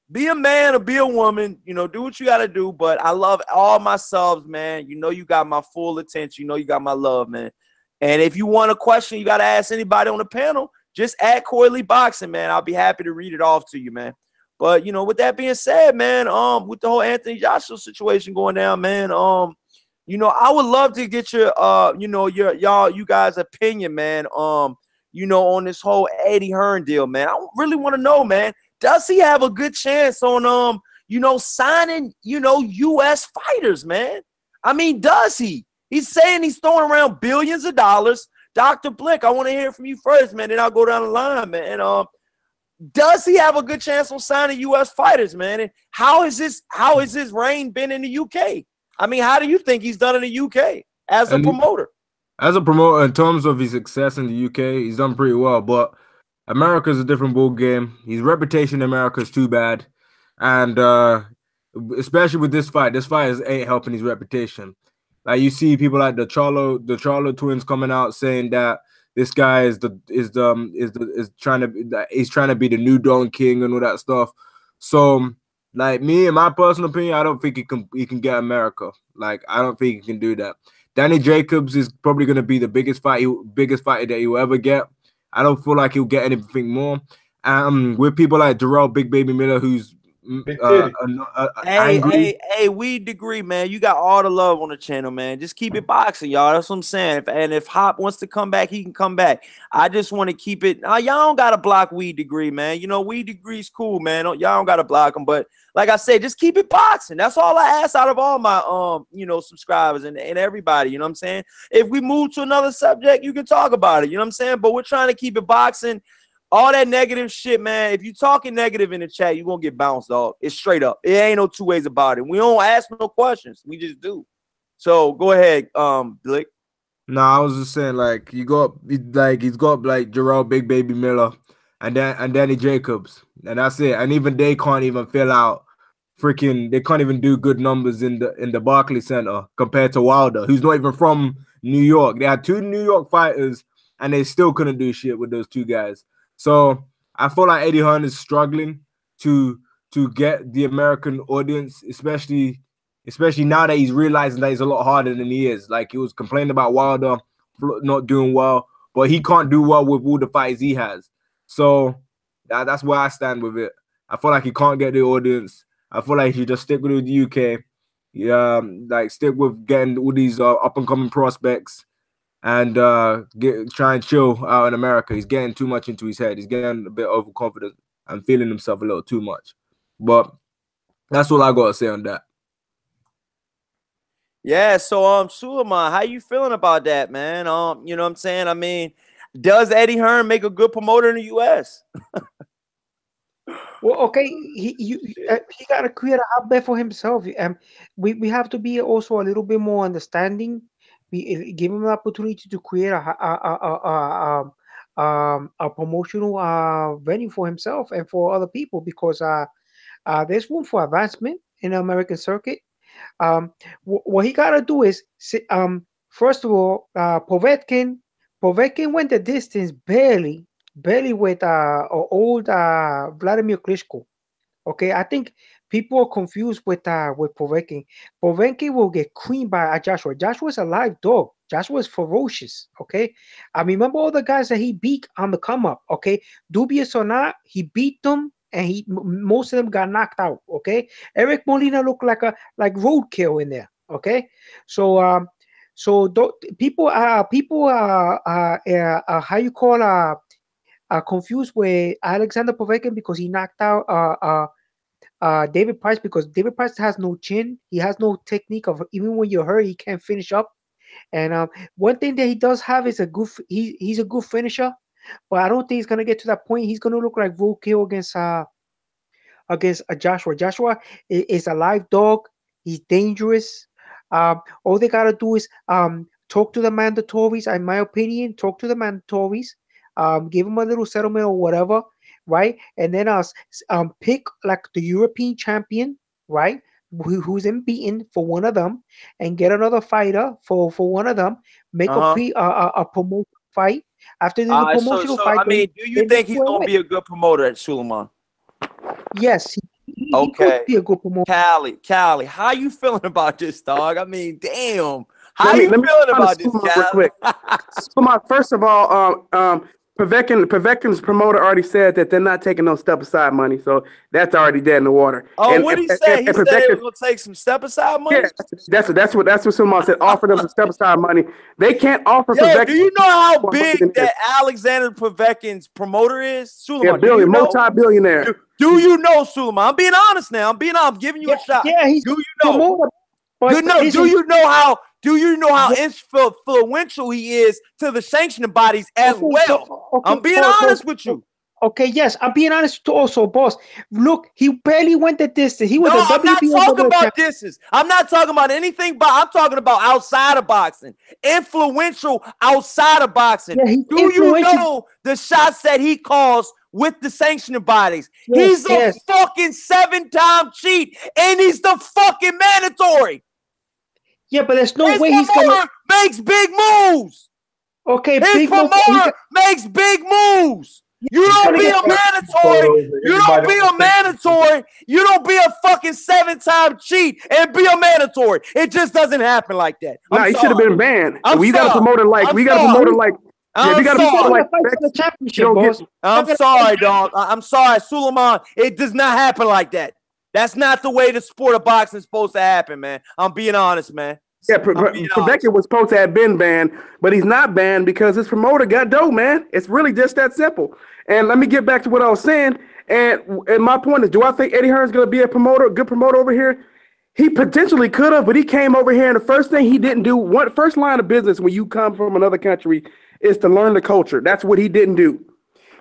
be a man or be a woman. You know, do what you got to do. But I love all my subs, man. You know you got my full attention. You know you got my love, man. And if you want a question, you got to ask anybody on the panel. Just add Coily Boxing, man. I'll be happy to read it off to you, man. But, you know, with that being said, man, with the whole Anthony Joshua situation going down, man, you know, I would love to get your, you know, you guys' opinion, man, you know, on this whole Eddie Hearn deal, man. I really want to know, man, does he have a good chance on, you know, signing, you know, U.S. fighters, man? I mean, does he? He's saying he's throwing around billions of dollars. Dr. Blick, I want to hear from you first, man. Then I'll go down the line, man. Does he have a good chance on signing U.S. fighters, man? And how is his reign been in the UK? I mean, how do you think he's done in the UK as a promoter? As a promoter, in terms of his success in the UK, he's done pretty well. But America's a different ball game. His reputation in America is too bad, and especially with this fight ain't helping his reputation. Like you see people like the Charlo twins coming out saying that this guy is trying to be the new Don King and all that stuff. So, like me, in my personal opinion, I don't think he can get America. Like I don't think he can do that. Danny Jacobs is probably going to be the biggest fighter that he'll ever get. I don't feel like he'll get anything more. With people like Jarrell Big Baby Miller, who's hey, Weed Degree, man. You got all the love on the channel, man. Just keep it boxing, y'all. That's what I'm saying. If Hop wants to come back, he can come back. I just want to keep it. Y'all don't gotta block Weed Degree, man. You know, Weed Degree's cool, man. Y'all don't gotta block him, but like I said, just keep it boxing. That's all I ask out of all my you know, subscribers and everybody. You know what I'm saying? If we move to another subject, you can talk about it. You know what I'm saying? But we're trying to keep it boxing. All that negative shit, man. If you talking negative in the chat, you're going to get bounced, dog. It's straight up. It ain't no two ways about it. We don't ask no questions. We just do. So go ahead, Blick. No, I was just saying, like, he's got Jarrell Big Baby Miller and Danny Jacobs. And that's it. And even they can't even fill out they can't even do good numbers in the Barclays Center compared to Wilder, who's not even from New York. They had 2 New York fighters and they still couldn't do shit with those 2 guys. So I feel like Eddie Hearn is struggling to get the American audience, especially now that he's realizing that he's a lot harder than he is. Like he was complaining about Wilder not doing well, but he can't do well with all the fights he has. So that's where I stand with it. I feel like he can't get the audience, I feel like he should just stick with the UK. Yeah, like stick with getting all these up and coming prospects, and try and chill out in America. He's getting too much into his head. He's getting a bit overconfident and feeling himself a little too much. But that's all I gotta say on that. Yeah, so Suleiman, how you feeling about that, man? You know what I'm saying? I mean, does Eddie Hearn make a good promoter in the US? Well, okay, he got to create a hotbed for himself. We have to be also a little bit more understanding. We give him the opportunity to create a promotional venue for himself and for other people, because there's room for advancement in the American circuit. What he got to do is, first of all, Povetkin went the distance barely with old Vladimir Klitschko. Okay, I think people are confused with Povetkin. Povetkin will get creamed by Joshua. Joshua's a live dog. Joshua is ferocious. Okay, I mean, remember all the guys that he beat on the come up. Okay, dubious or not, he beat them, and most of them got knocked out. Okay, Eric Molina looked like roadkill in there. Okay, so people how you call confused with Alexander Povetkin because he knocked out David Price, because David Price has no chin. He has no technique of, even when you're hurt, he can't finish up. And one thing that he does have is he's a good finisher, but I don't think he's gonna get to that point. He's gonna look like roadkill against Joshua. Joshua is a live dog. He's dangerous. All they gotta do is talk to the mandatories. In my opinion, talk to the mandatories. Give him a little settlement or whatever, right? And then pick like the European champion, right? Who's unbeaten for one of them, and get another fighter for one of them. Make a promotion fight. After the promotional fight, I mean, do you think he's gonna be a good promoter at Suleiman? Yes. He could be a good promoter. Callie, how you feeling about this, dog? I mean, damn. How you feeling about this, Callie? First of all, Povetkin's promoter already said that they're not taking no step aside money, so that's already dead in the water. Oh, what did he say? He said they were gonna take some step aside money. Yeah, that's what someone said. Offer them some step aside money. They can't offer. Yo, do you know how big that Alexander Povetkin's promoter is? Suleiman, yeah, multi-billionaire. Do you know, Suleiman? I'm being honest now. I'm giving you a shot. Yeah, he's do you know? Do you know how influential he is to the sanctioning bodies as well? I'm being honest with you. Okay, yes, I'm being honest too also, boss. Look, he barely went the distance. He was I'm not talking about distance. I'm not talking about anything, but I'm talking about outside of boxing. Influential outside of boxing. Yeah, do you know the shots that he calls with the sanctioning bodies? Yes, he's a fucking 7-time cheat, and he's the fucking mandatory. Yeah, but there's no way he's gonna makes big moves. Okay, his promoter makes big moves. You don't be a mandatory. You don't be a mandatory. You don't be a fucking 7-time cheat and be a mandatory. It just doesn't happen like that. Nah, he should have been banned. We got a promoter like. I'm sorry, dog. I'm sorry, Suleiman. It does not happen like that. That's not the way the sport of boxing is supposed to happen, man. I'm being honest, man. Yeah, Povetkin was supposed to have been banned, but he's not banned because his promoter got dough, man. It's really just that simple. And let me get back to what I was saying. And my point is, do I think Eddie Hearn's going to be a good promoter over here? He potentially could have, but he came over here, and the first thing he didn't do, first line of business when you come from another country is to learn the culture. That's what he didn't do.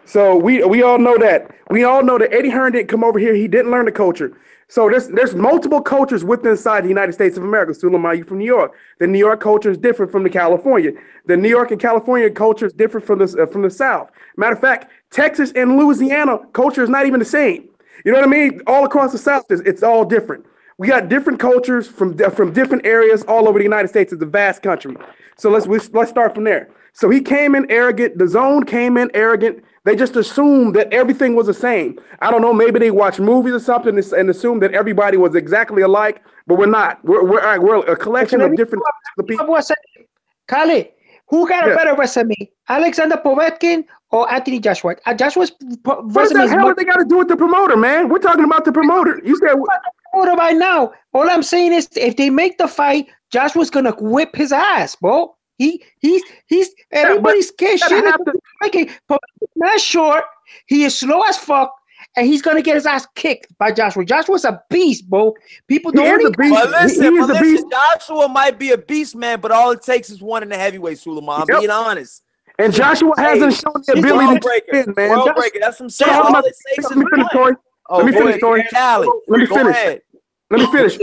So we all know that. We all know that Eddie Hearn didn't come over here. He didn't learn the culture. So there's multiple cultures within inside the United States of America. Suleiman, you from New York. The New York culture is different from the California. The New York and California culture is different from the South. Matter of fact, Texas and Louisiana culture is not even the same. You know what I mean? All across the South, it's all different. We got different cultures from different areas all over the United States. It's a vast country. So let's start from there. So he came in arrogant. The Zone came in arrogant. They just assumed that everything was the same. I don't know. Maybe they watched movies or something and assumed that everybody was exactly alike, but we're not. We're a collection of different people. Kale, who got a better resume, Alexander Povetkin or Anthony Joshua? Joshua's resume. What the hell they got to do with the promoter, man? We're talking about the promoter. You said Right now, all I'm saying is if they make the fight, Joshua's gonna whip his ass, bro. He's everybody's scared shit. But not short. He is slow as fuck, and he's gonna get his ass kicked by Joshua. Joshua's a beast, bro. People don't. But listen, Joshua might be a beast, man. But all it takes is one in the heavyweight, Suleiman. I'm being honest. And Joshua hasn't shown the ability to win, man. World breaker. That's what I'm saying. All it takes is one. Let me finish, Tori. Let me finish. Let me finish.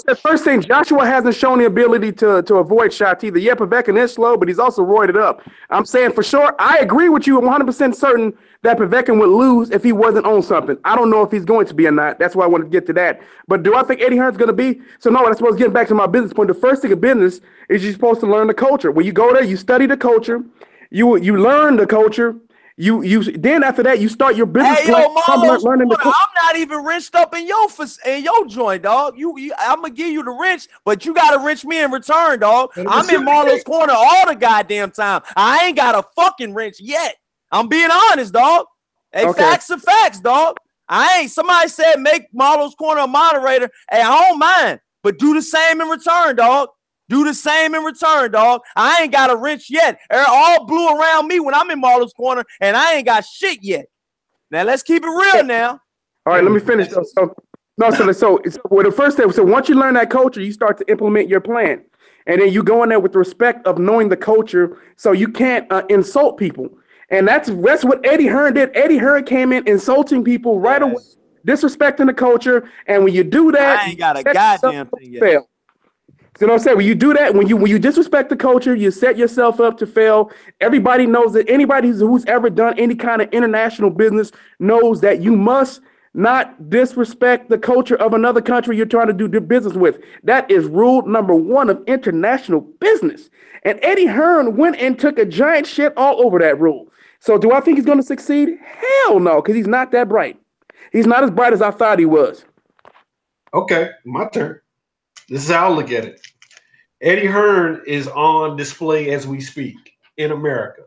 The first thing, Joshua hasn't shown the ability to avoid shots either. Yeah, Povetkin is slow, but he's also roided up. I'm saying for sure, I agree with you. I'm 100% certain that Povetkin would lose if he wasn't on something. I don't know if he's going to be or not. That's why I want to get to that. But do I think Eddie Hearn's going to be? So no, that's what's getting back to my business point. The first thing of business is you're supposed to learn the culture. When you go there, you study the culture. You learn the culture. You then after that you start your business. Hey, yo, Marlos, I'm not even wrenched up in your joint, dog. I'm gonna give you the wrench, but you gotta wrench me in return, dog. I'm in Marlo's corner all the goddamn time. I ain't got a fucking wrench yet. I'm being honest, dog. Hey, okay. Facts are facts, dog. I ain't. Somebody said make Marlo's corner a moderator. Hey, I don't mind, but do the same in return, dog. Do the same in return, dog. I ain't got a wrench yet. They're all blue around me when I'm in Marlo's corner, and I ain't got shit yet. Now, let's keep it real now. All right, let me finish. So the first step, so once you learn that culture, you start to implement your plan. And then you go in there with the respect of knowing the culture so you can't insult people. And that's what Eddie Hearn did. Eddie Hearn came in insulting people right away, disrespecting the culture. And when you do that, I ain't got a goddamn thing yet. Fail. You know what I'm saying? When you do that, when you disrespect the culture, you set yourself up to fail. Everybody knows that anybody who's ever done any kind of international business knows that you must not disrespect the culture of another country you're trying to do business with. That is rule number one of international business. And Eddie Hearn went and took a giant shit all over that rule. So do I think he's going to succeed? Hell no, because he's not that bright. He's not as bright as I thought he was. Okay, my turn. This is how I look at it. Eddie Hearn is on display as we speak in America.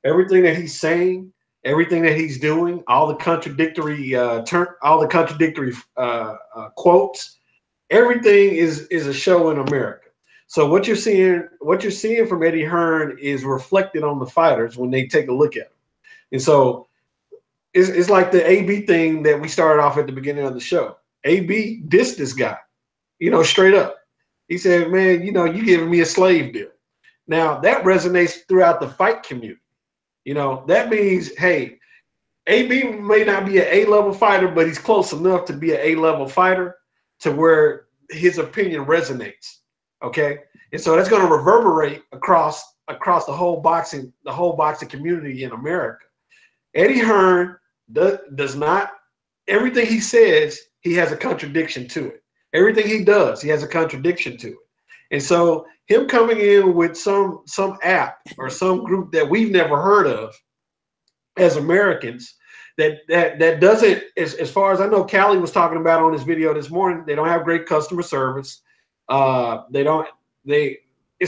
Everything that he's saying, everything that he's doing, all the contradictory quotes, everything is a show in America. So what you're seeing from Eddie Hearn is reflected on the fighters when they take a look at him. And so it's like the AB thing that we started off at the beginning of the show. AB dissed this guy. Straight up. He said, man, you giving me a slave deal. Now, that resonates throughout the fight community. That means, hey, AB may not be an A-level fighter, but he's close enough to be an A-level fighter to where his opinion resonates, okay? And so that's going to reverberate across the whole boxing community in America. Eddie Hearn does not, everything he says, he has a contradiction to it. Everything he does, he has a contradiction to it. And so him coming in with some app or some group that we've never heard of as Americans, that doesn't, as far as I know, Callie was talking about on his video this morning, they don't have great customer service. It's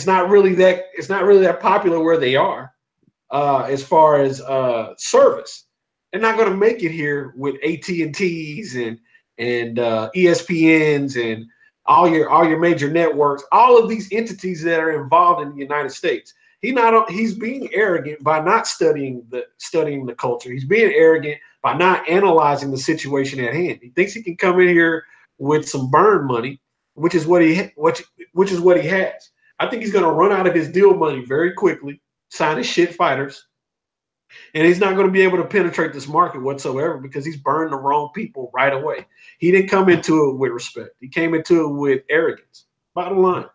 not really that popular where they are as far as service. They're not going to make it here with AT&Ts and ESPNs and all your major networks, all of these entities that are involved in the United States. He's being arrogant by not studying the culture. He's being arrogant by not analyzing the situation at hand. He thinks he can come in here with some burn money, which is what he has. I think he's going to run out of his deal money very quickly, signing shit fighters. And he's not going to be able to penetrate this market whatsoever because he's burned the wrong people right away. He didn't come into it with respect. He came into it with arrogance. Bottom line.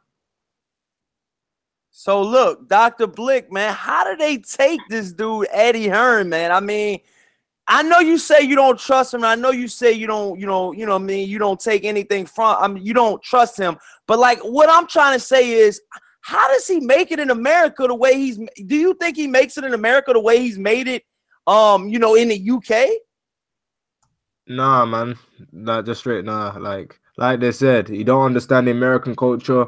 So look, Dr. Blick, man, how do they take this dude Eddie Hearn, man? I mean, I know you say you don't trust him. I know you say you don't take anything from. You don't trust him. But like, what I'm trying to say is, how does he make it in America the way he's? Do you think he makes it in America the way he's made it? In the UK? Nah, man, not just straight. Nah, like they said, he don't understand the American culture,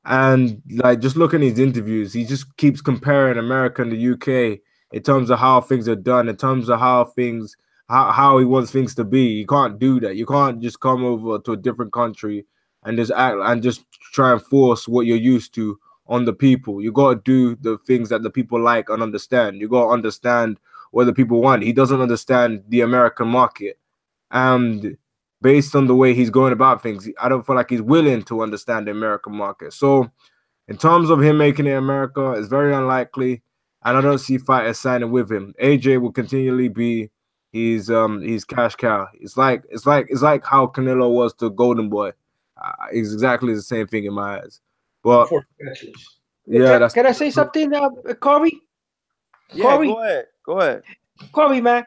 and like just look at his interviews, he just keeps comparing America and the UK in terms of how things are done, in terms of how things how he wants things to be. You can't do that. You can't just come over to a different country and just act and just try and force what you're used to on the people. You got to do the things that the people like and understand. You got to understand what the people want. He doesn't understand the American market. And based on the way he's going about things, I don't feel like he's willing to understand the American market. So in terms of him making it in America, it's very unlikely. And I don't see fighters signing with him. AJ will continually be his cash cow. It's like how Canelo was to Golden Boy. It's exactly the same thing in my eyes. But yeah, can I say something, Corey? Yeah, Corey? Go ahead. Corey, man.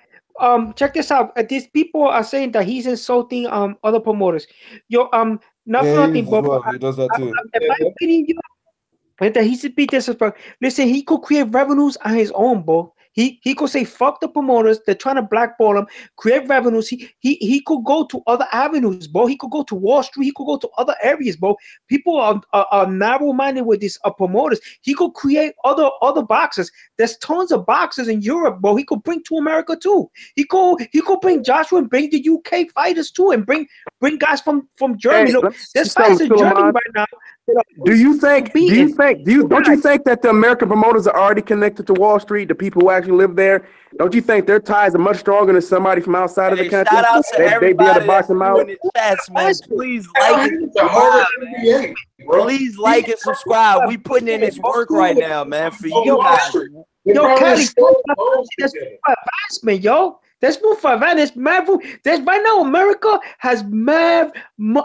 Check this out. These people are saying that he's insulting other promoters. Yo, not for nothing, but he does that too. In my opinion, that he should be disrespectful. Listen, he could create revenues on his own, bro. He could say fuck the promoters. They're trying to blackball him. Create revenues. He could go to other avenues, bro. He could go to Wall Street. He could go to other areas, bro. People are narrow-minded with these promoters. He could create other boxers. There's tons of boxers in Europe, bro. He could bring to America too. He could bring Joshua and bring the UK fighters too, and bring guys from Germany. Look, there's fighters in Germany right now. Don't you think that the American promoters are already connected to Wall Street, the people who actually live there? Don't you think their ties are much stronger than somebody from outside of the country? Shout out to everybody be able to box them out. in the chats, man. Please like and subscribe. Please like and subscribe. We putting in this work right now, man, for you guys. Yo, Kelly, that's advancement, yo. There's no for advantage. There's right now America has mad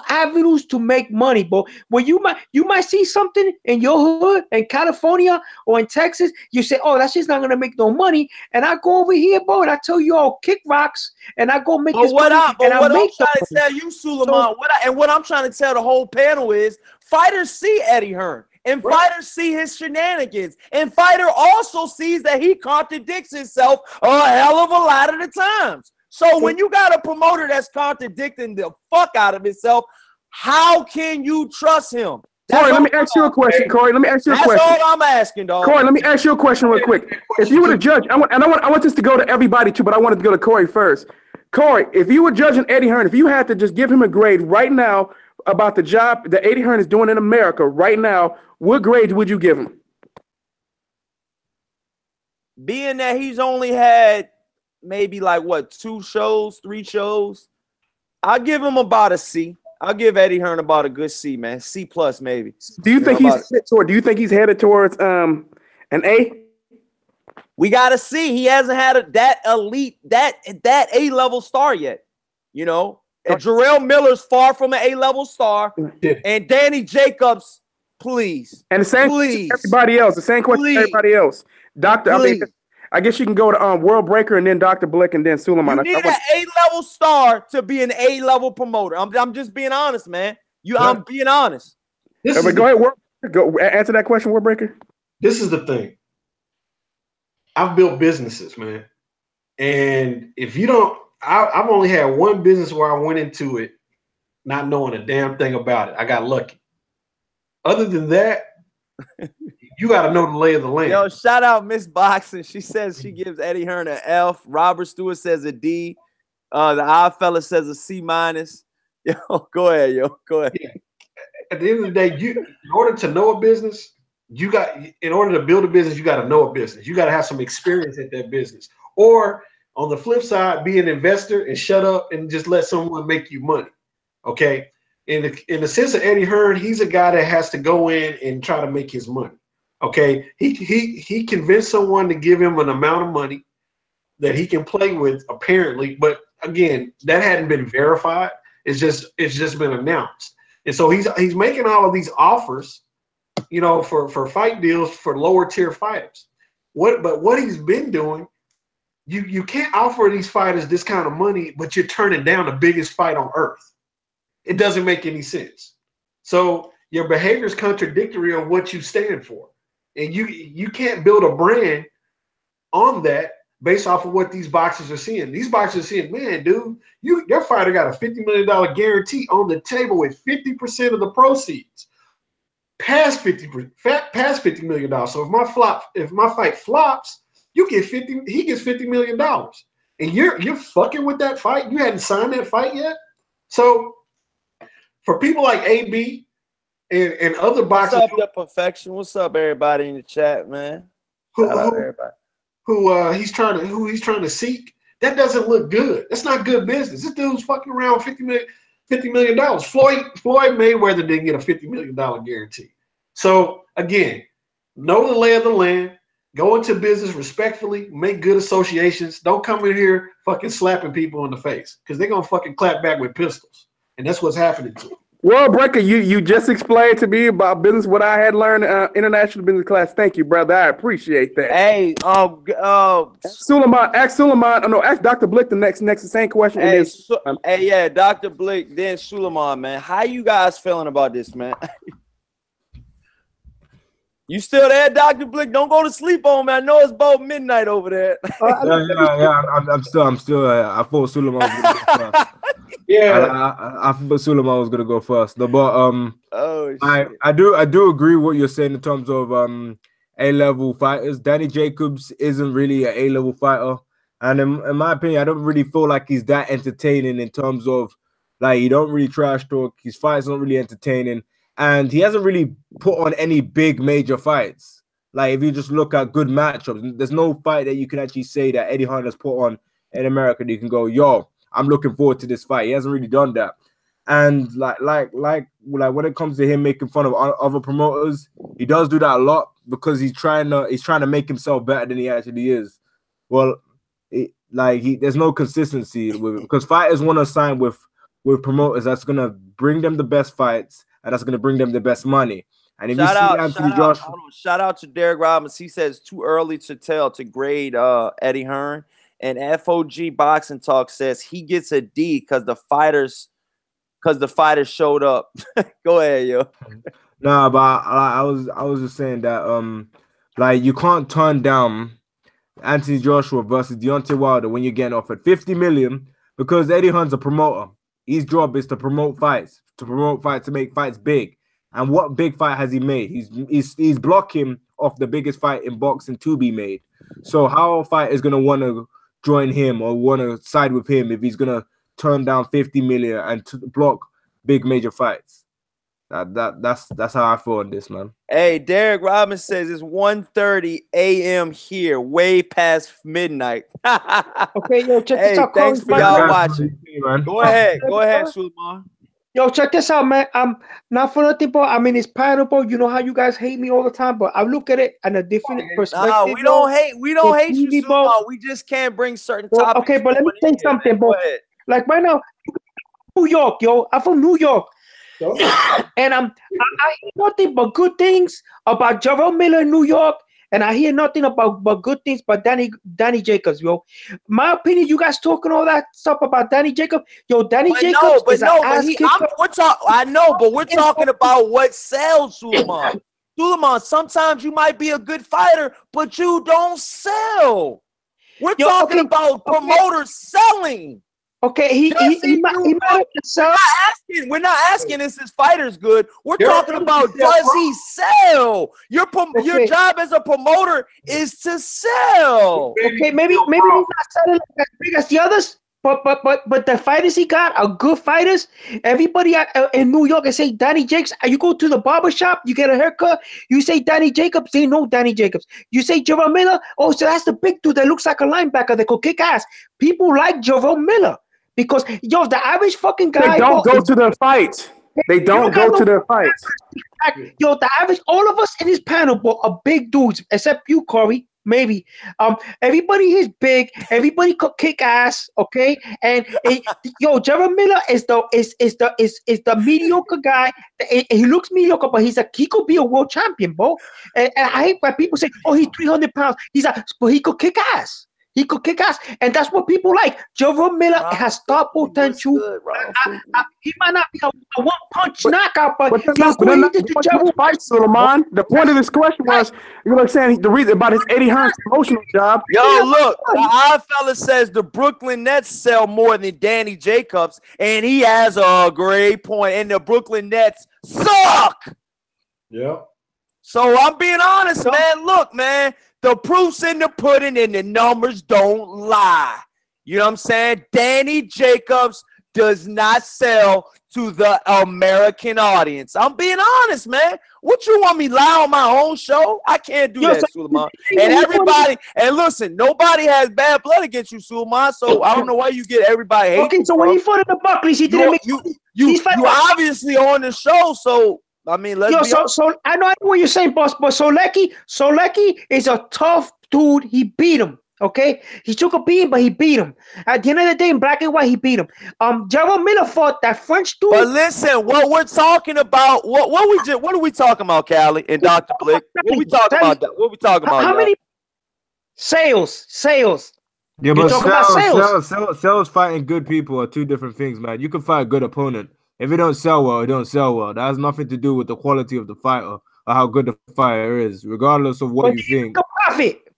avenues to make money, bro. Where you might see something in your hood in California or in Texas, you say, "Oh, that's just not gonna make no money." And I go over here, bro, and I tell you all kick rocks, and I go make this money. I'm trying to tell you, Suleiman, what I'm trying to tell the whole panel is, fighters see Eddie Hearn. And fighters see his shenanigans. And fighter also sees that he contradicts himself a hell of a lot of the times. So when you got a promoter that's contradicting the fuck out of himself, how can you trust him? Corey, let me ask you a question. That's all I'm asking, dog. Corey, let me ask you a question real quick. If you were to judge, I want this to go to everybody too, but I wanted to go to Corey first. Corey, if you were judging Eddie Hearn, if you had to just give him a grade right now about the job that Eddie Hearn is doing in America right now, what grade would you give him? Being that he's only had maybe like 2 shows, 3 shows, I'll give him about a C. I'll give Eddie Hearn about a good C, man. C plus maybe. Do you think he's headed towards an A? We gotta see. He hasn't had that elite, that A-level star yet. You know, and Jarrell Miller's far from an A-level star, and Danny Jacobs. Please. And the same question to everybody else. The same question to everybody else. I guess you can go to World Breaker and then Dr. Blick and then Suleiman. You need an A-level star to be an A-level promoter. I'm just being honest, man. I'm being honest. Go ahead, go answer that question, World Breaker. This is the thing. I've built businesses, man. And if you don't, I've only had one business where I went into it not knowing a damn thing about it. I got lucky. Other than that, you got to know the lay of the land. Yo, shout out Miss Boxing. She says she gives Eddie Hearn an F. Robert Stewart says a D. The odd fella says a C minus. Yo, go ahead, yo. Go ahead. Yeah. At the end of the day, in order to know a business, in order to build a business, you got to know a business. You got to have some experience at that business. Or on the flip side, be an investor and shut up and just let someone make you money. Okay. In the sense of Eddie Hearn, he's a guy that has to go in and try to make his money. Okay, he convinced someone to give him an amount of money that he can play with, apparently. But again, that hadn't been verified. It's just been announced, and so he's making all of these offers, you know, for fight deals for lower tier fighters. What he's been doing, you can't offer these fighters this kind of money, but you're turning down the biggest fight on earth. It doesn't make any sense. So your behavior is contradictory of what you stand for. And you can't build a brand on that based off of what these boxers are seeing. These boxers are seeing, man, dude, your fighter got a $50 million guarantee on the table with 50% of the proceeds. Past $50 million. So if my fight flops, he gets $50 million. and you're fucking with that fight. You hadn't signed that fight yet. So for people like AB and other boxers, what's up, the perfection? What's up, everybody in the chat, man? Shout out everybody. Who he's trying to seek. That doesn't look good. That's not good business. This dude's fucking around $50 million. Floyd Mayweather didn't get a $50 million guarantee. So again, know the lay of the land. Go into business respectfully. Make good associations. Don't come in here fucking slapping people in the face because they're gonna fucking clap back with pistols, and that's what's happening to them. Well, Breaker, you just explained to me about business what I had learned international business class. Thank you, brother. I appreciate that. Hey, Suleiman, ask Dr. Blick the next the same question. Hey, yeah, Dr. Blick, then Suleiman, man. How you guys feeling about this, man? You still there, Dr. Blick? Don't go to sleep on me. I know it's about midnight over there. I'm still. I thought Suleiman was gonna go first. I thought Suleiman was gonna go first. No, but I do agree with what you're saying in terms of A-level fighters. Danny Jacobs isn't really an A-level fighter, and in my opinion, I don't really feel like he's that entertaining in terms of like he don't really trash talk. His fights aren't really entertaining. And he hasn't really put on any big major fights. Like if you just look at good matchups, there's no fight that you can actually say that Eddie Hearn has put on in America that you can go, yo, I'm looking forward to this fight. He hasn't really done that. And like when it comes to him making fun of other promoters, he does do that a lot because he's trying to make himself better than he actually is. Well, there's no consistency with it because fighters want to sign with promoters that's gonna bring them the best fights. And that's going to bring them the best money. And if shout out to Derek Robbins. He says too early to tell to grade Eddie Hearn. And FOG Boxing Talk says he gets a D because the fighters showed up. Go ahead, yo. Nah, but I was just saying that like you can't turn down Anthony Joshua versus Deontay Wilder when you're getting offered $50 million because Eddie Hearn's a promoter. His job is to promote fights. To make fights big. And what big fight has he made? He's blocking off the biggest fight in boxing to be made. So how a fight is gonna want to join him or want to side with him if he's gonna turn down $50 million and block big major fights? That's how I feel on this, man. Hey, Derek Robbins says it's 1:30 a.m. here, way past midnight. Okay, yo, check this out. Thanks for y'all watching. Go ahead, Suleiman. Yo, check this out, man. I'm not for nothing, but I mean, it's pineapple. You know how you guys hate me all the time, but I look at it in a different perspective. Nah, we don't hate you, Suleiman. We just can't bring certain topics. Okay, but let me say something, bro. Like right now, New York, yo. I'm from New York. And I hear nothing but good things about Jarrell Miller in New York. And I hear nothing but good things about Danny Jacobs, yo. My opinion, you guys talking all that stuff about Danny Jacobs. Yo, Danny Jacobs is an ass kicker. I know, but we're talking about what sells, Suleiman. Suleiman, sometimes you might be a good fighter, but you don't sell. We're talking about promoters selling. Okay, he might sell. We're not asking is his fighters good. We're talking about does he sell? Your job as a promoter is to sell. Okay, maybe he's not selling as big as the others, but the fighters he got are good fighters. Everybody in New York is say Danny Jacobs. You go to the barber shop, you get a haircut, you say Danny Jacobs, they know Danny Jacobs. You say Jarrell Miller, oh, so that's the big dude that looks like a linebacker that could kick ass. People like Jarrell Miller. Because, yo, the average fucking guy... They don't go to their fights. They don't go to their fights. Yo, the average... All of us in this panel are big dudes, except you, Corey, maybe. Everybody is big. Everybody could kick ass, okay? And, yo, Jarrell Miller is the mediocre guy. He looks mediocre, but he could be a world champion, bro. And I hate when people say, oh, he's 300 pounds. But he could kick ass. He could kick ass, and that's what people like. Jarrell Miller has star potential. He might not be a one-punch knockout, but the fight, Suleiman. The point of this question was, you know, saying the reason about his Eddie Hearn's promotional job. Yo, look, the odd fella says the Brooklyn Nets sell more than Danny Jacobs, and he has a great point. And the Brooklyn Nets suck. Yeah. So I'm being honest, man. Look, man. The proof's in the pudding and the numbers don't lie. You know what I'm saying? Danny Jacobs does not sell to the American audience. I'm being honest, man. What you want me lie on my own show? I can't do that, Suleiman. And everybody, and listen, nobody has bad blood against you, Suleiman. So I don't know why you get everybody hate. Okay, so when he fought in the Buckley's, he didn't make you obviously on the show, so I mean, let's be honest. So I know what you're saying, boss, but Solecki is a tough dude. He beat him. Okay, he took a beating, but he beat him. At the end of the day, in black and white, he beat him. Jarrell Miller fought that French dude. But listen, what we're talking about, what are we talking about, Callie and Dr. Blick? What we talking about? What we talking about? How many sales? Yeah, but sales fighting good people are two different things, man. You can fight a good opponent. If it don't sell well, it don't sell well. That has nothing to do with the quality of the fighter or how good the fighter is, regardless of what you think.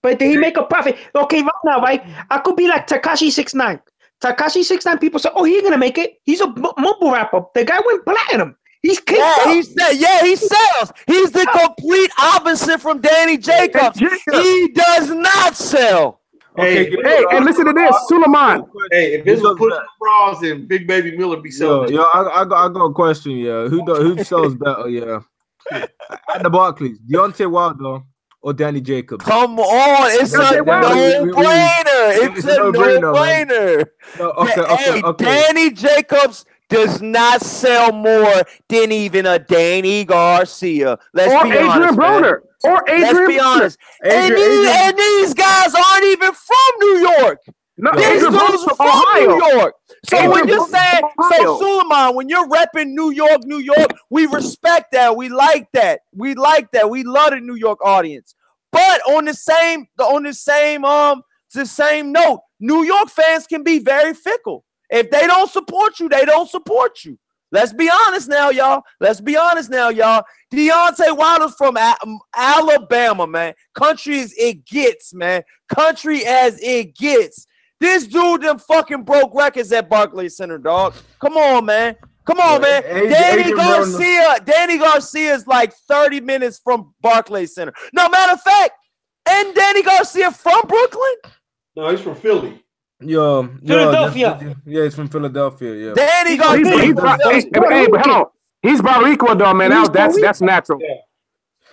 But did he make a profit? Okay, right now, right? I could be like Tekashi 6ix9ine. Tekashi 6ix9ine, people say, oh, he's gonna make it. He's a mumble rapper. The guy went platinum. He's kicked up. He sells. He's the complete opposite from Danny Jacobs. He does not sell. Hey, and listen to this, Suleiman. Hey, if this was Push Bras, then Big Baby Miller be selling. I got a question. Yeah, who sells better? Yeah, at the Barclays, Deontay Wilder or Danny Jacobs? Come on, it's a no-brainer. It's a no-brainer. Okay. Danny Jacobs does not sell more than even a Danny Garcia. Let's be honest, Broner. Let's be honest. And these guys aren't even from New York. No, these dudes are from New York. So when you're saying, Suleiman, when you're repping New York, we respect that. We like that. We love the New York audience. But on the same note, New York fans can be very fickle. If they don't support you, they don't support you. Let's be honest now, y'all. Deontay Wilder's from Alabama, man. Country as it gets, man. Country as it gets. This dude done fucking broke records at Barclays Center, dog. Come on, man. Danny Garcia is like 30 minutes from Barclays Center. No, matter of fact, and Danny Garcia from Brooklyn? No, he's from Philly. Philadelphia. He's from Philadelphia. Yeah. Danny Garcia. He's Boricua, though, man. That's natural. Yeah.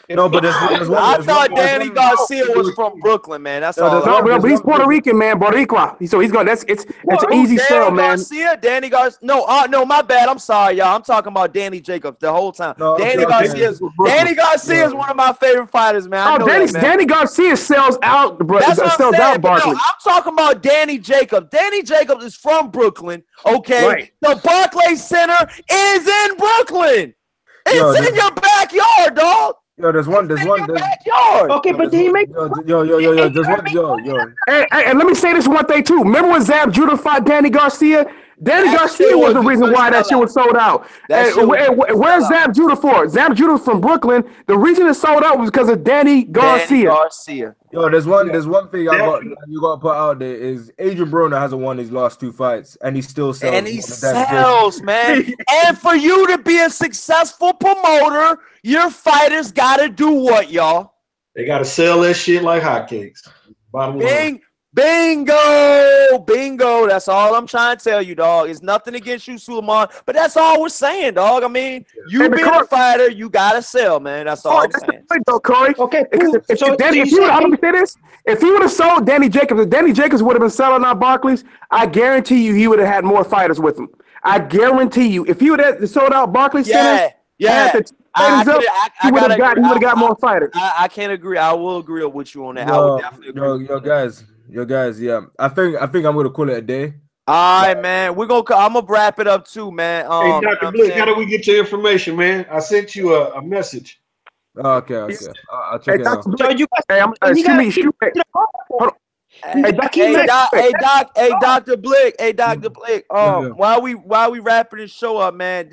No, but I thought Danny Garcia was from Brooklyn, man. That's all. But he's Puerto Rican, man. Boricua. So he's going. It's an easy sell, man. Danny Garcia. No, my bad. I'm sorry, y'all. I'm talking about Danny Jacobs the whole time. Danny Garcia is one of my favorite fighters, man. Danny Garcia sells out. Sells out Barclays. I'm talking about Danny Jacobs. Danny Jacobs is from Brooklyn. Okay, right. The Barclays Center is in Brooklyn. It's in your backyard, dog. There's one. Okay, but did he make? There's one. Hey, and let me say this one thing too. Remember when Zab Judah fought Danny Garcia? Danny Garcia was the reason why that shit was sold out. Where's Zab Judah for? Zab Judah from Brooklyn. The reason it sold out was because of Danny Garcia. There's one thing you got to put out there is Adrian Broner hasn't won his last 2 fights, and he still sells. And he sells, man. And for you to be a successful promoter, your fighters got to do what, y'all? They got to sell that shit like hotcakes. Bottom line. Bingo. That's all I'm trying to tell you, dog. It's nothing against you, Suleiman, but that's all we're saying, dog. I mean, you being a fighter, you gotta sell, man. That's all I'm saying. Corey. Okay, cool. If he would have sold Danny Jacobs, if Danny Jacobs would have been selling out Barclays, I guarantee you he would have had more fighters with him. I guarantee you. If he would have sold out Barclays Center, he would have got more fighters. I can't agree. I will agree with you on that. I would definitely agree. Yo, guys, yeah. I think I'm gonna call it a day. All right, man. I'm gonna wrap it up too, man. Hey, Dr. Blick, how do we get your information, man? I sent you a message. Okay. I'll check it out. Hey, Dr. Blick. While we wrapping this show up, man,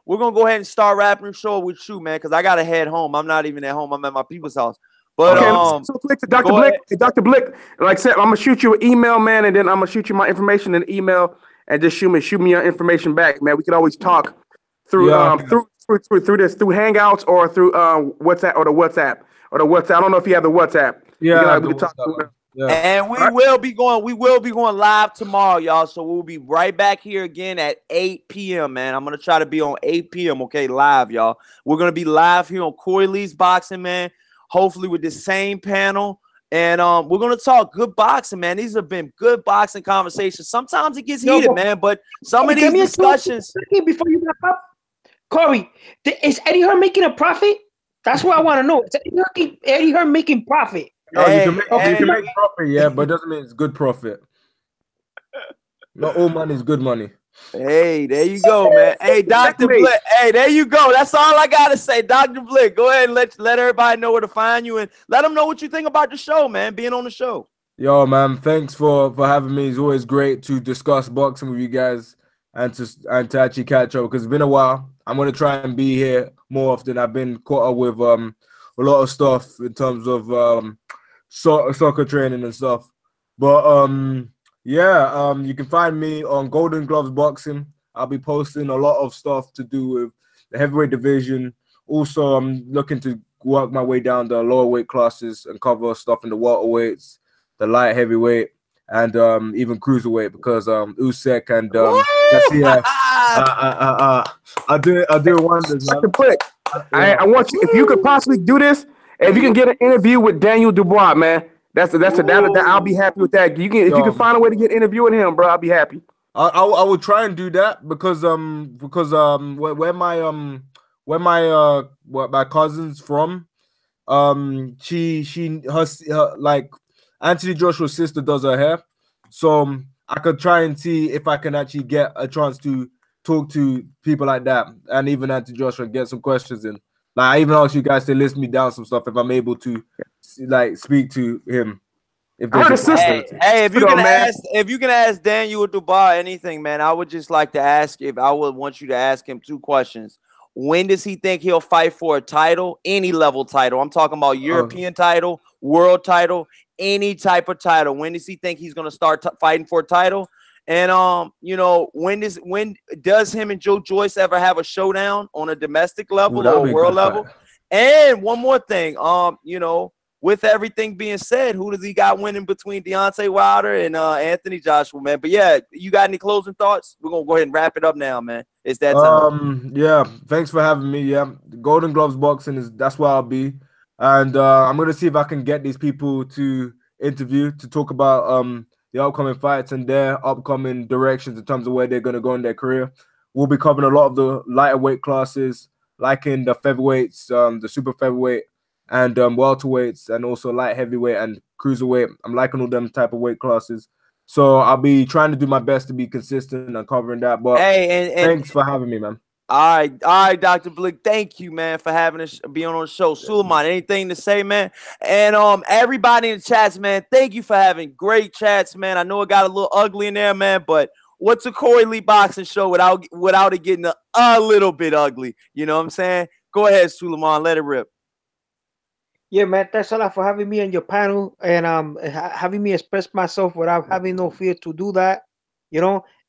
we're gonna go ahead and start wrapping the show up with you, man, because I gotta head home. I'm not even at home. I'm at my people's house. But so quick to Dr. Blick. Hey, Dr. Blick, like I said, I'm gonna shoot you an email, man, and then I'm gonna shoot you my information in an email, and just shoot me your information back, man. We can always talk through through Hangouts or through WhatsApp or the WhatsApp. I don't know if you have the WhatsApp. Yeah, we can talk Yeah. And we will be going live tomorrow, y'all. So we'll be right back here again at 8 p.m., man. I'm gonna try to be on 8 p.m. Okay, live, y'all. We're gonna be live here on Corey Lee's Boxing, man. Hopefully with the same panel. And we're gonna talk good boxing, man. These have been good boxing conversations. Sometimes it gets heated, man, but some of these discussions. Before you wrap up, Corey, is Eddie Hearn making a profit? That's what I want to know. Is Eddie Hearn making profit? No, you can make profit, yeah, but it doesn't mean it's good profit. Not all money is good money. Hey, there you go, man. Hey, Dr. Blick. Hey, there you go. That's all I gotta say. Dr. Blick, go ahead and let everybody know where to find you and let them know what you think about the show, man, being on the show. Yo, man, thanks for having me. It's always great to discuss boxing with you guys and to actually catch up because it's been a while. I'm gonna try and be here more often. I've been caught up with a lot of stuff in terms of soccer training and stuff. But you can find me on Golden Gloves Boxing. I'll be posting a lot of stuff to do with the heavyweight division. Also, I'm looking to work my way down the lower weight classes and cover stuff in the welterweights, the light heavyweight, and even cruiserweight because Usyk and Garcia, I do wonders, man. I want you, if you could possibly do this, if you can get an interview with Daniel Dubois, man, I'll be happy with that. If you can find a way to get an interview with him, bro, I'll be happy. I will try and do that because where my cousin's from, her like Anthony Joshua's sister does her hair, so I could try and see if I can actually get a chance to talk to people like that, and even Anthony Joshua get some questions in. Like I even asked you guys to list me down some stuff if I'm able to like speak to him. If you can ask Daniel Dubois anything, man, I would just like to ask I would want you to ask him 2 questions. When does he think he'll fight for a title? Any level title. I'm talking about European title, world title, any type of title. When does he think he's going to start fighting for a title? And when does him and Joe Joyce ever have a showdown on a domestic level or world level? And one more thing, with everything being said, who does he got winning between Deontay Wilder and Anthony Joshua, man? But yeah, you got any closing thoughts? We're gonna go ahead and wrap it up now, man. It's that time. Yeah, thanks for having me. Yeah, Golden Gloves Boxing that's where I'll be, and I'm gonna see if I can get these people to interview to talk about the upcoming fights and their upcoming directions in terms of where they're gonna go in their career. We'll be covering a lot of the lighter weight classes, like in the featherweights, the super featherweight, and welterweights, and also light heavyweight and cruiserweight. I'm liking all them type of weight classes. So I'll be trying to do my best to be consistent and covering that. But thanks for having me, man. All right, Dr. Blick. Thank you, man, for having us being on the show. Suleiman, anything to say, man? And everybody in the chats, man, thank you for having great chats, man. I know it got a little ugly in there, man, but what's a Corey Lee boxing show without it getting a little bit ugly? You know what I'm saying? Go ahead, Suleiman, let it rip. Yeah, man, thanks a lot for having me on your panel and having me express myself without having no fear to do that,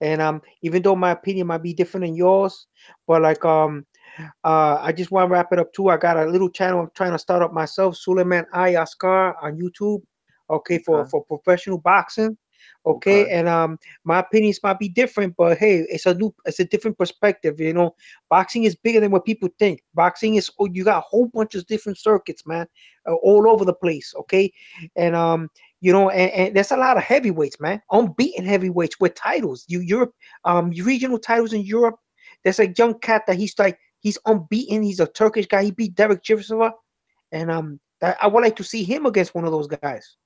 and even though my opinion might be different than yours, but like I just want to wrap it up too. I got a little channel I'm trying to start up myself, Suleiman I Oscar on YouTube, for professional boxing. And my opinions might be different, but hey, it's a different perspective. Boxing is bigger than what people think. Boxing is you got a whole bunch of different circuits, man, all over the place. And and there's a lot of heavyweights, man, unbeaten heavyweights with titles. Europe, regional titles in Europe. There's a young cat that he's unbeaten. He's a Turkish guy. He beat Derek Chisova, and I would like to see him against one of those guys.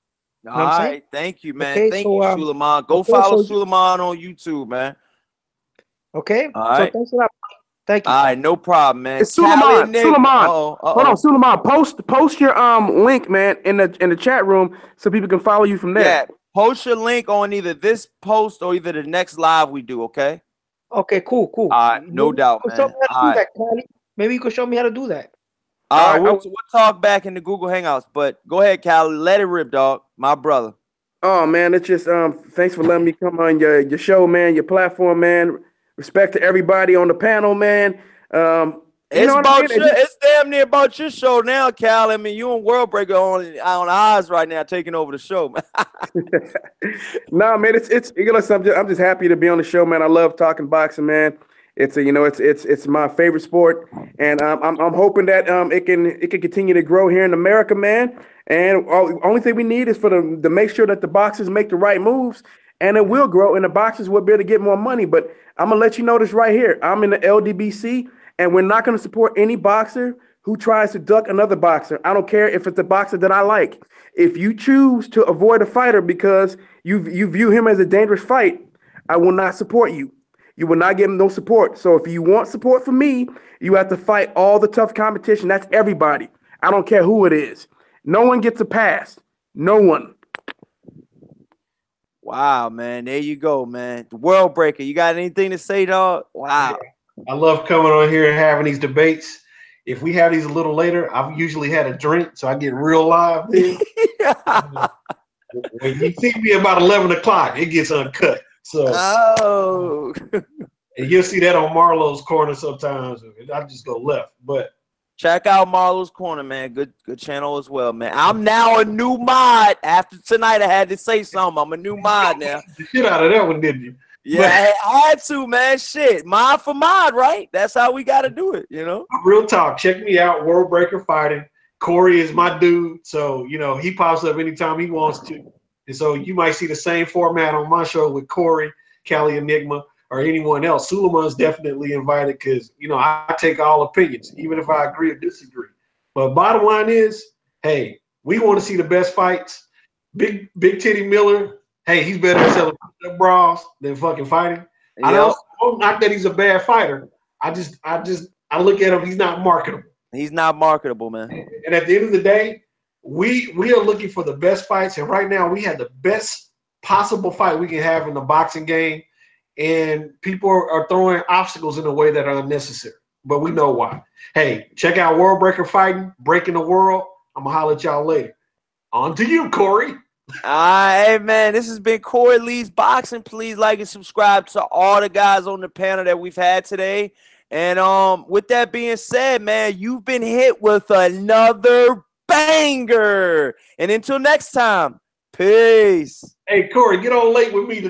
All right, thank you, man. Thank you, Suleiman. Go follow Suleiman on YouTube, man. Okay. All right. So thanks a lot. Thank you. All right, no problem, man. It's Suleiman. Hold on, Suleiman. Post your link, man, in the chat room so people can follow you from there. Yeah, post your link on either this post or either the next live we do. Okay. Okay. Cool. All right, no doubt, man. Maybe you could show me how to do that. All right, we'll talk back in the Google Hangouts, but go ahead, Cal. Let it rip, dog. My brother. Oh, man, it's just thanks for letting me come on your show, man, your platform, man. Respect to everybody on the panel, man. It's about it's damn near about your show now, Cal. I mean, you and World Breaker on eyes right now, taking over the show, man. Nah, man, it's you know, I'm just happy to be on the show, man. I love talking boxing, man. It's a, you know, it's my favorite sport, and I'm hoping that it can continue to grow here in America, man. And only thing we need is for them to make sure that the boxers make the right moves, and it will grow, and the boxers will be able to get more money. But I'm gonna let you know this right here. I'm in the LDBC. And we're not going to support any boxer who tries to duck another boxer. I don't care if it's a boxer that I like. If you choose to avoid a fighter because you view him as a dangerous fight, I will not support you. You will not give him no support. So if you want support from me, you have to fight all the tough competition. That's everybody. I don't care who it is. No one gets a pass. No one. Wow, man. There you go, man. The World Breaker. You got anything to say, dog? Wow. I love coming on here and having these debates. If we have these a little later, I've usually had a drink, so I get real live then. When you see me about 11 o'clock, it gets uncut. So, and you'll see that on Marlowe's Corner sometimes. I just go left, but check out Marlowe's Corner, man. Good channel as well, man. I'm now a new mod. After tonight, I had to say something. I'm a new mod now. The shit out of that one, didn't you? Yeah, I had to, man. Shit, mod for mod, right? That's how we got to do it, you know? Real talk. Check me out, World Breaker Fighting. Corey is my dude, so, you know, he pops up anytime he wants to. And so you might see the same format on my show with Corey, Cali Enigma, or anyone else. Sulaiman is definitely invited because, you know, I take all opinions, even if I agree or disagree. But bottom line is, hey, we want to see the best fights. Big Titty Miller, hey, he's better at selling bras than fucking fighting. Yep. I don't not that he's a bad fighter. I look at him, he's not marketable. He's not marketable, man. And at the end of the day, we are looking for the best fights, and right now we have the best possible fight we can have in the boxing game, and people are throwing obstacles in a way that are unnecessary, but we know why. Hey, check out World Breaker Fighting, Breaking the World. I'm gonna holler at y'all later. On to you, Corey. Hey, man, this has been Corey Lee's Boxing. Please like and subscribe to all the guys on the panel that we've had today. And with that being said, man, you've been hit with another banger. And until next time, peace. Hey, Corey, get on late with me